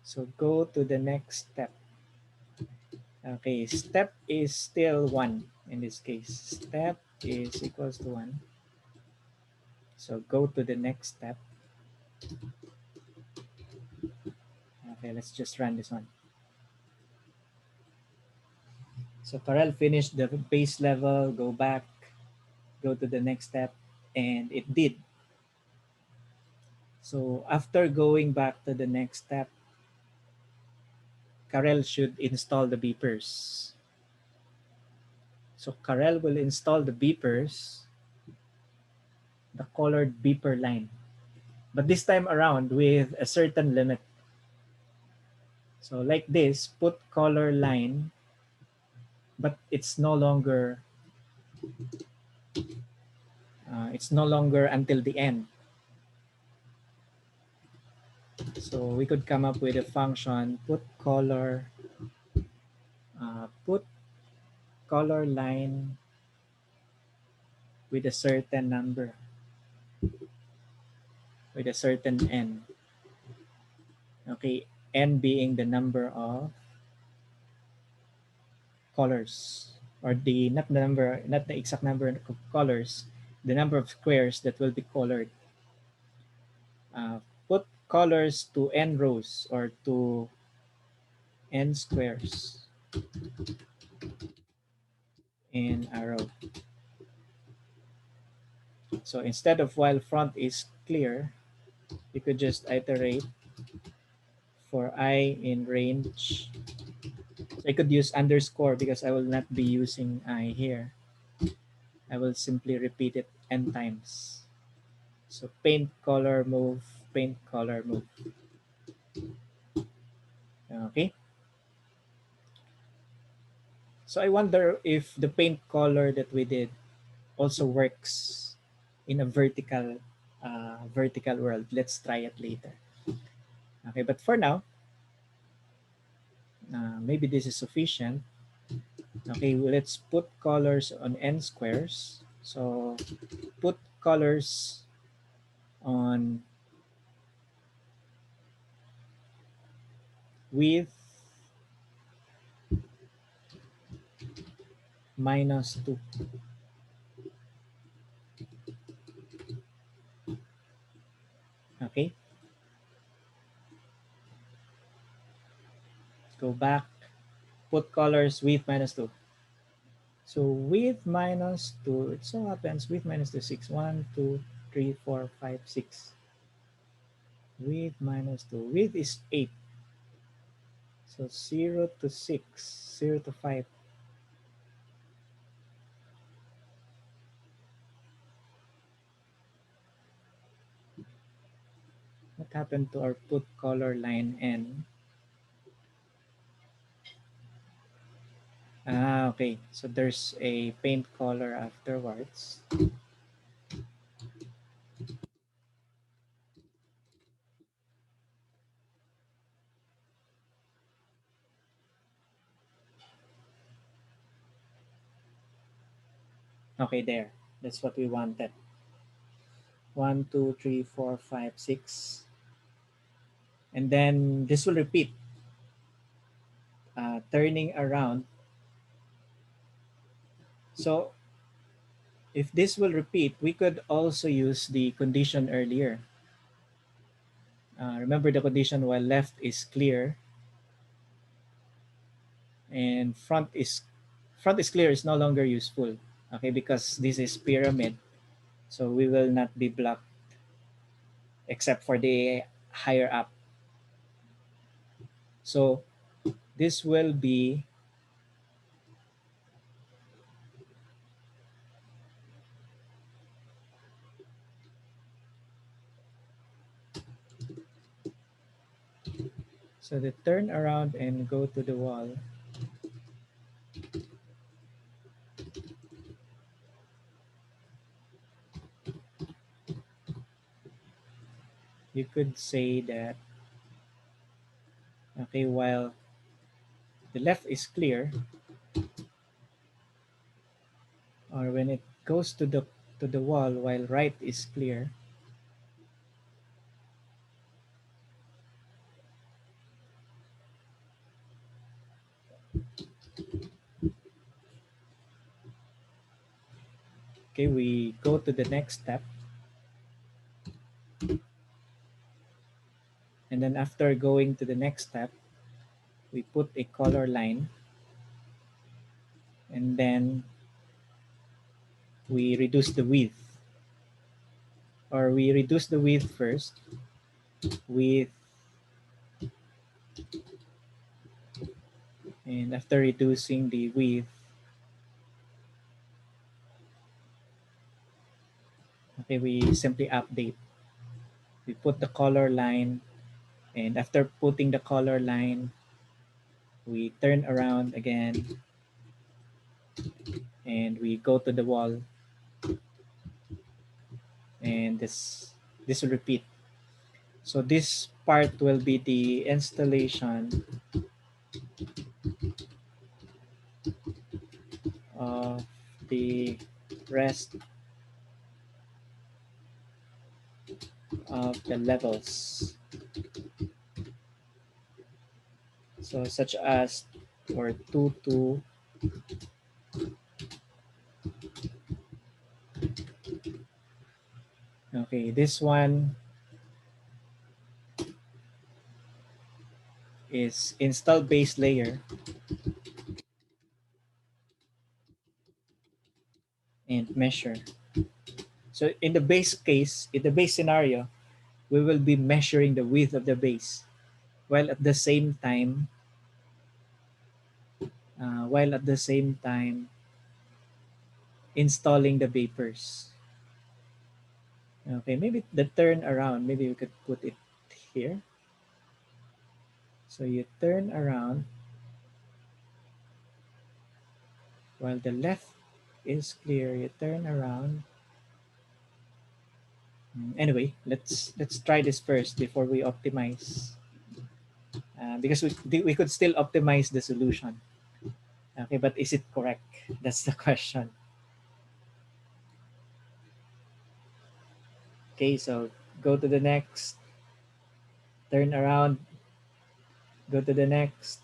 so go to the next step. Okay, step is still 1 in this case. Step is equals to 1. So go to the next step. Okay, let's just run this one. So Karel finished the base level, go back, go to the next step, and it did. So after going back to the next step, Karel should install the beepers. So Karel will install the beepers, the colored beeper line. But this time around with a certain limit. So like this, put color line, but it's no longer until the end. So we could come up with a function, put color line with a certain number, with a certain n. Okay, n being the number of colors, or not the exact number of colors, the number of squares that will be colored. Put colors to n rows, or to n squares in a row. So instead of while front is clear, You could just iterate for I in range. So I could use underscore because I will not be using I here. I will simply repeat it n times. So paint color move, paint color move. Okay. So I wonder if the paint color that we did also works in a vertical world. Let's try it later. Okay, but for now, maybe this is sufficient. Okay, let's put colors on n squares. So put colors on width -2. Okay, go back, put colors width -2. So width -2, it so happens width -2, 6. 1, 2, 3, 4, 5, 6. Width -2. Width is 8. So 0 to 6, 0 to 5. What happened to our put color line N? Okay. So there's a paint color afterwards. Okay, there. That's what we wanted. 1, 2, 3, 4, 5, 6. And then this will repeat, turning around. So if this will repeat, we could also use the condition earlier. Remember the condition while left is clear and front is clear is no longer useful. Okay, because this is pyramid, so we will not be blocked except for the higher up. So this will be so the turn around and go to the wall. You could say that okay, while the left is clear, or when it goes to the wall while right is clear, okay, we go to the next step. And then after going to the next step, we put a color line and then we reduce the width, or we reduce the width first with, and after reducing the width, okay, we simply update. We put the color line, and after putting the color line, we turn around again and we go to the wall, and this will repeat. So this part will be the installation of the rest of the levels. So such as or 2 to okay, this one is install base layer and measure. So in the base case, in the base scenario, we will be measuring the width of the base while at the same time while at the same time installing the vapors. Okay, maybe the turn around, maybe we could put it here. So you turn around while the left is clear, you turn around. Anyway, let's try this first before we optimize, because we could still optimize the solution. Okay, but is it correct? That's the question. Okay, so go to the next, turn around, go to the next.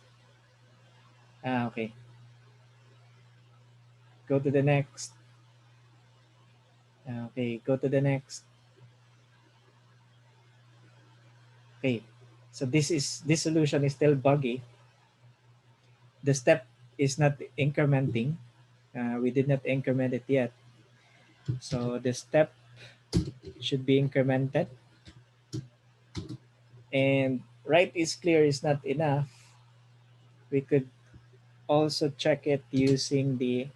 Okay, go to the next. Okay, go to the next. Okay, so this solution is still buggy. The step is not incrementing. We did not increment it yet. So the step should be incremented. And right is clear is not enough. We could also check it using the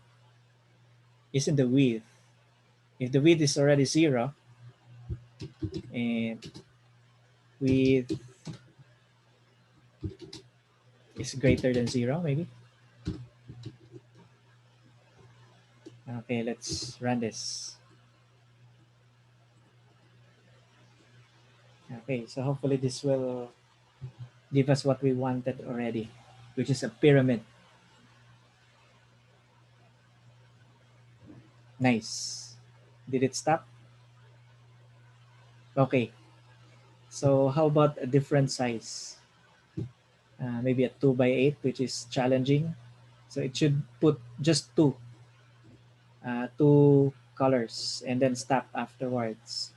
width. If the width is already 0 and width is greater than 0, maybe. Okay, let's run this. Okay, so hopefully this will give us what we wanted already, which is a pyramid. Nice. Did it stop? Okay. So how about a different size? Maybe a 2 by 8, which is challenging. So it should put just two colors and then stop afterwards.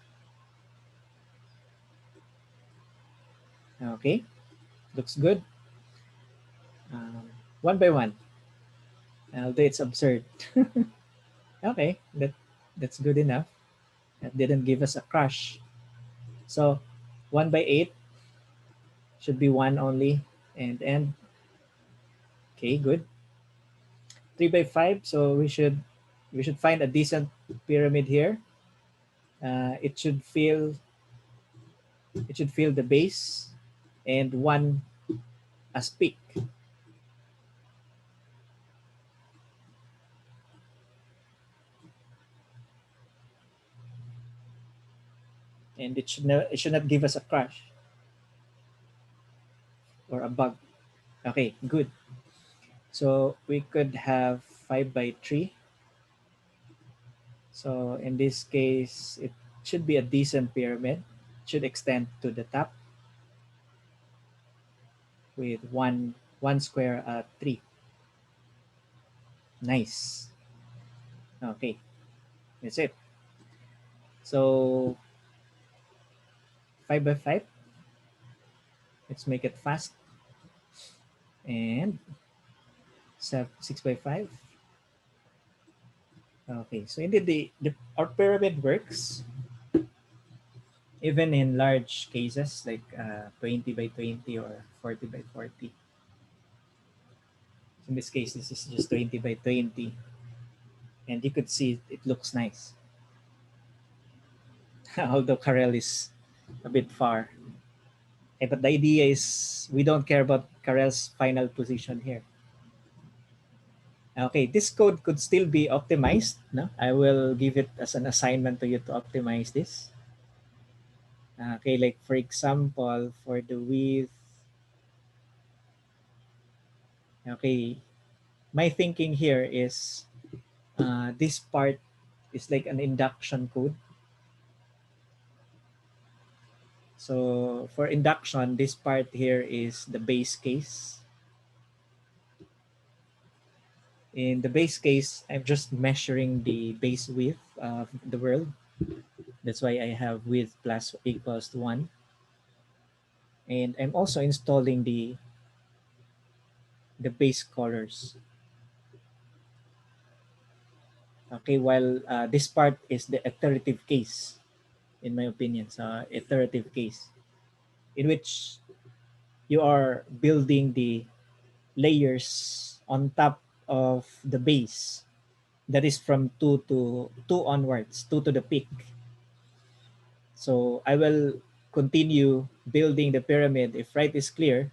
Okay, looks good. One by one. Although it's absurd. Okay, that's good enough. That didn't give us a crash. So 1 by 8 should be 1 only. And okay, good. 3 by 5, so we should find a decent pyramid here. It should fill the base and one as peak. And it should not give us a crash or a bug. Okay, good. So we could have 5 by 3. So in this case, it should be a decent pyramid. It should extend to the top with one square at 3. Nice. Okay, that's it. So 5 by 5. Let's make it fast. And 6 by 5. Okay, so indeed our pyramid works even in large cases like 20 by 20 or 40 by 40. In this case, this is just 20 by 20. And you could see it looks nice. Although Karel is a bit far. But the idea is we don't care about Karel's final position here. Okay, this code could still be optimized. No? I will give it as an assignment to you to optimize this. Okay, like for example, for the width. Okay, my thinking here is this part is like an induction code. So for induction, this part here is the base case. In the base case, I'm just measuring the base width of the world. That's why I have width plus equals to 1. And I'm also installing the base colors. Okay, while this part is the iterative case. in my opinion, sa iterative case, in which you are building the layers on top of the base that is from 2 to 2 onwards, 2 to the peak. So I will continue building the pyramid if right is clear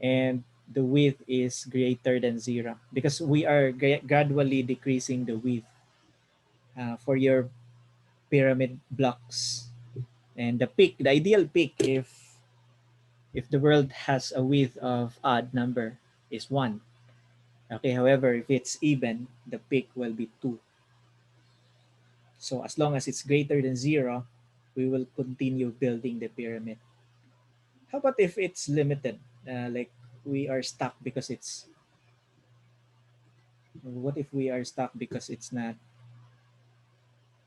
and the width is greater than 0, because we are gradually decreasing the width for your pyramid blocks. And the peak, the ideal peak, if the world has a width of odd number, is 1. Okay, however, if it's even, the peak will be 2. So as long as it's greater than 0, we will continue building the pyramid. How about if it's limited? Like we are stuck because it's, what if we are stuck because it's not,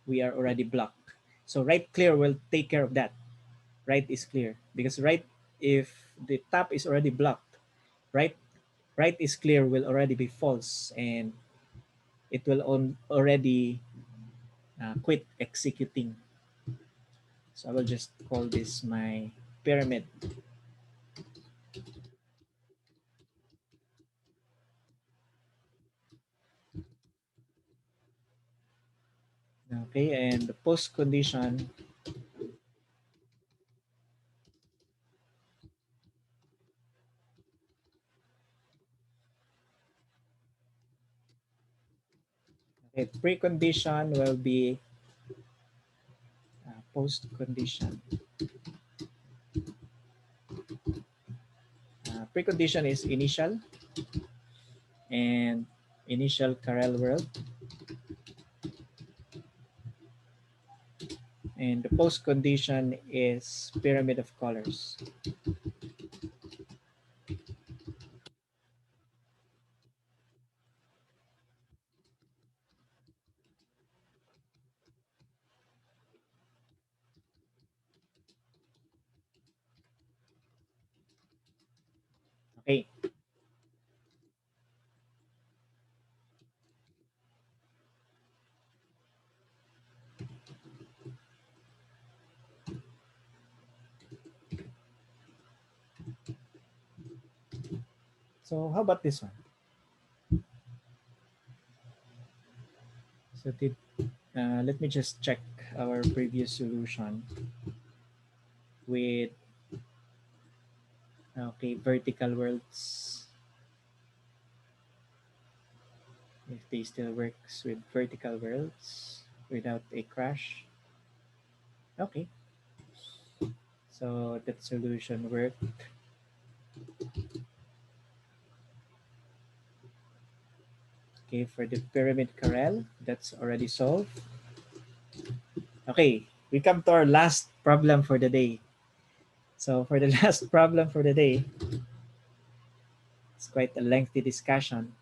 we are already blocked? So right clear will take care of that. Right is clear. Because right, if the top is already blocked, right, right is clear will already be false, and it will already quit executing. So I will just call this my pyramid. Okay, and the post condition. Okay, precondition will be post condition. Precondition is initial and initial Karel world, and the post condition is pyramid of colors. Okay, so how about this one? So let me just check our previous solution with, okay, vertical worlds, if they still works with vertical worlds without a crash. Okay, so that solution worked. Okay, for the pyramid Karel, that's already solved. Okay, we come to our last problem for the day. So for the last problem for the day, it's quite a lengthy discussion.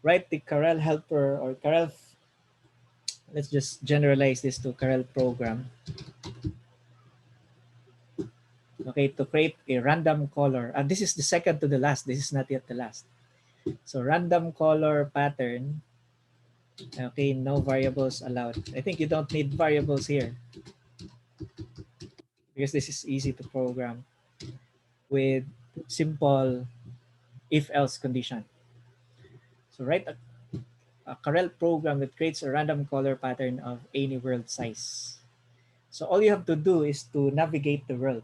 Write the Karel helper or Karel, let's just generalize this to Karel program. Okay, to create a random color. This is the second to the last. This is not yet the last. So random color pattern. Okay, no variables allowed. I think you don't need variables here because this is easy to program with simple if else condition. So write a Karel program that creates a random color pattern of any world size. So all you have to do is to navigate the world.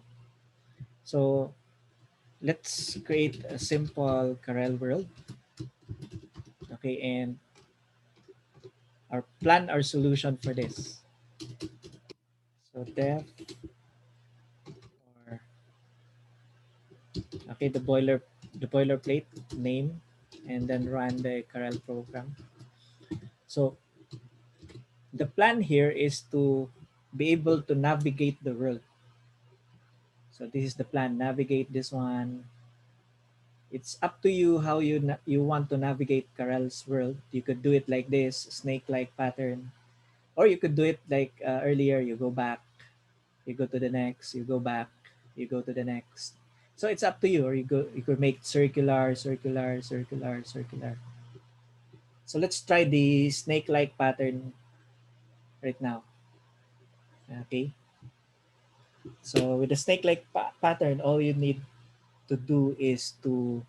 So let's create a simple Karel world. Okay, and our solution for this. So def or, okay, the boilerplate name, and then run the Karel program. So the plan here is to be able to navigate the world. So this is the plan. Navigate this one. It's up to you how you want to navigate Karel's world. You could do it like this, snake-like pattern, or you could do it like earlier. You go back, you go to the next, you go back, you go to the next. So it's up to you. Or you could make circular, circular, circular, circular. So let's try the snake-like pattern right now. Okay. So with the snake-like pattern, all you need to do is to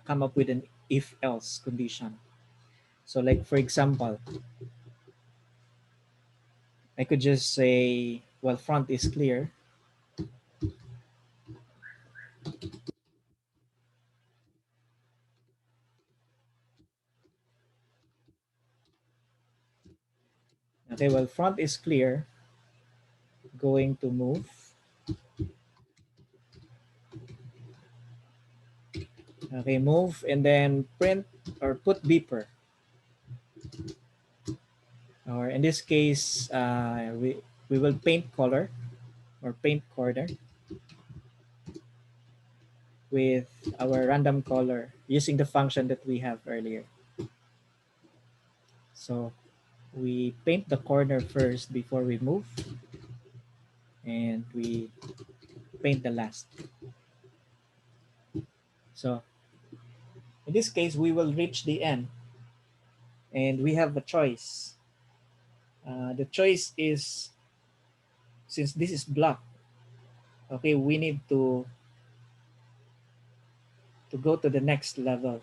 come up with an if-else condition. So like for example, I could just say, well, front is clear. Okay, well, front is clear. Going to move. Okay, move and then print or put beeper. Or in this case, we will paint color or paint corner with our random color using the function that we have earlier. So we paint the corner first before we move, and we paint the last. So in this case, we will reach the end, and we have a choice. The choice is, since this is block, okay, we need to go to the next level.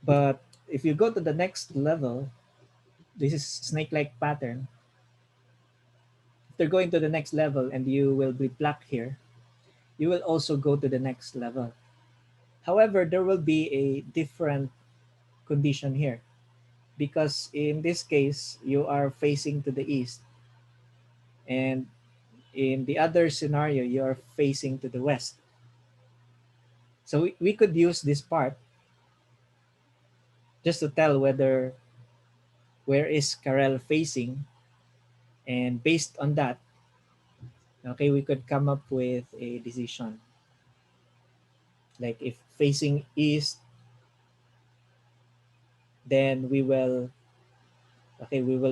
But if you go to the next level, this is snake-like pattern. If they're going to the next level and you will be black here, you will also go to the next level. However, there will be a different condition here, because in this case, you are facing to the east, and in the other scenario, you are facing to the west. So we could use this part just to tell where is Karel facing, and based on that, okay, we could come up with a decision. Like if facing east, then we will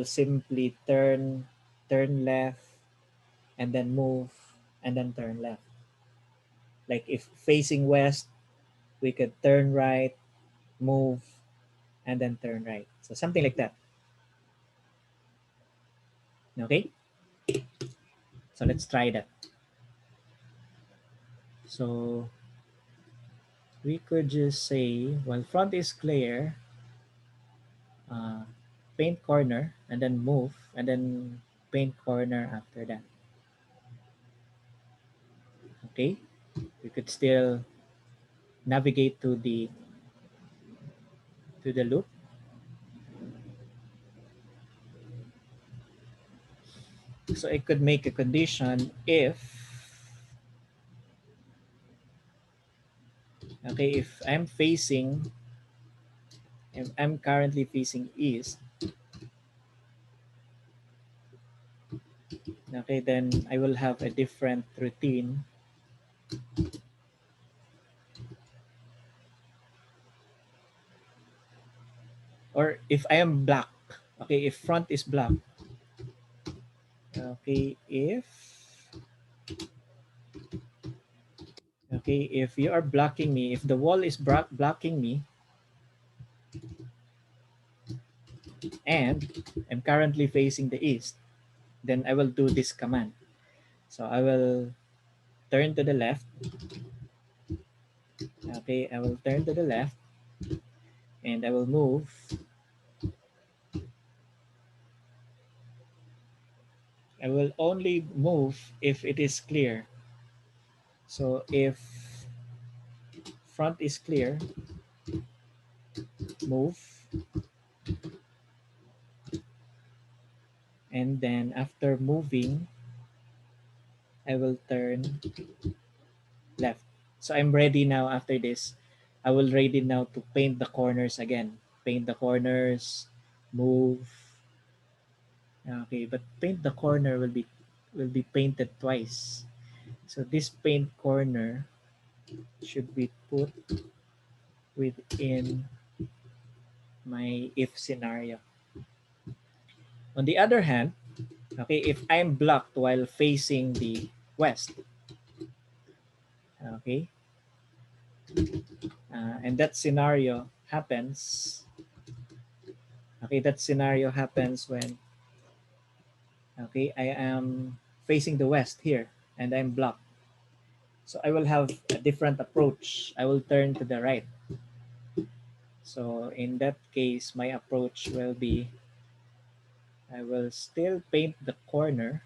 simply turn left and then move and then turn left. Like if facing west, we could turn right, move, and then turn right. So something like that. Okay? So let's try that. So we could just say, well, front is clear, uh, paint corner, and then move, and then paint corner after that. Okay? We could still navigate to the loop. So it could make a condition if, okay, if I'm currently facing east, okay, then I will have a different routine. Or if I am black, okay, if front is black, okay, if you are blocking me, if the wall is blocking me, and I'm currently facing the east, then I will do this command. So I will turn to the left. Okay, I will turn to the left and I will move. I will only move if it is clear. So if front is clear, move, and then after moving, I will turn left. So I'm ready now after this. I will ready now to paint the corners again. Paint the corners, move. Okay, but paint the corner will be painted twice. So this paint corner should be put within my if scenario. On the other hand, okay, if I'm blocked while facing the west, okay, and that scenario happens, Okay, that scenario happens when, okay, I am facing the west here and I'm blocked. So I will have a different approach. I will turn to the right. So in that case, my approach will be, I will still paint the corner.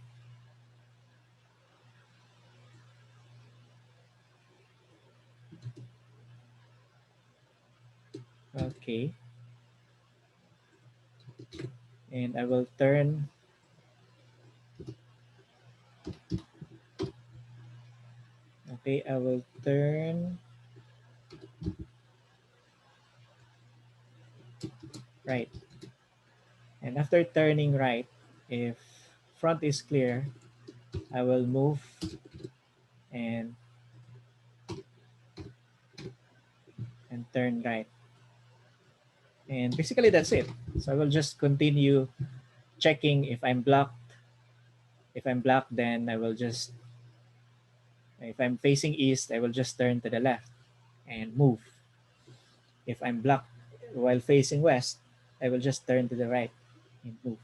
Okay. And I will turn, okay, I will turn right. And after turning right, if front is clear, I will move and turn right. And basically that's it. So I will just continue checking if I'm blocked. If I'm blocked, then I will just, if I'm facing east, I will just turn to the left and move. If I'm blocked while facing west, I will just turn to the right and move.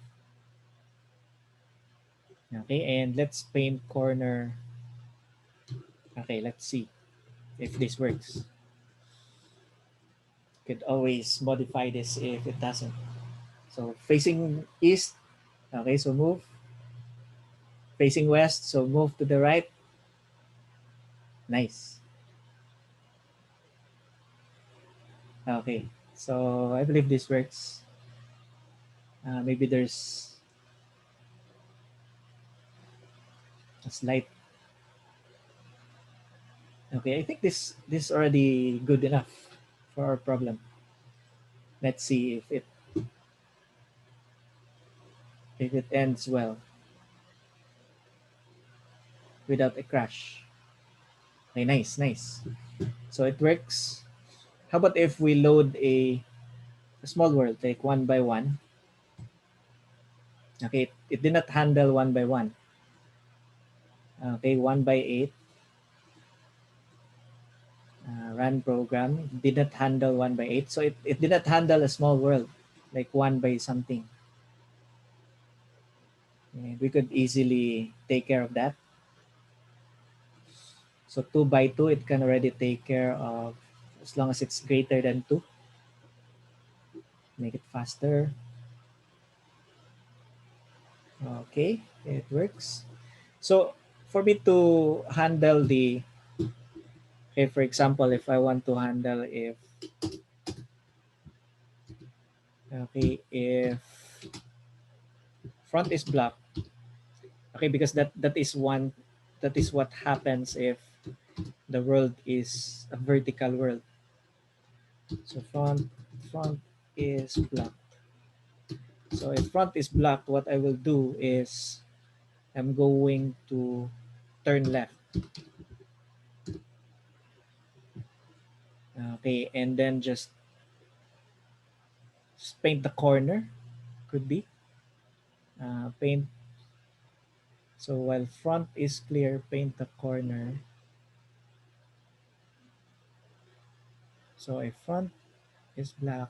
Okay, and let's paint corner. Okay, let's see if this works. Could always modify this if it doesn't. So facing east, okay, so move. Facing west, so move to the right. Nice. Okay, so I believe this works. Maybe there's a slight. Okay, I think this already good enough for our problem. Let's see if it ends well without a crash. Okay, nice, nice. So it works. How about if we load a small world, like one by one? Okay, it did not handle one by one. Okay, 1 by 8. Run program did not handle 1 by 8. So it did not handle a small world, like one by something. And we could easily take care of that. So 2 by 2, it can already take care of, as long as it's greater than 2. Make it faster. Okay, it works. So for me to handle the, okay, for example, if I want to handle if, okay, if front is blocked, okay, because that is one, that is what happens if the world is a vertical world. So front is blocked. So if front is blocked, what I will do is I'm going to turn left. Okay, and then just paint the corner, could be. Paint, so while front is clear, paint the corner. So if front is black,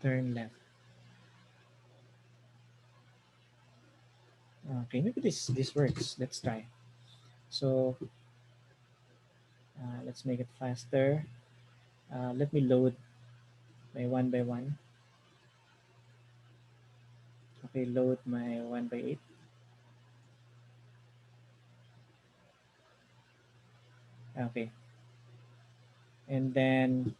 turn left. Okay, maybe this works. Let's try. So let's make it faster. Let me load my 1 by 1. Okay, load my 1 by 8. Okay, and then,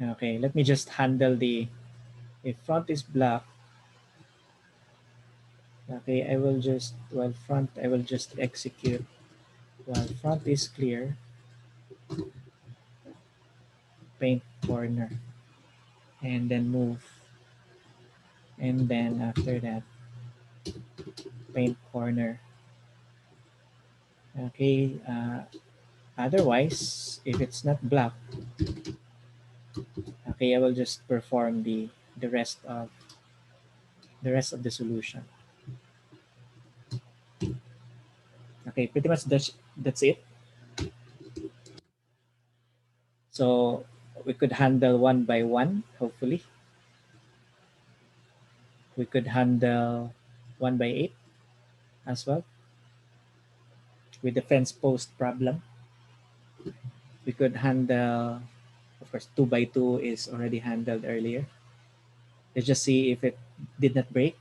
okay, let me just handle the, if front is black, okay, I will just, while front, I will just execute while front is clear, paint corner, and then move, and then after that, paint corner. Okay, otherwise, if it's not black, okay, I will just perform the rest of the solution. Okay, pretty much that's it. So we could handle one by one, hopefully. We could handle 1 by 8 as well with the fence post problem. We could handle, of course, 2 by 2 is already handled earlier. Let's just see if it did not break.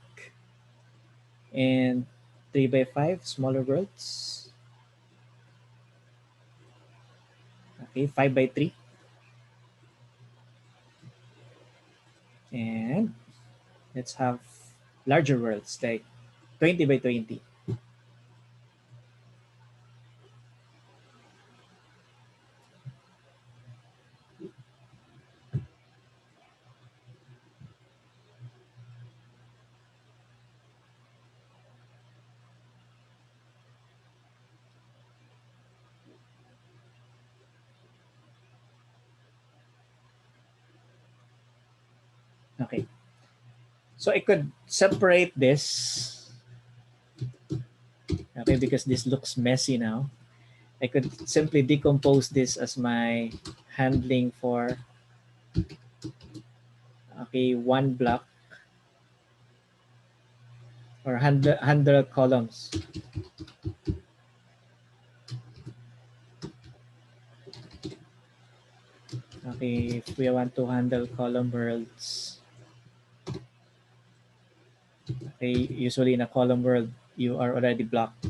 And 3 by 5, smaller worlds. Okay, 5 by 3. And let's have larger worlds like 20 by 20. Okay. So I could separate this, okay, because this looks messy now. I could simply decompose this as my handling for, okay, one block or 100 columns. Okay, if we want to handle column worlds, okay, usually in a column world, you are already blocked.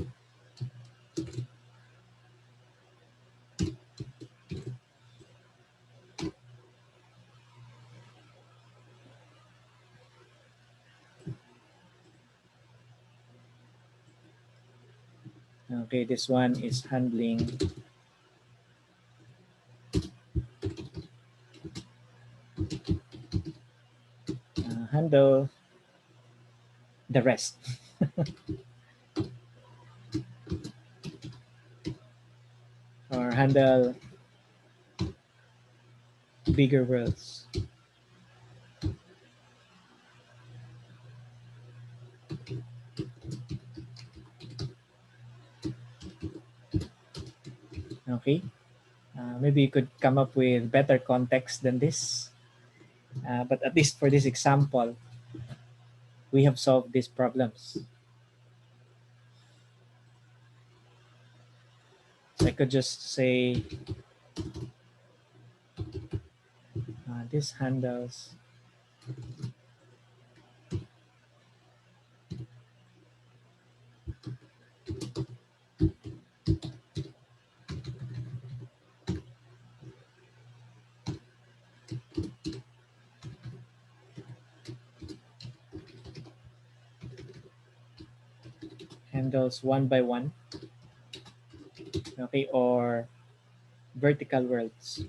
Okay, this one is handling handle the rest or handle bigger worlds. Okay, maybe you could come up with better context than this. But at least for this example, we have solved these problems. So I could just say this handles one by one, okay, or vertical worlds.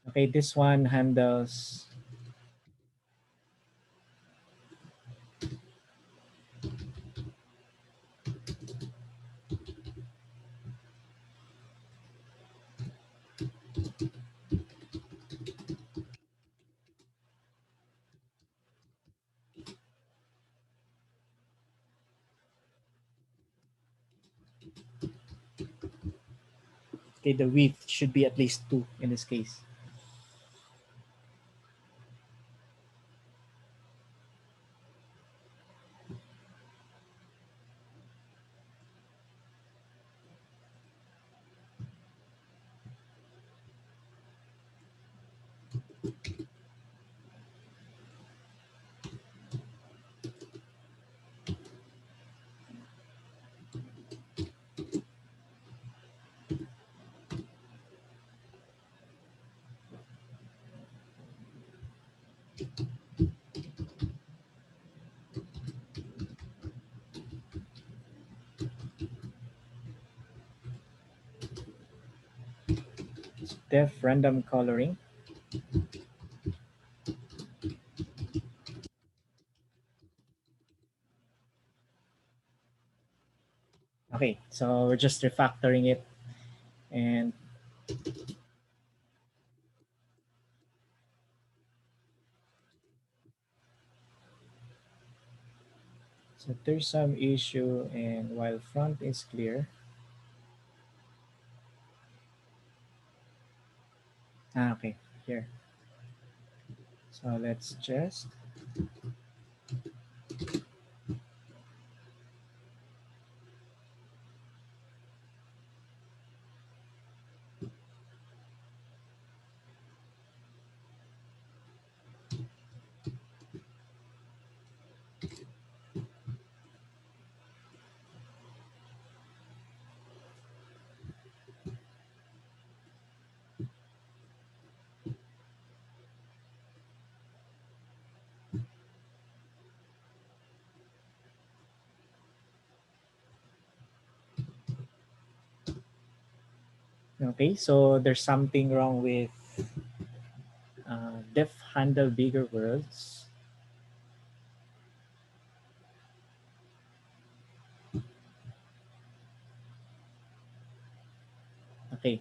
Okay, this one handles okay, the width should be at least 2 in this case. Def random coloring. Okay, so we're just refactoring it, and so there's some issue, and while front is clear, Okay, here. So let's just, okay, so there's something wrong with def handle bigger words. Okay,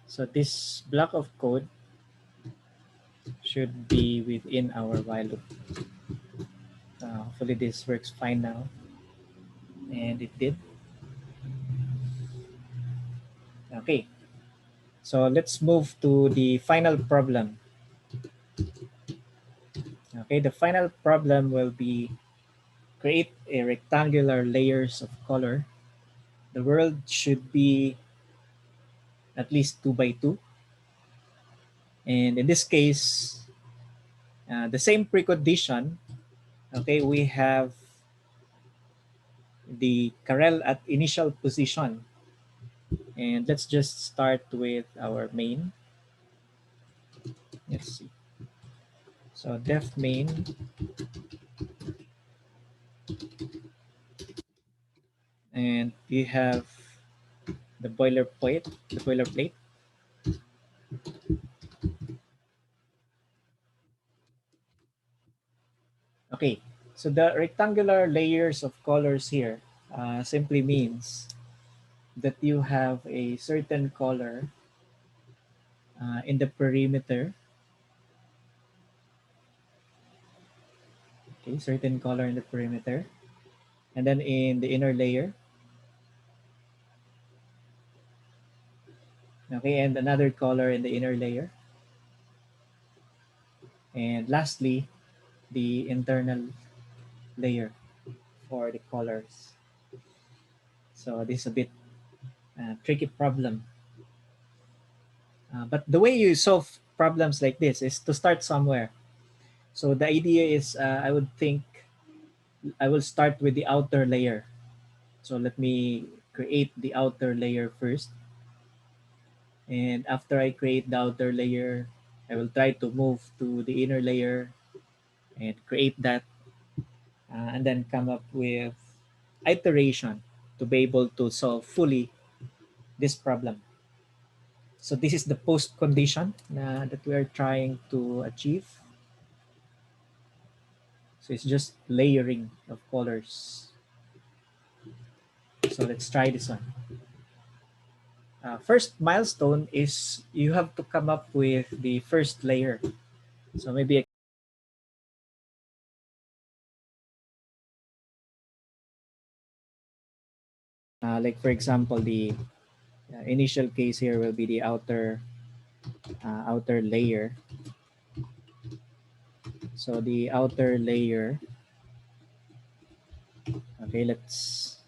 so this block of code should be within our while loop. Hopefully this works fine now. And it did. Okay, so let's move to the final problem. Okay, the final problem will be create a rectangular layers of color. The world should be at least 2 by 2. And in this case, the same precondition, okay, we have the Karel at initial position. And let's just start with our main. Let's see. So def main, and you have the boilerplate. Okay, so the rectangular layers of colors here simply means that you have a certain color in the perimeter. Okay, certain color in the perimeter, and then in the inner layer. Okay, and another color in the inner layer, and lastly, the internal layer for the colors. So this is a bit tricky problem. But the way you solve problems like this is to start somewhere. So the idea is I would think I will start with the outer layer. So let me create the outer layer first. And after I create the outer layer, I will try to move to the inner layer and create that, and then come up with iteration to be able to solve fully this problem. So this is the post condition that we are trying to achieve. So it's just layering of colors. So let's try this one. First milestone is you have to come up with the first layer. So maybe like for example, the initial case here will be the outer layer. So the outer layer. Okay, let's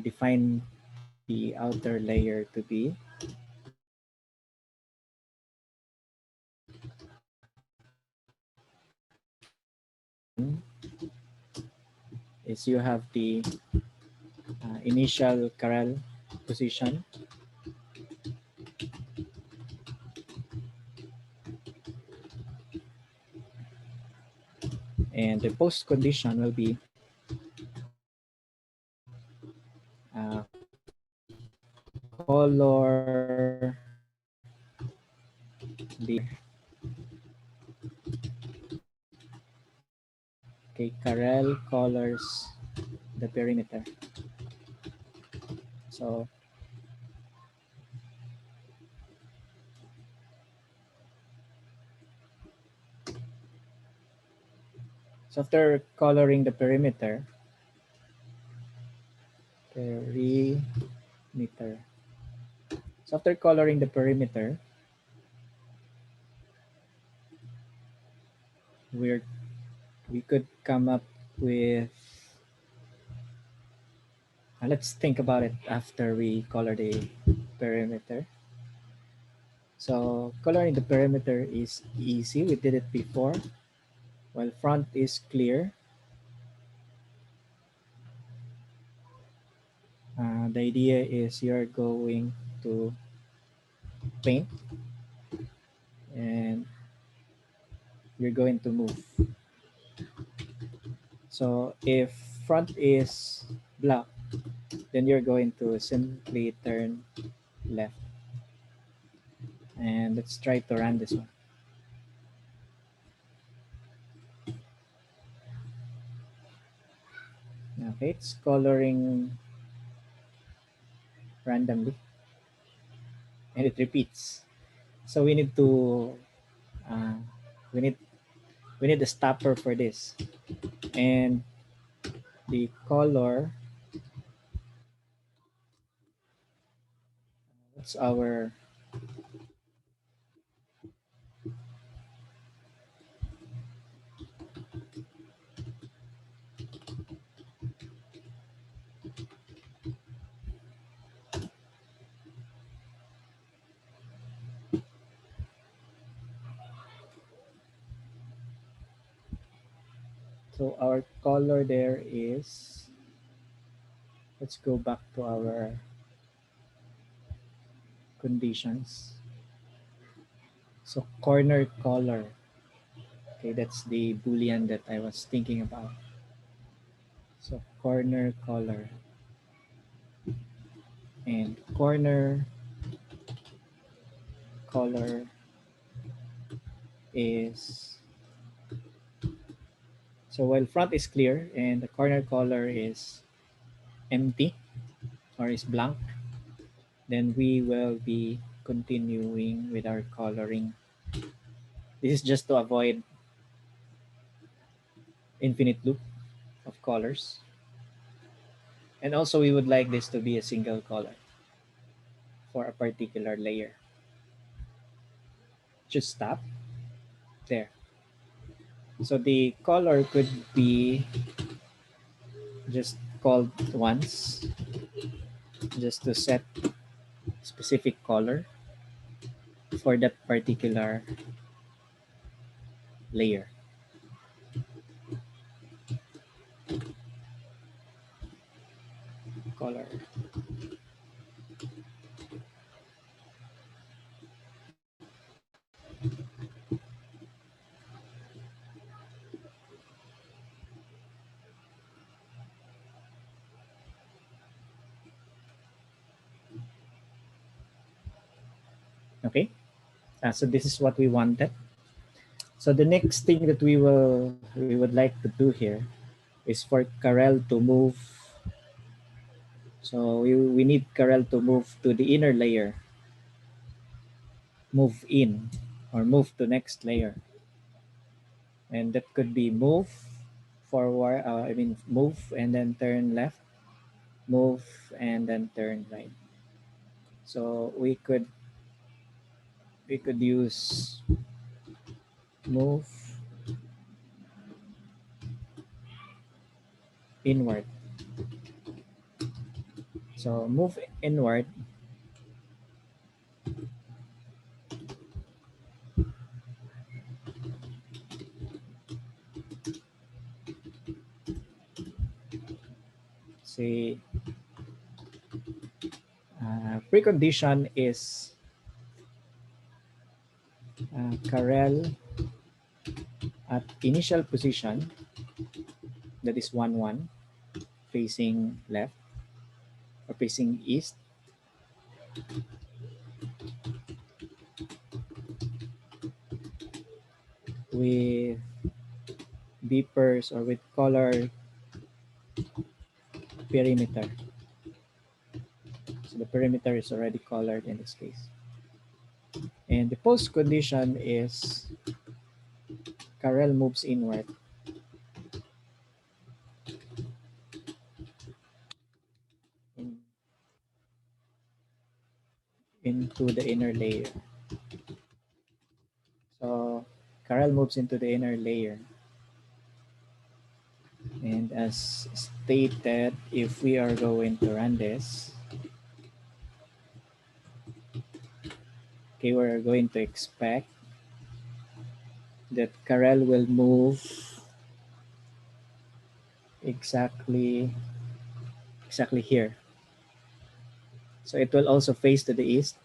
define the outer layer to be is you have the initial Karel position, and the post condition will be uh, color the okay, Karel colors the perimeter. So after coloring the perimeter, So after coloring the perimeter, we're we could come up with let's think about it after we color the perimeter. So coloring the perimeter is easy. We did it before. While front is clear, the idea is you're going to paint and you're going to move. So if front is black, then you're going to simply turn left. And let's try to run this one. Okay, it's coloring randomly and it repeats. So uh, we need we need a stopper for this. And the color, what's our so our color there is, let's go back to our conditions. So corner color. Okay, that's the boolean that I was thinking about. So corner color and corner color is, so while front is clear and the corner color is empty or is blank, then we will be continuing with our coloring. This is just to avoid infinite loop of colors. And also we would like this to be a single color for a particular layer. Just stop there. So the color could be just called once, just to set specific color for that particular layer. Color. Okay. So this is what we wanted. So the next thing that we would like to do here is for Karel to move. So we need Karel to move to the inner layer, move in, or move to next layer. And that could be move forward, move and then turn left, move and then turn right. So we could use move inward. So move inward say precondition is Karel at initial position, that is 1 1, facing left or facing east, with beepers or with color perimeter. So the perimeter is already colored in this case. And the post condition is Karel moves inward. In, into the inner layer. So Karel moves into the inner layer. And as stated, if we are going to run this, okay, we're going to expect that Karel will move exactly here. So it will also face to the east,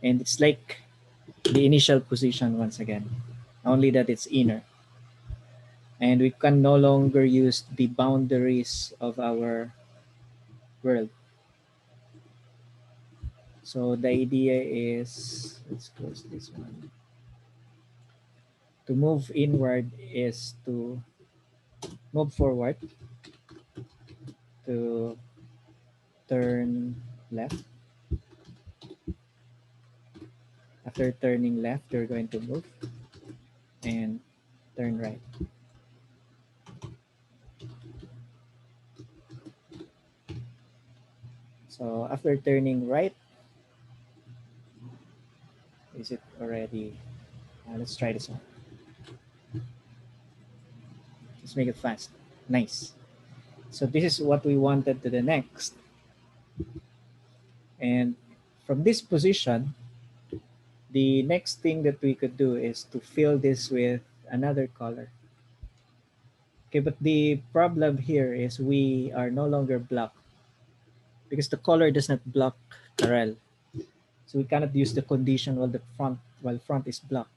and it's like the initial position once again, only that it's inner. And we can no longer use the boundaries of our world. So the idea is, let's close this one. To move inward is to move forward, to turn left. After turning left, you're going to move and turn right. So after turning right, is it already? Let's try this one. Let's make it fast. Nice. So this is what we wanted to the next. And from this position, the next thing that we could do is to fill this with another color. Okay, but the problem here is we are no longer blocked because the color does not block Karel. So we cannot use the condition while front is blocked.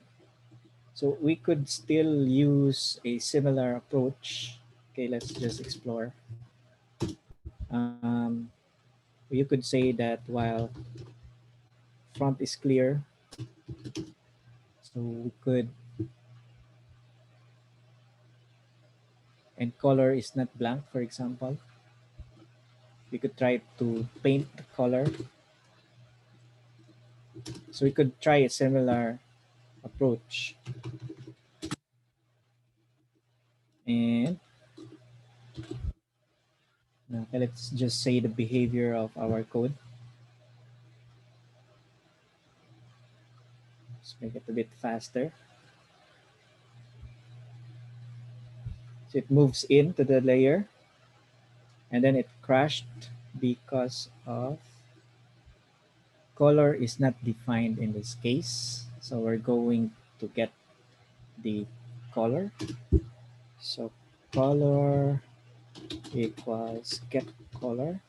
So we could still use a similar approach. Okay, let's just explore. Um, you could say that while front is clear, so we could, and color is not blank, for example, we could try to paint the color. So we could try a similar approach. And okay, let's just say the behavior of our code. Let's make it a bit faster. So it moves into the layer and then it crashed because of color is not defined in this case. So we're going to get the color. So color equals get color.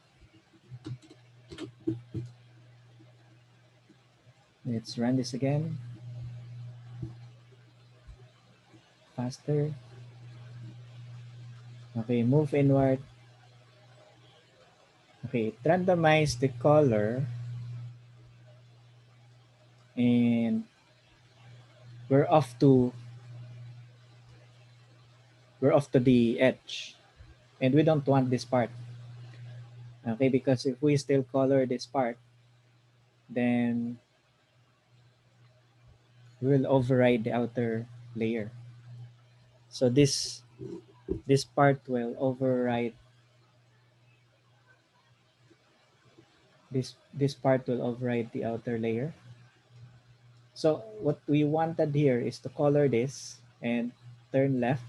Let's run this again. Faster. Okay, move inward. Okay, randomize the color and we're off to the edge and we don't want this part. Okay, because if we still color this part, then we will override the outer layer. So this part will override this part will override the outer layer. So what we wanted here is to color this and turn left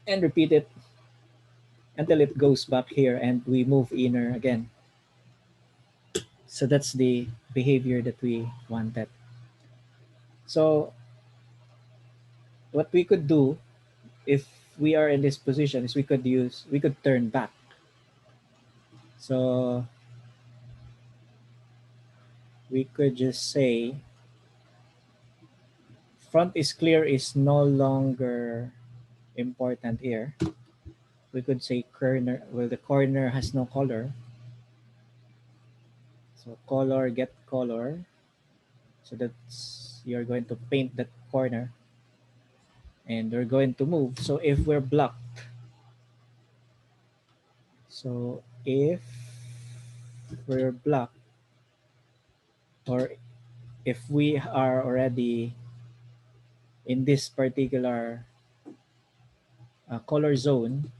and repeat it until it goes back here and we move inner again. So that's the behavior that we wanted. So what we could do if we are in this position is we could turn back. So we could just say front is clear is no longer important here. We could say corner, well, the corner has no color. So color, get color. So that's, you're going to paint that corner and we're going to move. So if we're blocked, so if we're blocked, or if we are already in this particular color zone,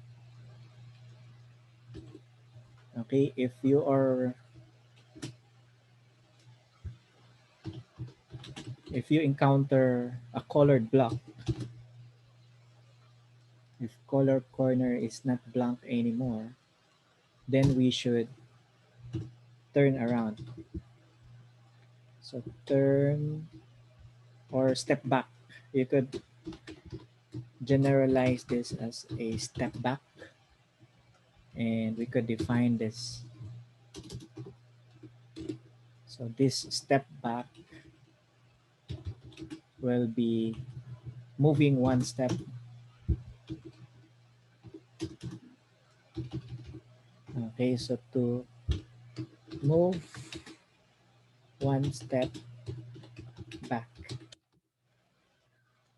okay, if you are if you encounter a colored block, if color corner is not blank anymore, then we should turn around. So turn or step back. You could generalize this as a step back, and we could define this. So this step back will be moving one step. Okay, so to move one step back.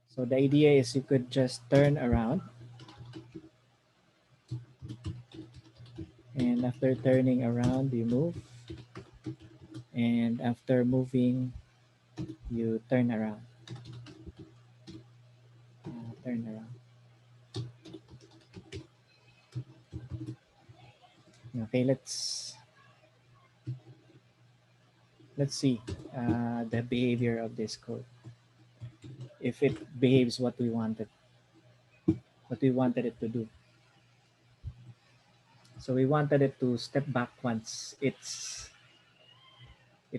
So the idea is you could just turn around, and after turning around, you move, and after moving, you turn around. Turn around. Okay, let's see the behavior of this code. If it behaves what we wanted it to do. So we wanted it to step back once it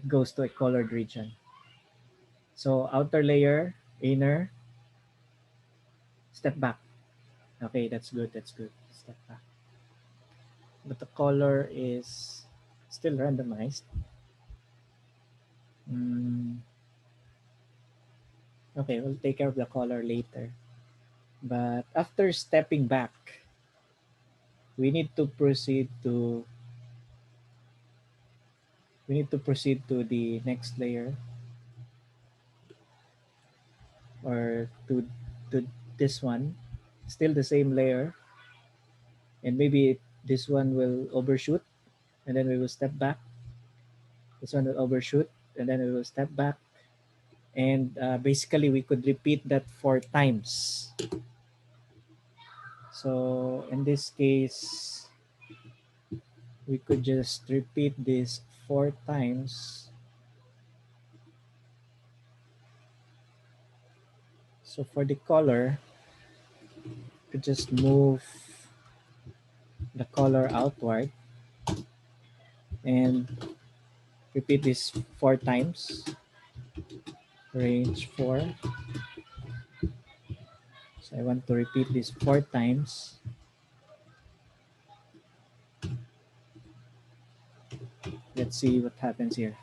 goes to a colored region. So outer layer, inner, step back. Okay, that's good. That's good. Step back. But the color is still randomized. Mm, okay, we'll take care of the color later. But after stepping back, we need to proceed to the next layer, or to this one, still the same layer, and maybe this one will overshoot, and then we will step back. This one will overshoot, and then we will step back, and basically we could repeat that 4 times. So in this case, we could just repeat this 4 times. So for the color, we could just move the color outward and repeat this 4 times. Range 4. So I want to repeat this 4 times. Let's see what happens here.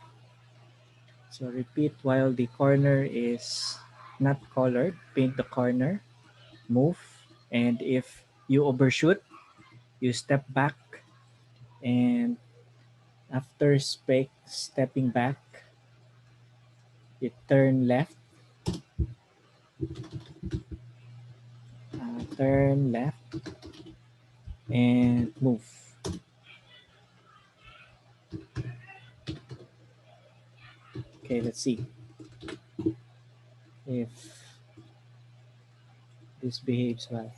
So repeat while the corner is not colored. Paint the corner. Move. And if you overshoot, you step back. And after stepping back, you turn left. Turn left. And move. Okay, let's see if this behaves well.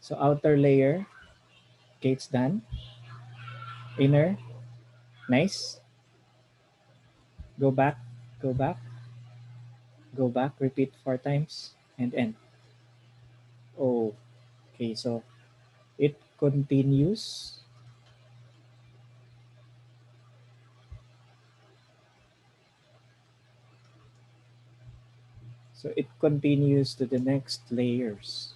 So outer layer, okay, it's done. Inner, nice. Go back, go back, go back, repeat 4 times, and end. Oh, okay, so it continues. So it continues to the next layers.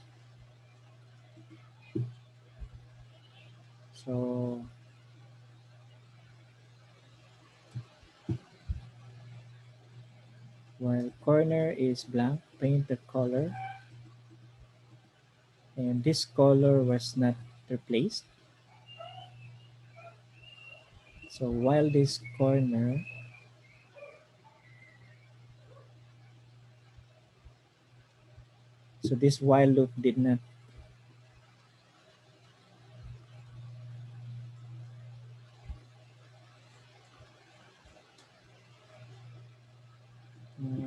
So while corner is blank, paint the color. And this color was not replaced. So while this corner, so this while loop did not,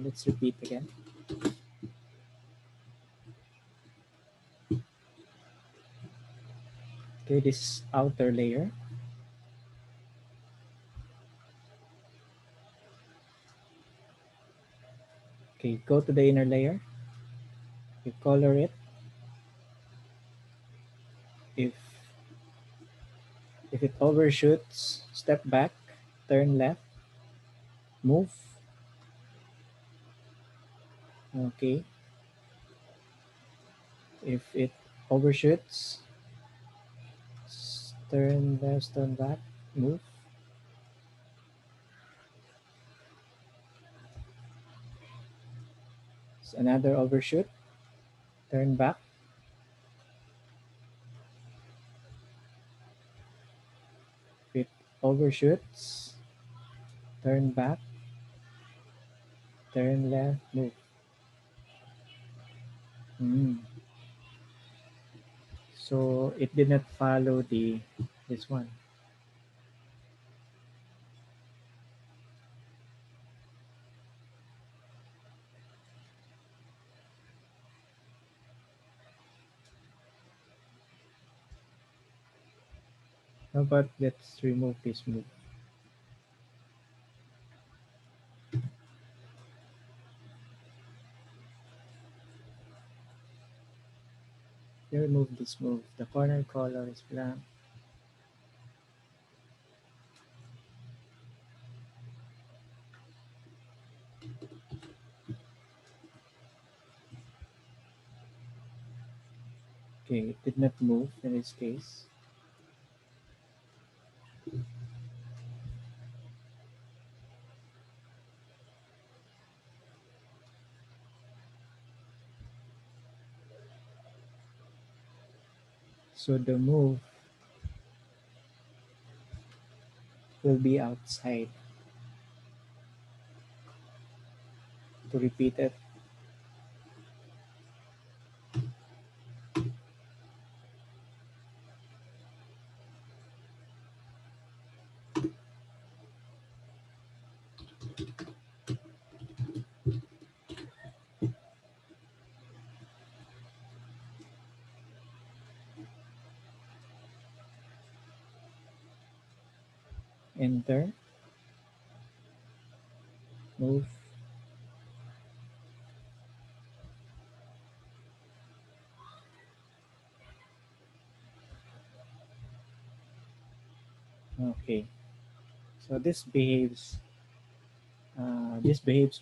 let's repeat again. Okay, this outer layer. Okay, go to the inner layer. You color it. If it overshoots, step back, turn left, move. Okay. If it overshoots, turn left, turn back, move. Another overshoot, turn back. If it overshoots, turn back, turn left, move. Mm. So it did not follow this one. How about let's remove this move? Remove this move. The corner color is blank. Okay, it did not move in this case. So the move will be outside. To repeat it, enter, move. Okay, so this behaves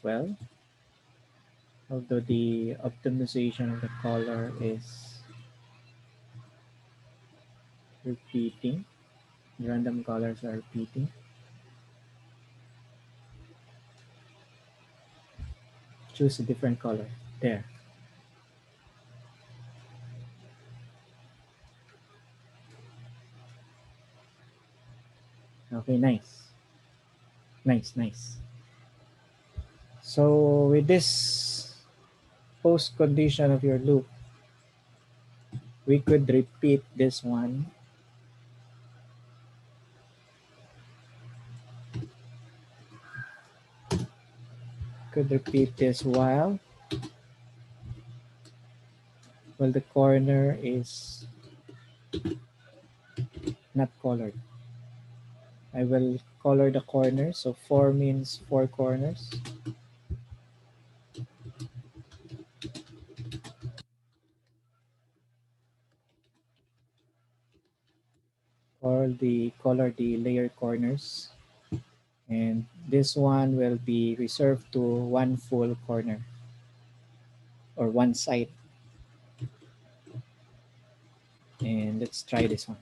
well, although the optimization of the color is repeating. The random colors are repeating. Choose a different color. There. Okay, nice. Nice, nice. So with this post condition of your loop, we could repeat this one. Could repeat this while the corner is not colored. I will color the corners. So 4 means 4 corners. Or the color the layer corners. And this one will be reserved to one full corner or one side. And let's try this one.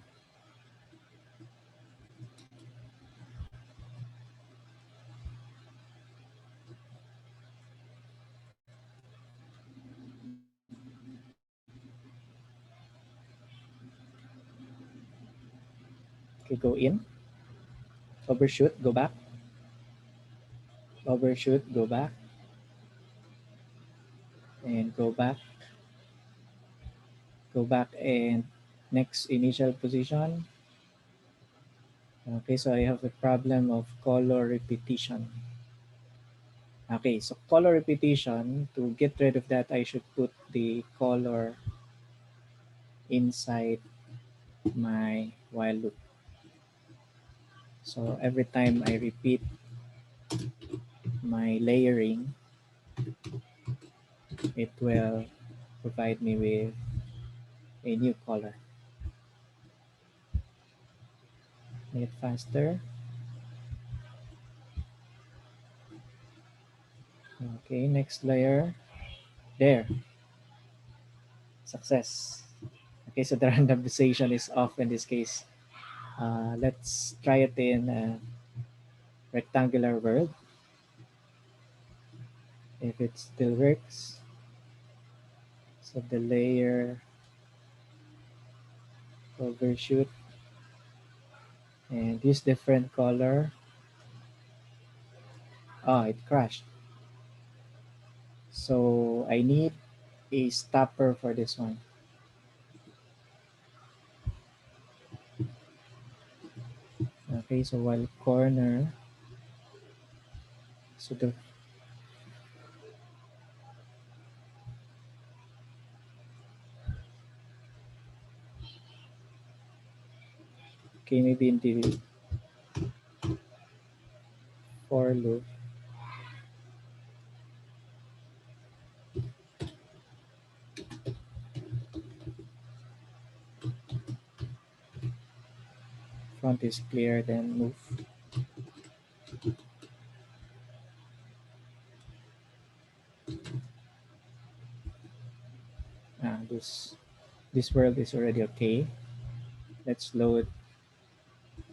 Okay, go in, overshoot, go back, overshoot, go back, and go back, and next initial position. Okay, so I have a problem of color repetition. Okay, so color repetition, to get rid of that, I should put the color inside my while loop. So every time I repeat my layering, it will provide me with a new color. Make it faster. Okay, next layer. There, success. Okay, so the randomization is off in this case. Let's try it in a rectangular world. If it still works, so the layer overshoot and use different color. Oh, it crashed. So I need a stopper for this one. Okay, so while corner, so the okay, maybe in the for loop, front is clear, then move. This world is already okay. Let's load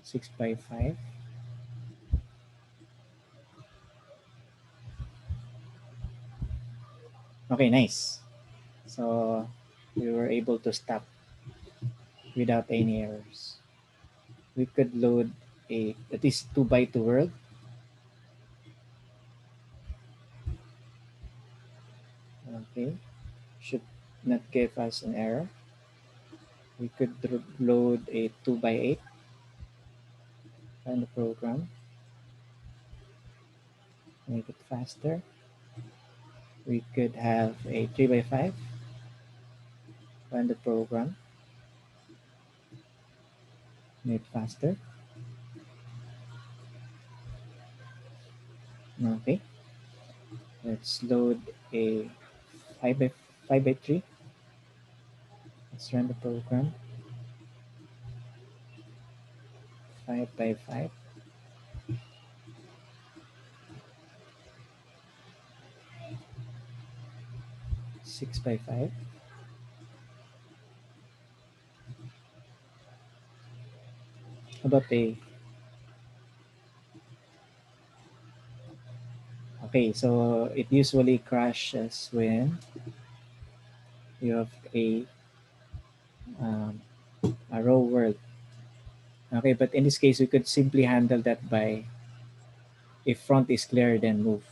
6 by 5. Okay, nice. So we were able to stop without any errors. We could load a at least 2 by 2 world. Okay, should not give us an error. We could load a 2 by 8 on the program, make it faster. We could have a 3 by 5 on the program, make it faster. Okay, let's load a 5 by 3. Let's run the program. 5 by 5. 6 by 5. How about a okay? So it usually crashes when you have um, a row world. Okay, but in this case, we could simply handle that by if front is clear, then move.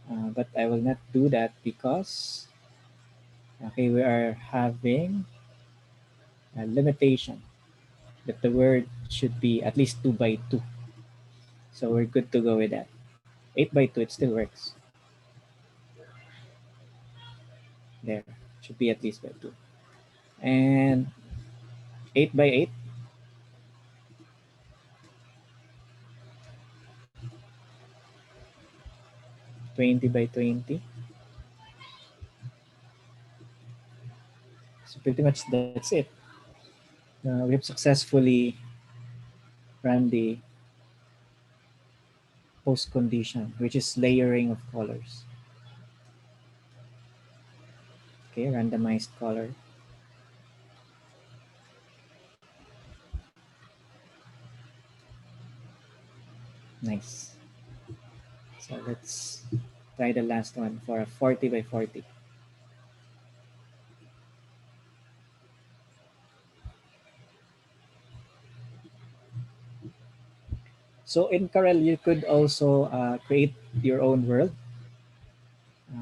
But I will not do that because okay, we are having a limitation that the word should be at least 2 by 2. So we're good to go with that. 8 by 2, it still works. There should be at least by 2. And 8 by 8, 20 by 20. So pretty much that's it. We have successfully run the post condition, which is layering of colors. Okay, randomized color. Nice. So let's try the last one for a 40 by 40. So in Karel, you could also create your own world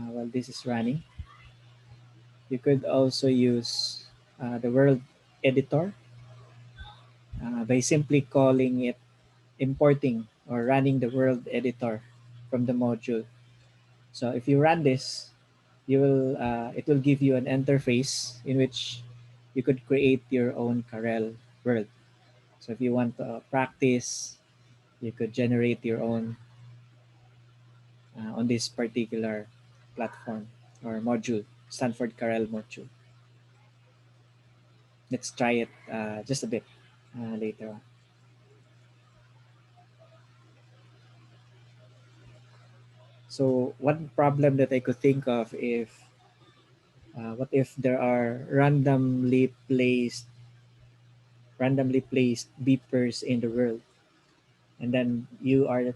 while this is running. You could also use the world editor by simply calling it importing or running the world editor from the module. So if you run this, you will it will give you an interface in which you could create your own Karel world. So if you want to practice, you could generate your own on this particular platform. or module, Stanford Karel module. Let's try it just a bit later on. So one problem that I could think of, if what if there are randomly placed beepers in the world, and then you are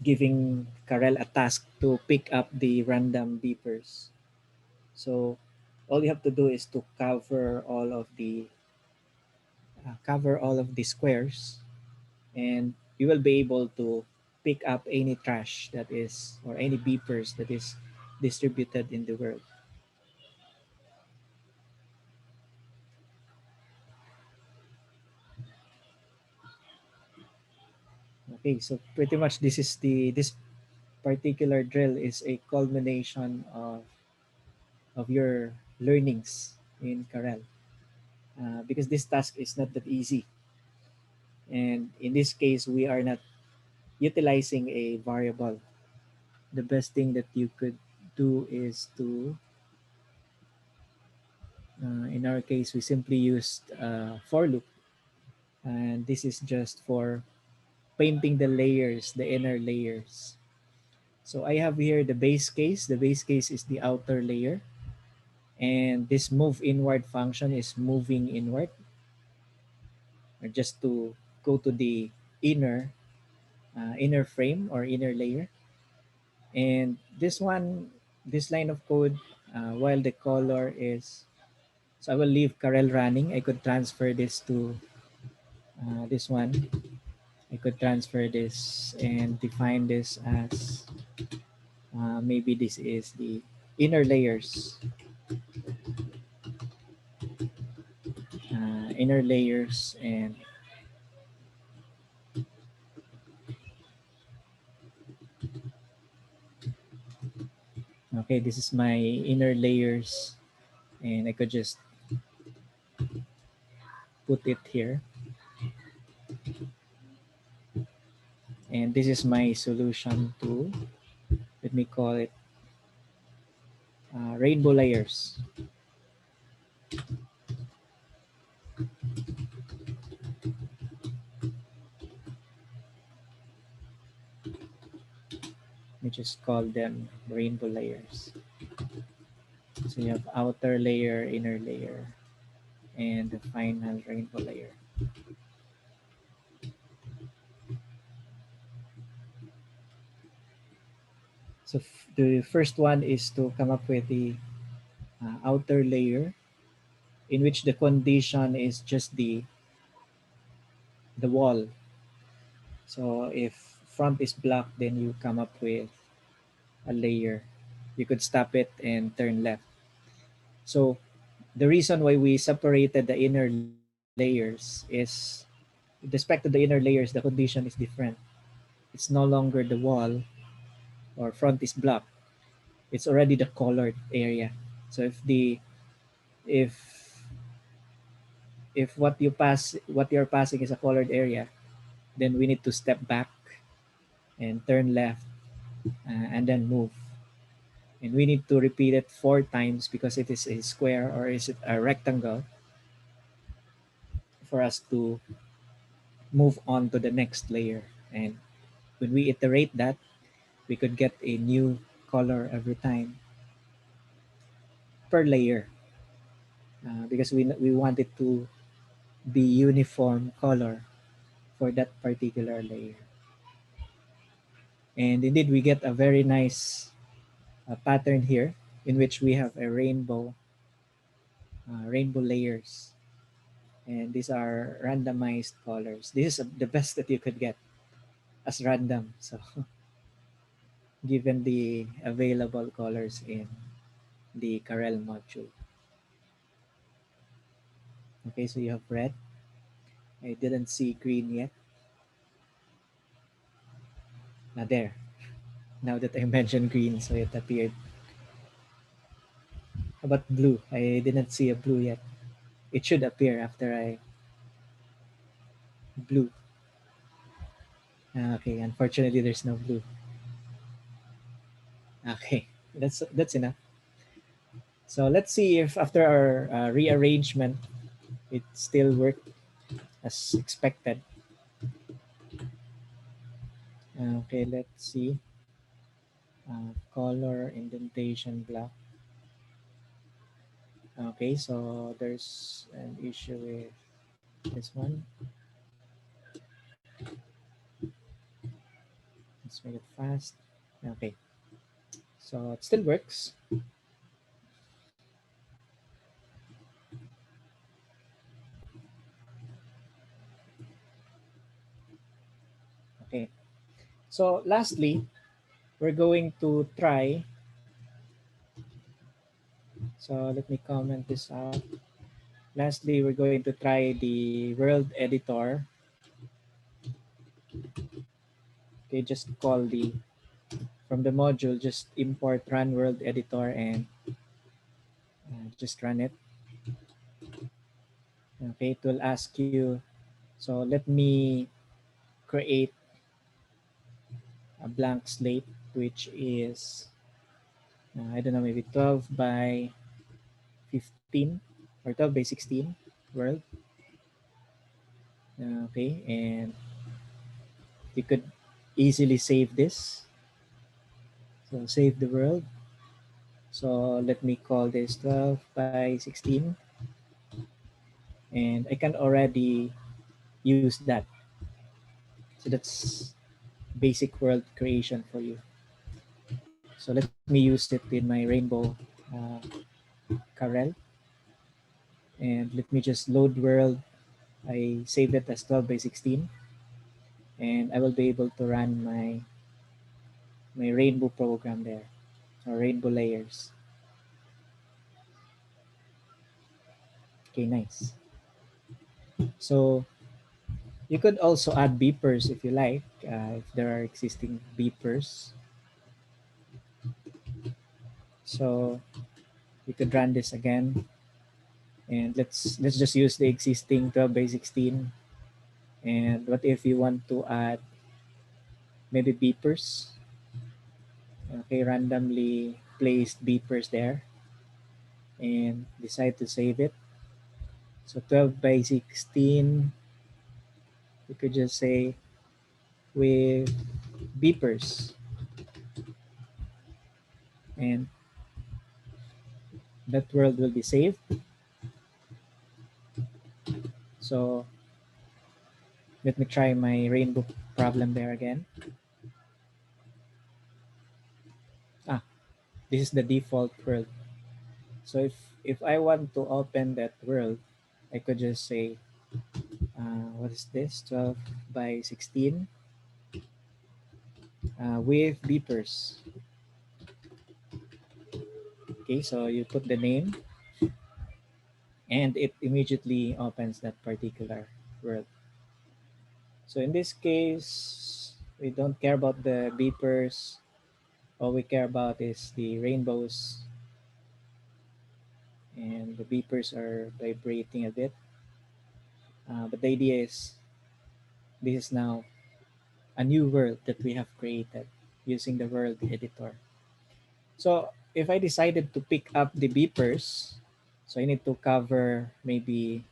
giving Karel a task to pick up the random beepers. So all you have to do is to cover all of the squares, and you will be able to pick up any trash that is, or any beepers that is distributed in the world. Okay, so pretty much this particular drill is a culmination of your learnings in Karel, because this task is not that easy. And in this case, we are not utilizing a variable. The best thing that you could do is to, in our case, we simply used for loop. And this is just for painting the layers, the inner layers. So I have here the base case. The base case is the outer layer. And this move inward function is moving inward, or just to go to the inner frame or inner layer. And this line of code, while the color is, so I will leave Karel running. I could transfer this to this one. I could transfer this and define this as, maybe this is the inner layers, and okay, this is my inner layers, and I could just put it here. And this is my solution to, let me call it, rainbow layers. Let me just call them rainbow layers. So you have outer layer, inner layer, and the final rainbow layer. So the first one is to come up with the outer layer, in which the condition is just the wall. So if front is blocked, then you come up with a layer. You could stop it and turn left. So the reason why we separated the inner layers is, with respect to the inner layers, the condition is different. It's no longer the wall or front is blocked. It's already the colored area. So if if what you're passing is a colored area, then we need to step back and turn left, and then move. And we need to repeat it 4 times, because it is a square, or is it a rectangle, for us to move on to the next layer. And when we iterate that, we could get a new color every time per layer, because we want it to be uniform color for that particular layer. And indeed, we get a very nice pattern here, in which we have a rainbow layers, and these are randomized colors. This is the best that you could get as random. So given the available colors in the Karel module. Okay, so you have red. I didn't see green yet. There. Now that I mentioned green, so it appeared. How about blue? I didn't see a blue yet. It should appear after I blue. Okay, unfortunately there's no blue. Okay, that's enough. So let's see if after our rearrangement, it still worked as expected. Okay, let's see. Color indentation block. Okay, so there's an issue with this one. Let's make it fast. Okay, so it still works. Okay, so lastly, we're going to try. So let me comment this out. Lastly, we're going to try the world editor. Okay, just call the from the module, just import run world editor and just run it. Okay, it will ask you. So let me create a blank slate, which is I don't know, maybe 12 by 15 or 12 by 16 world. Okay, and you could easily save this. So save the world. So let me call this 12 by 16, and I can already use that. So that's basic world creation for you. So let me use it in my rainbow uh, Karel, and let me just load world. I save it as 12 by 16, and I will be able to run my rainbow program there, or rainbow layers. Okay, nice. So you could also add beepers if you like, if there are existing beepers. So you could run this again, and let's just use the existing 12 by 16. And what if you want to add maybe beepers? Okay, randomly placed beepers there, and decide to save it. So 12 by 16, you could just say with beepers, and that world will be saved. So let me try my rainbow problem there again. Ah, this is the default world. So if I want to open that world, I could just say, what is this? 12 by 16 with beepers. Okay, so you put the name, and it immediately opens that particular world. So in this case, we don't care about the beepers. All we care about is the rainbows, and the beepers are vibrating a bit. But the idea is this is now a new world that we have created using the world editor. So if I decided to pick up the beepers, so I need to cover maybe,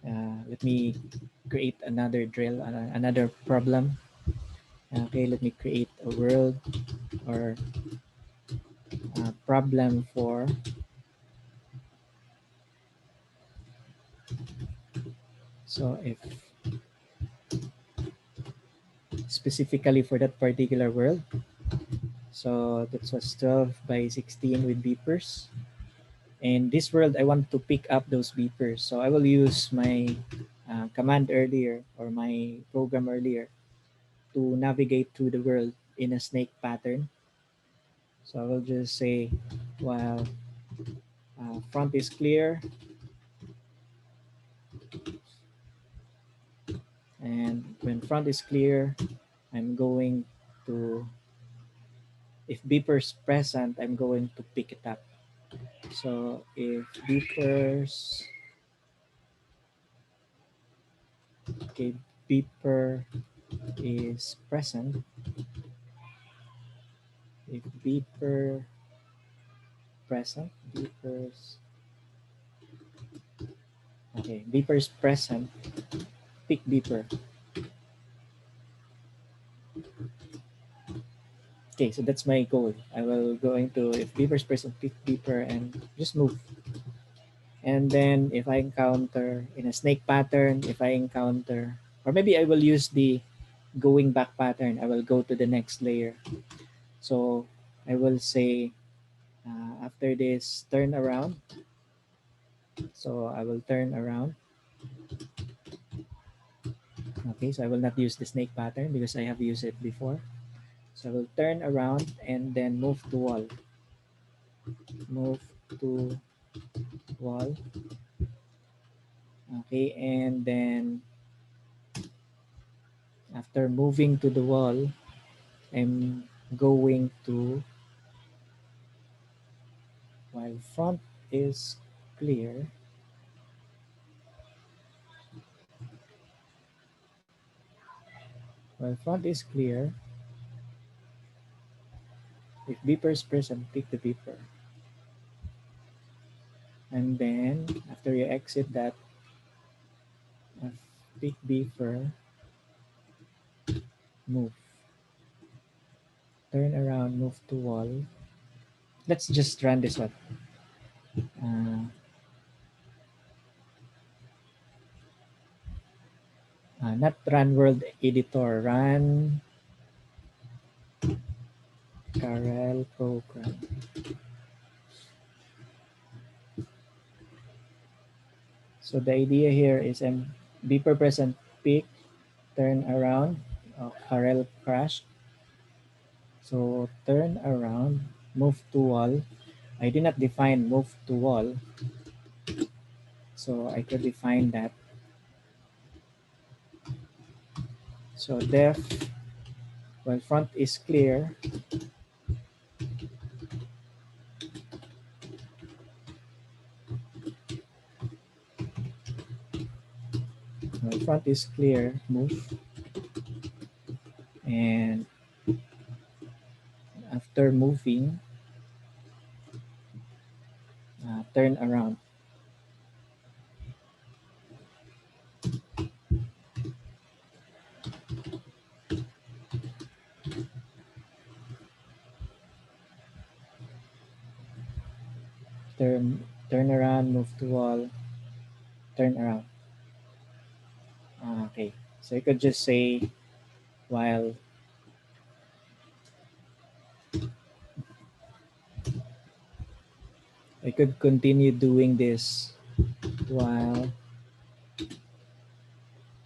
let me create another drill, another problem. Okay, let me create a world or a problem for, so if specifically for that particular world, so that was 12 by 16 with beepers. And this world, I want to pick up those beepers. So I will use my command earlier, or my program earlier, to navigate through the world in a snake pattern. So I will just say, while front is clear, and when front is clear, I'm going to, if beepers present, I'm going to pick it up. So if beepers, okay, beeper is present, if beeper present, beepers. Okay, beepers present, pick beeper. Okay, so that's my goal. I will go into if beepers present, pick beeper, and just move. And then if I encounter in a snake pattern, if I encounter, or maybe I will use the going back pattern, I will go to the next layer. So I will say after this turn around, so I will turn around. Okay, so I will not use the snake pattern because I have used it before. So I will turn around and then move to wall. Move to wall. Okay, and then after moving to the wall, I'm going to, while front is clear, while front is clear, if beeper is present, pick the beeper. And then after you exit that, pick beeper, move. Turn around, move to wall. Let's just run this one. Uh, not run world editor, run Karel program. So the idea here is beeper present, pick, turn around, Karel crash. So turn around, move to wall. I did not define move to wall, so I could define that. So def, while front is clear, while front is clear, move. And after moving, turn around. Turn around, move to wall, turn around. Okay, so you could just say while I could continue doing this while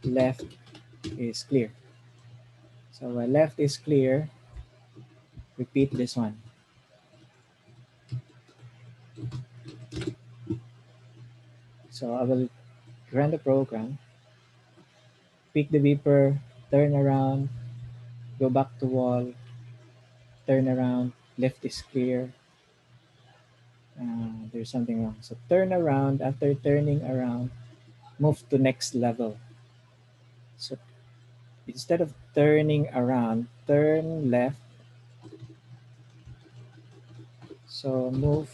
left is clear. So while left is clear, repeat this one. So I will run the program, pick the beeper, turn around, go back to wall, turn around, left is clear. There's something wrong. So turn around, after turning around, move to next level. So instead of turning around, turn left. So move,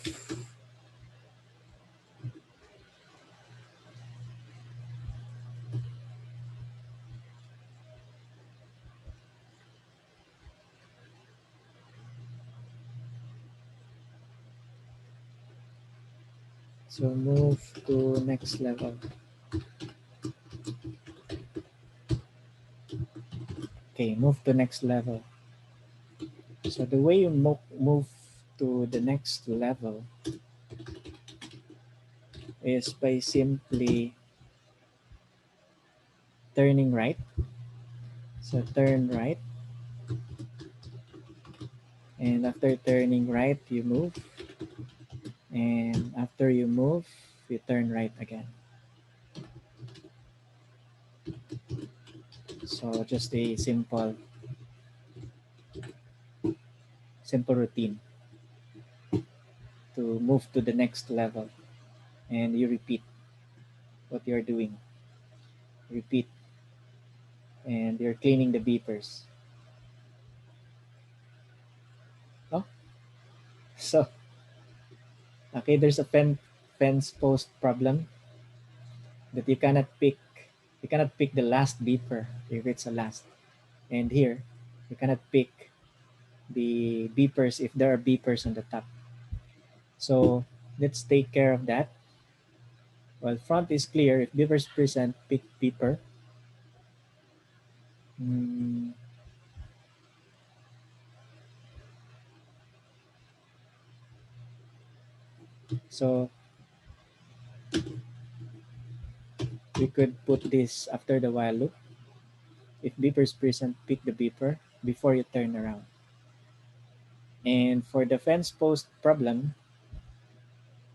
so move to next level. Okay, move to next level. So the way you move to the next level is by simply turning right. So turn right. And after turning right, you move. And after you move, you turn right again. So just a simple routine to move to the next level. And you repeat what you're doing. Repeat. And you're cleaning the beepers. Oh, so Okay, there's a fence post problem that you cannot pick the last beeper if it's a last. And here, you cannot pick the beepers if there are beepers on the top. So let's take care of that. Well, front is clear. If beepers present, pick beeper. Mm, so we could put this after the while loop. If beepers present, pick the beeper before you turn around. And for the fence post problem,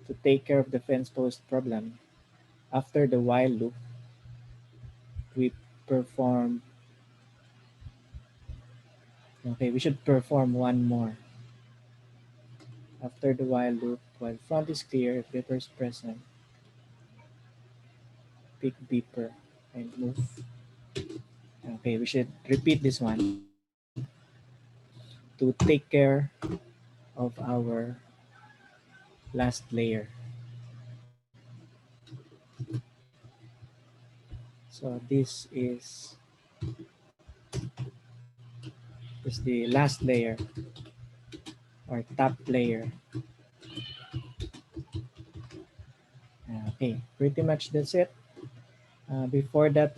to take care of the fence post problem, after the while loop, we perform, okay, we should perform one more. After the while loop, while front is clear, if beeper is present, pick beeper and move. Okay, we should repeat this one to take care of our last layer. So this is the last layer or top layer. Okay, pretty much that's it. Before that,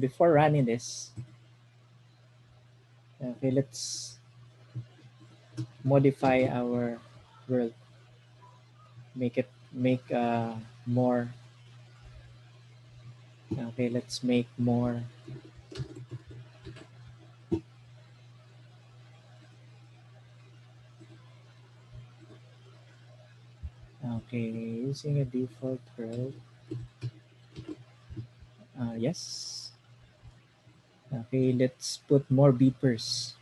before running this, okay, let's modify our world. Make more. Okay, let's make more. Okay, using a default world. Yes. Okay, let's put more beepers.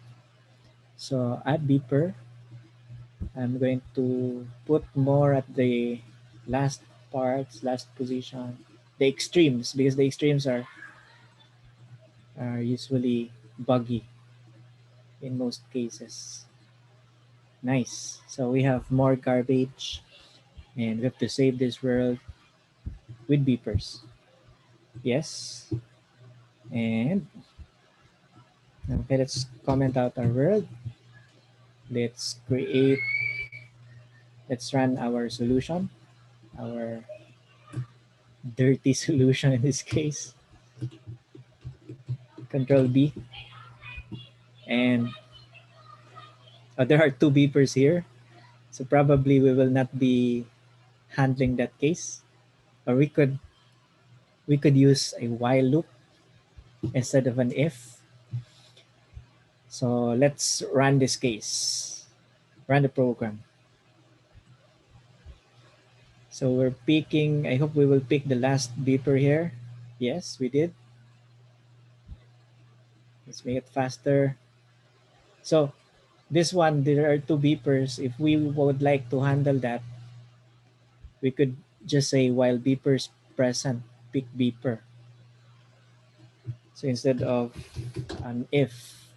So add beeper. I'm going to put more at the last parts, last position, the extremes, because the extremes are usually buggy in most cases. Nice. So we have more garbage, and we have to save this world with beepers. Yes. And okay, let's comment out our world. Let's create, let's run our solution, our dirty solution in this case. Control B. And there are two beepers here. So probably we will not be handling that case. Or we could use a while loop instead of an if. So let's run this case. Run the program. So we're picking, I hope we will pick the last beeper here. Yes, we did. Let's make it faster. So this one, there are two beepers. If we would like to handle that, we could just say while beepers present, pick beeper. So instead of an if,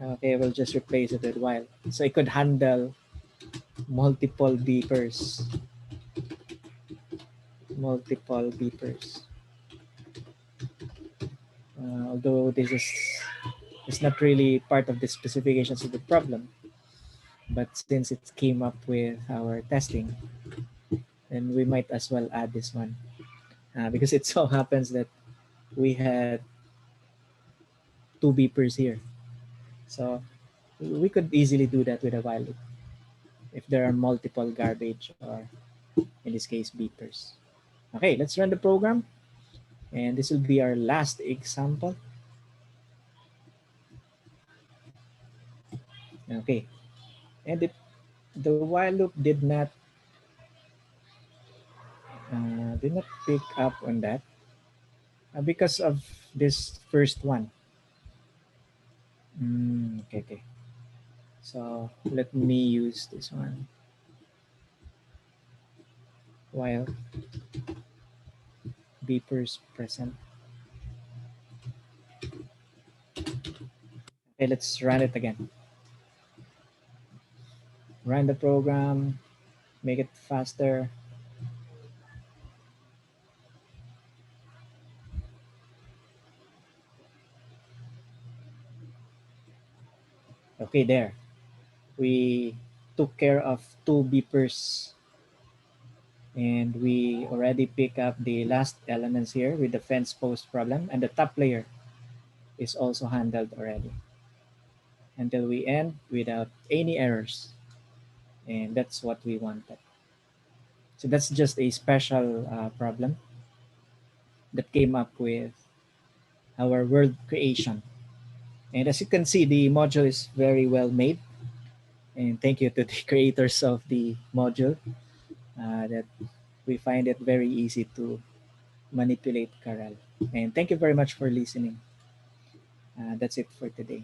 okay, we'll just replace it with while. So it could handle multiple beepers. Multiple beepers. Although this is it's not really part of the specifications of the problem, but since it came up with our testing, then we might as well add this one because it so happens that we had two beepers here. So we could easily do that with a while loop if there are multiple garbage or in this case beepers. Okay, let's run the program, and this will be our last example. Okay, and the while loop did not pick up on that because of this first one. Okay. So let me use this one. While beepers present. Okay, let's run it again. run the program, make it faster. Okay, there. We took care of two beepers and we already pick up the last elements here with the fence post problem, and the top layer is also handled already until we end without any errors, and that's what we wanted. So that's just a special problem that came up with our world creation. And as you can see, the module is very well made, and thank you to the creators of the module, that we find it very easy to manipulate Karel. And thank you very much for listening. That's it for today.